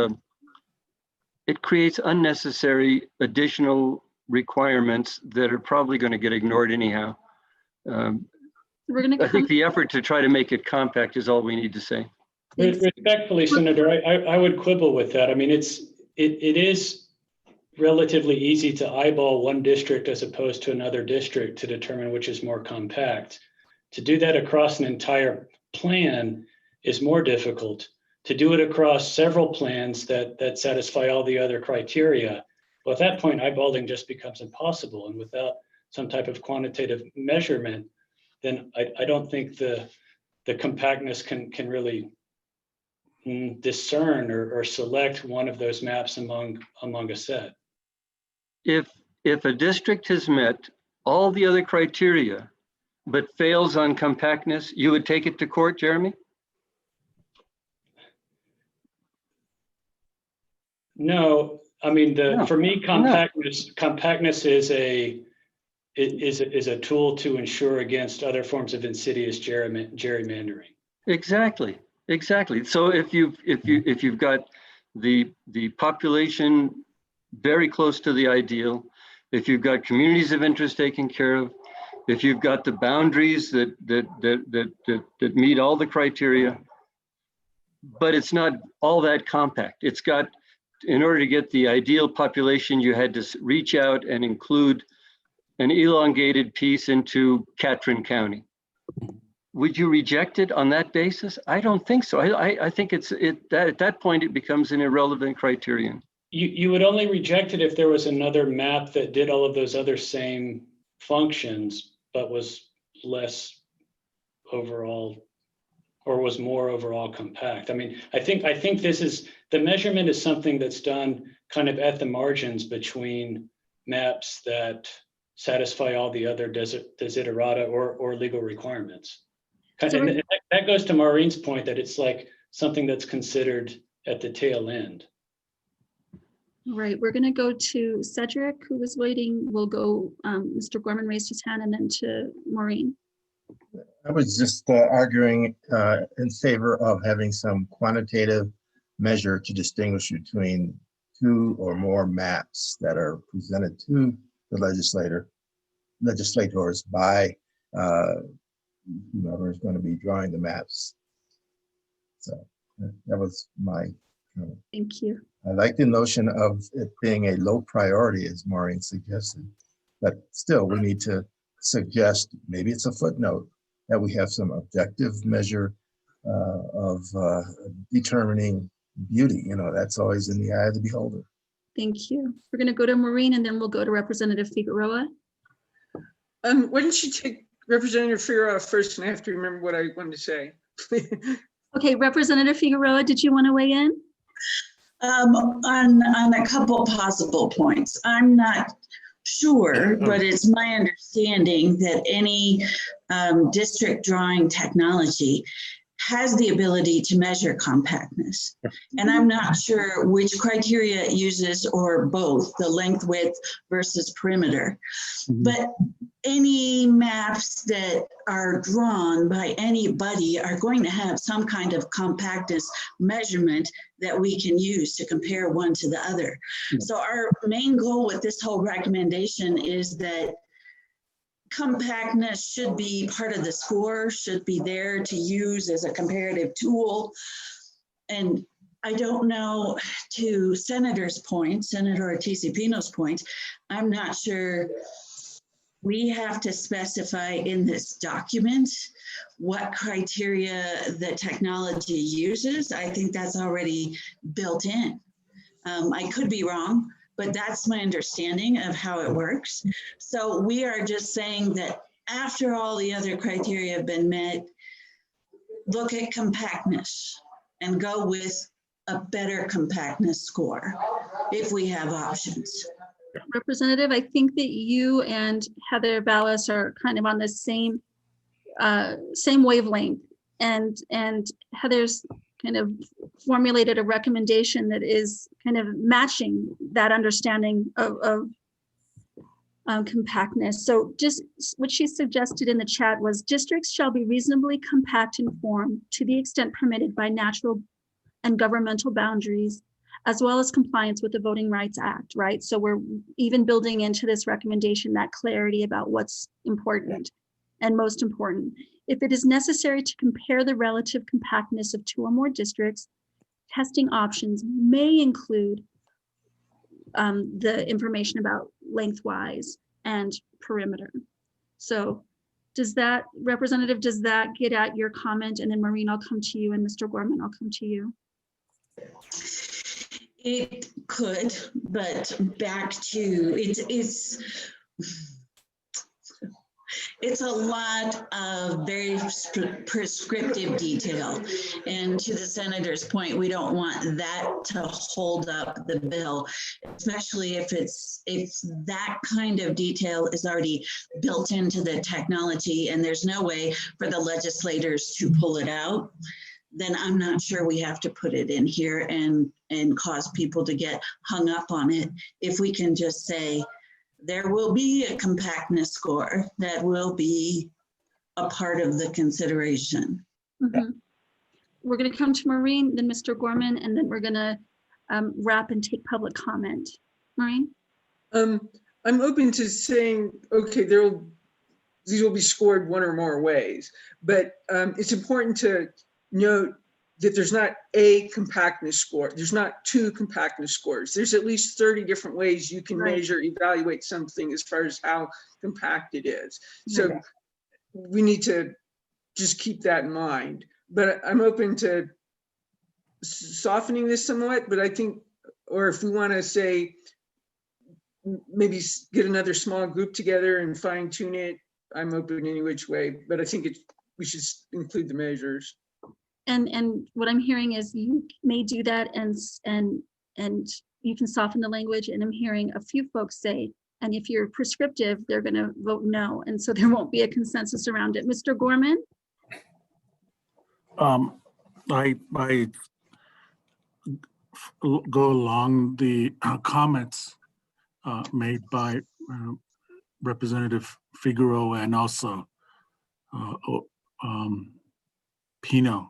unnecessary additional requirements that are probably going to get ignored anyhow. I think the effort to try to make it compact is all we need to say. Respectfully, Senator, I would quibble with that. I mean, it is relatively easy to eyeball one district as opposed to another district to determine which is more compact. To do that across an entire plan is more difficult. To do it across several plans that satisfy all the other criteria, well, at that point, eyeballing just becomes impossible. And without some type of quantitative measurement, then I don't think the compactness can really discern or select one of those maps among a set. If a district has met all the other criteria, but fails on compactness, you would take it to court, Jeremy? No, I mean, for me, compactness is a tool to ensure against other forms of insidious gerrymandering. Exactly. So if you've got the population very close to the ideal, if you've got communities of interest taken care of, if you've got the boundaries that meet all the criteria, but it's not all that compact. It's got, in order to get the ideal population, you had to reach out and include an elongated piece into Catron County. Would you reject it on that basis? I don't think so. I think at that point it becomes an irrelevant criterion. You would only reject it if there was another map that did all of those other same functions, but was less overall, or was more overall compact. I mean, I think the measurement is something that's done kind of at the margins between maps that satisfy all the other desiderata or legal requirements. And that goes to Maureen's point that it's like something that's considered at the tail end. All right, we're going to go to Cedric, who was waiting. We'll go, Mr. Gorman raised his hand, and then to Maureen. I was just arguing in favor of having some quantitative measure to distinguish between two or more maps that are presented to the legislators by whoever is going to be drawing the maps. So that was my comment. Thank you. I like the notion of it being a low priority, as Maureen suggested, but still we need to suggest, maybe it's a footnote, that we have some objective measure of determining beauty. You know, that's always in the eye of the beholder. Thank you. We're going to go to Maureen, and then we'll go to Representative Figueroa. Why don't you take Representative Figueroa first, and I have to remember what I wanted to say. Okay, Representative Figueroa, did you want to weigh in? On a couple possible points. I'm not sure, but it's my understanding that any district drawing technology has the ability to measure compactness. And I'm not sure which criteria it uses, or both, the length, width versus perimeter. But any maps that are drawn by anybody are going to have some kind of compactness measurement that we can use to compare one to the other. So our main goal with this whole recommendation is that compactness should be part of the score, should be there to use as a comparative tool. And I don't know, to Senator's point, Senator Ortiz-Pino's point, I'm not sure we have to specify in this document what criteria the technology uses. I think that's already built in. I could be wrong, but that's my understanding of how it works. So we are just saying that after all the other criteria have been met, look at compactness and go with a better compactness score if we have options. Representative, I think that you and Heather Ballas are kind of on the same wavelength, and Heather's kind of formulated a recommendation that is kind of matching that understanding of compactness. So just what she suggested in the chat was districts shall be reasonably compact in form to the extent permitted by natural and governmental boundaries, as well as compliance with the Voting Rights Act, right? So we're even building into this recommendation that clarity about what's important and most important. If it is necessary to compare the relative compactness of two or more districts, testing options may include the information about lengthwise and perimeter. So does that, Representative, does that get at your comment? And then Maureen, I'll come to you, and Mr. Gorman, I'll come to you. It could, but back to, it's a lot of very prescriptive detail. And to the senator's point, we don't want that to hold up the bill, especially if that kind of detail is already built into the technology and there's no way for the legislators to pull it out. Then I'm not sure we have to put it in here and cause people to get hung up on it. If we can just say, there will be a compactness score that will be a part of the consideration. Mm-hmm. We're going to come to Maureen, then Mr. Gorman, and then we're going to wrap and take public comment. Maureen? I'm open to saying, okay, these will be scored one or more ways, but it's important to note that there's not a compactness score. There's not two compactness scores. There's at least 30 different ways you can measure, evaluate something as far as how compact it is. So we need to just keep that in mind. But I'm open to softening this somewhat, but I think, or if we want to say, maybe get another small group together and fine tune it, I'm open any which way, but I think we should include the measures. And what I'm hearing is you may do that and you can soften the language. And I'm hearing a few folks say, and if you're prescriptive, they're going to vote no. And so there won't be a consensus around it. Mr. Gorman? go along the comments made by Representative Figueroa and also Pino.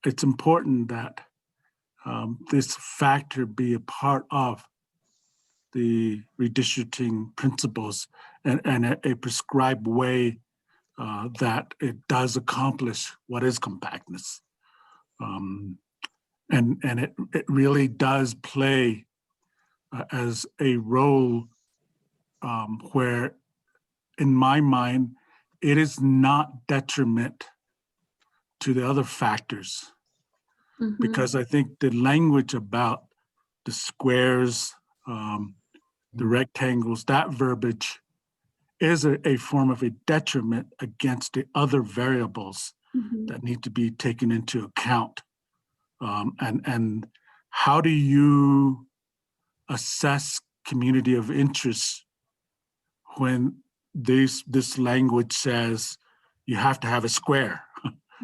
It's important that this factor be a part of the redistricting principles and a prescribed way that it does accomplish what is compactness. And it really does play as a role where, in my mind, it is not detriment to the other factors. Mm-hmm. Because I think the language about the squares, the rectangles, that verbiage is a form of a detriment against the other variables Mm-hmm. that need to be taken into account. And how do you assess community of interest when this language says you have to have a square?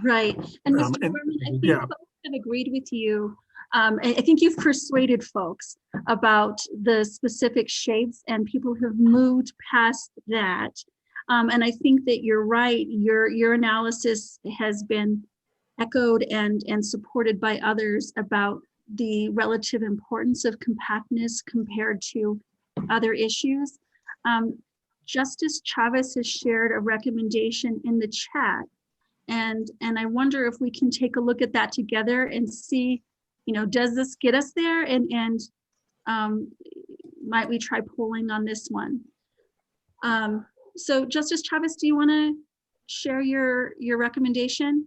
Right. And Mr. Berman, I think yeah. folks have agreed with you. I think you've persuaded folks about the specific shapes, and people have moved past that. And I think that you're right. Your analysis has been echoed and supported by others about the relative importance of compactness compared to other issues. Justice Chavez has shared a recommendation in the chat. And I wonder if we can take a look at that together and see, does this get us there? And might we try polling on this one? So Justice Chavez, do you want to share your recommendation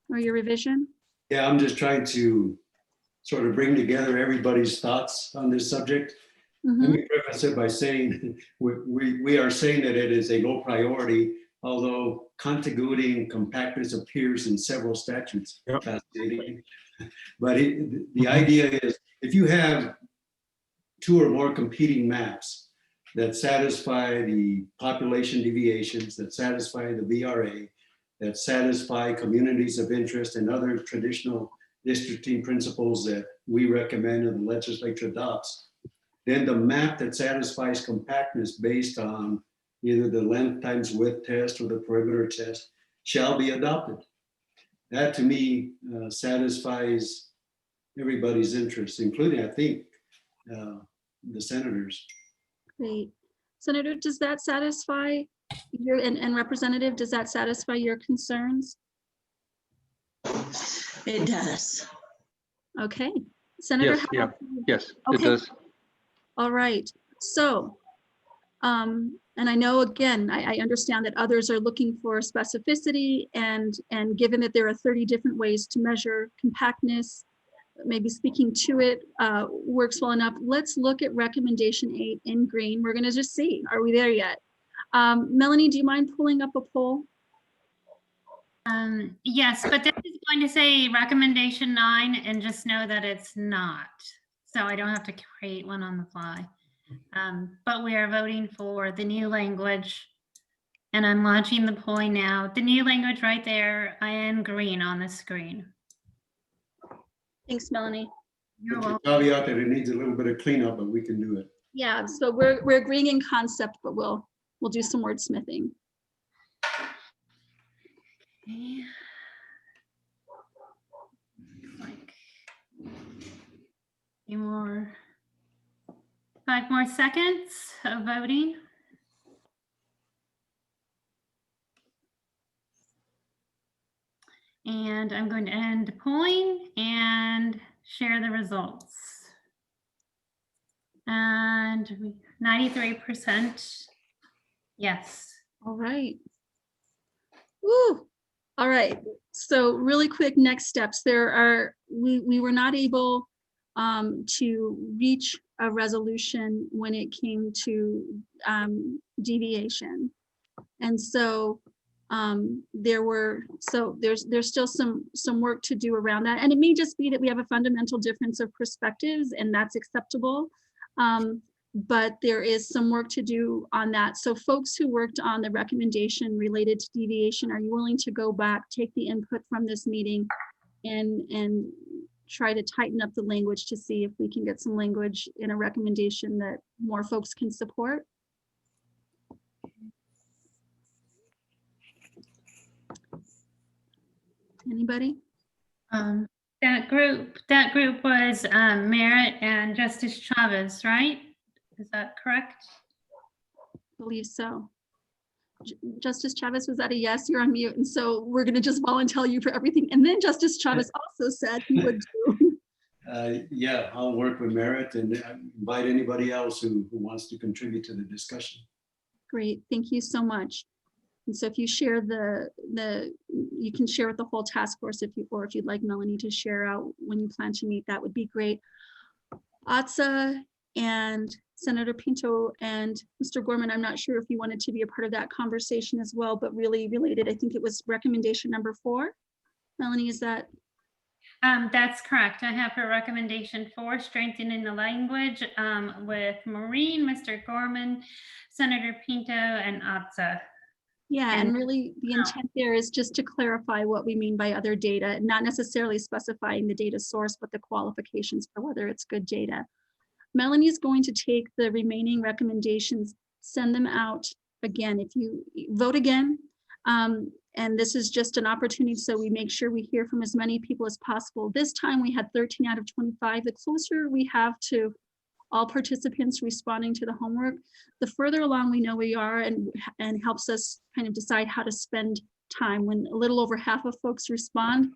or your revision? Yeah, I'm just trying to sort of bring together everybody's thoughts on this subject. Mm-hmm. Let me preface it by saying we are saying that it is a low priority, although contiguity and compactness appears in several statutes. Yep. Fascinating. But the idea is, if you have two or more competing maps that satisfy the population deviations, that satisfy the VRA, that satisfy communities of interest and other traditional districting principles that we recommend and the legislature adopts, then the map that satisfies compactness based on either the length times width test or the perimeter test shall be adopted. That to me satisfies everybody's interest, including, I think, the senators. Great. Senator, does that satisfy your, and Representative, does that satisfy your concerns? It does. Okay. Senator, Yes, how yeah, about you? yes, Okay. it does. All right. So, and I know, again, I understand that others are looking for specificity, and given that there are 30 different ways to measure compactness, maybe speaking to it works well enough. Let's look at recommendation 8 in green. We're going to just see, are we there yet? Melanie, do you mind pulling up a poll? Yes, but this is going to say recommendation 9, and just know that it's not. So I don't have to create one on the fly. But we are voting for the new language, and I'm launching the polling now. The new language right there in green on the screen. Thanks, Melanie. You're With the welcome. caveat that it needs a little bit of cleanup, but we can do it. Yeah, so we're agreeing in concept, but we'll do some wordsmithing. Okay. Like 5 more seconds of voting. And I'm going to end polling and share the results. And 93% yes. All right. Woo. All right. So really quick next steps. We were not able to reach a resolution when it came to deviation. And so there's still some work to do around that. And it may just be that we have a fundamental difference of perspectives, and that's acceptable. But there is some work to do on that. So folks who worked on the recommendation related to deviation, are you willing to go back, take the input from this meeting, and try to tighten up the language to see if we can get some language in a recommendation that more folks can support. Anybody? That group was Merritt and Justice Chavez, right? Is that correct? I believe so. Justice Chavez, was that a yes? You're on mute. And so we're going to just volunteer you for everything. And then Justice Chavez also said he would do. Yeah, I'll work with Merritt and invite anybody else who wants to contribute to the discussion. Great, thank you so much. And so if you share you can share with the whole task force or if you'd like Melanie to share out when you plan to meet, that would be great. Atsa and Senator Pinto and Mr. Gorman, I'm not sure if you wanted to be a part of that conversation as well, but really related, I think it was recommendation number 4. Melanie, is that? That's correct. I have a recommendation for strengthening the language with Maureen, Mr. Gorman, Senator Pinto, and Atsa. Yeah, and really the intent there is just to clarify what we mean by other data, not necessarily specifying the data source, but the qualifications for whether it's good data. Melanie is going to take the remaining recommendations, send them out again. If you vote again, and this is just an opportunity so we make sure we hear from as many people as possible. This time we had 13 out of 25. The closer we have to all participants responding to the homework, the further along we know we are, and helps us kind of decide how to spend time. When a little over half of folks respond,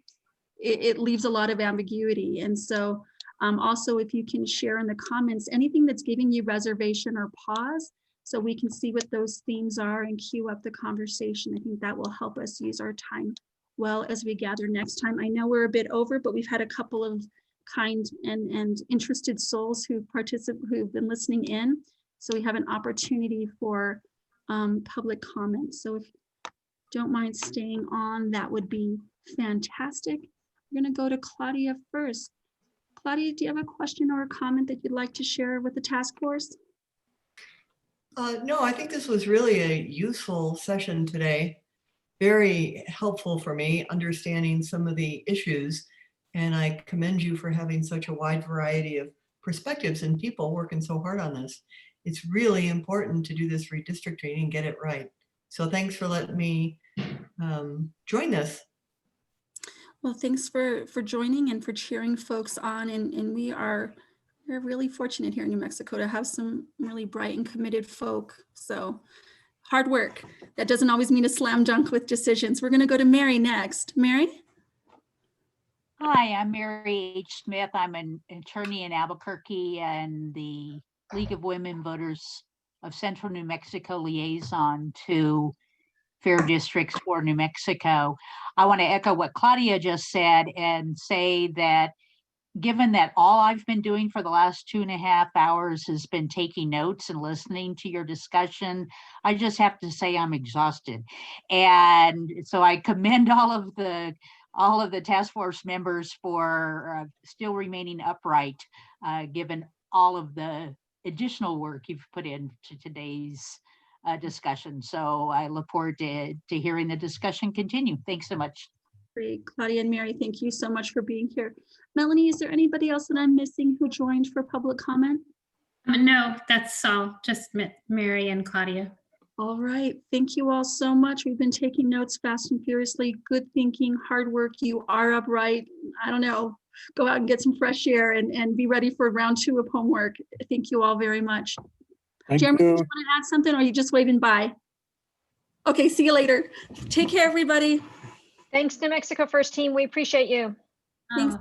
it leaves a lot of ambiguity. And so also, if you can share in the comments anything that's giving you reservation or pause, so we can see what those themes are and queue up the conversation. I think that will help us use our time well as we gather next time. I know we're a bit over, but we've had a couple of kind and interested souls who've been listening in. So we have an opportunity for public comment. So if you don't mind staying on, that would be fantastic. We're gonna go to Claudia first. Claudia, do you have a question or a comment that you'd like to share with the task force? No, I think this was really a useful session today. Very helpful for me understanding some of the issues. And I commend you for having such a wide variety of perspectives and people working so hard on this. It's really important to do this redistricting and get it right. So thanks for letting me join this. Well, thanks for joining and for cheering folks on. And we're really fortunate here in New Mexico to have some really bright and committed folk. So hard work. That doesn't always mean a slam dunk with decisions. We're going to go to Mary next. Mary? Hi, I'm Mary H. Smith. I'm an attorney in Albuquerque and the League of Women Voters of Central New Mexico liaison to Fair Districts for New Mexico. I want to echo what Claudia just said and say that given that all I've been doing for the last 2.5 hours has been taking notes and listening to your discussion, I just have to say I'm exhausted. And so I commend all of the task force members for still remaining upright, given all of the additional work you've put into today's discussion. So I look forward to hearing the discussion continue. Thanks so much. Great, Claudia and Mary, thank you so much for being here. Melanie, is there anybody else that I'm missing who joined for public comment? No, that's all, just Mary and Claudia. All right, thank you all so much. We've been taking notes fast and furiously. Good thinking, hard work. You are upright. I don't know, go out and get some fresh air and be ready for round 2 of homework. Thank you all very much. Jeremy, do you want to add something or are you just waving bye? Okay, see you later. Take care, everybody. Thanks, New Mexico First Team. We appreciate you. Thanks.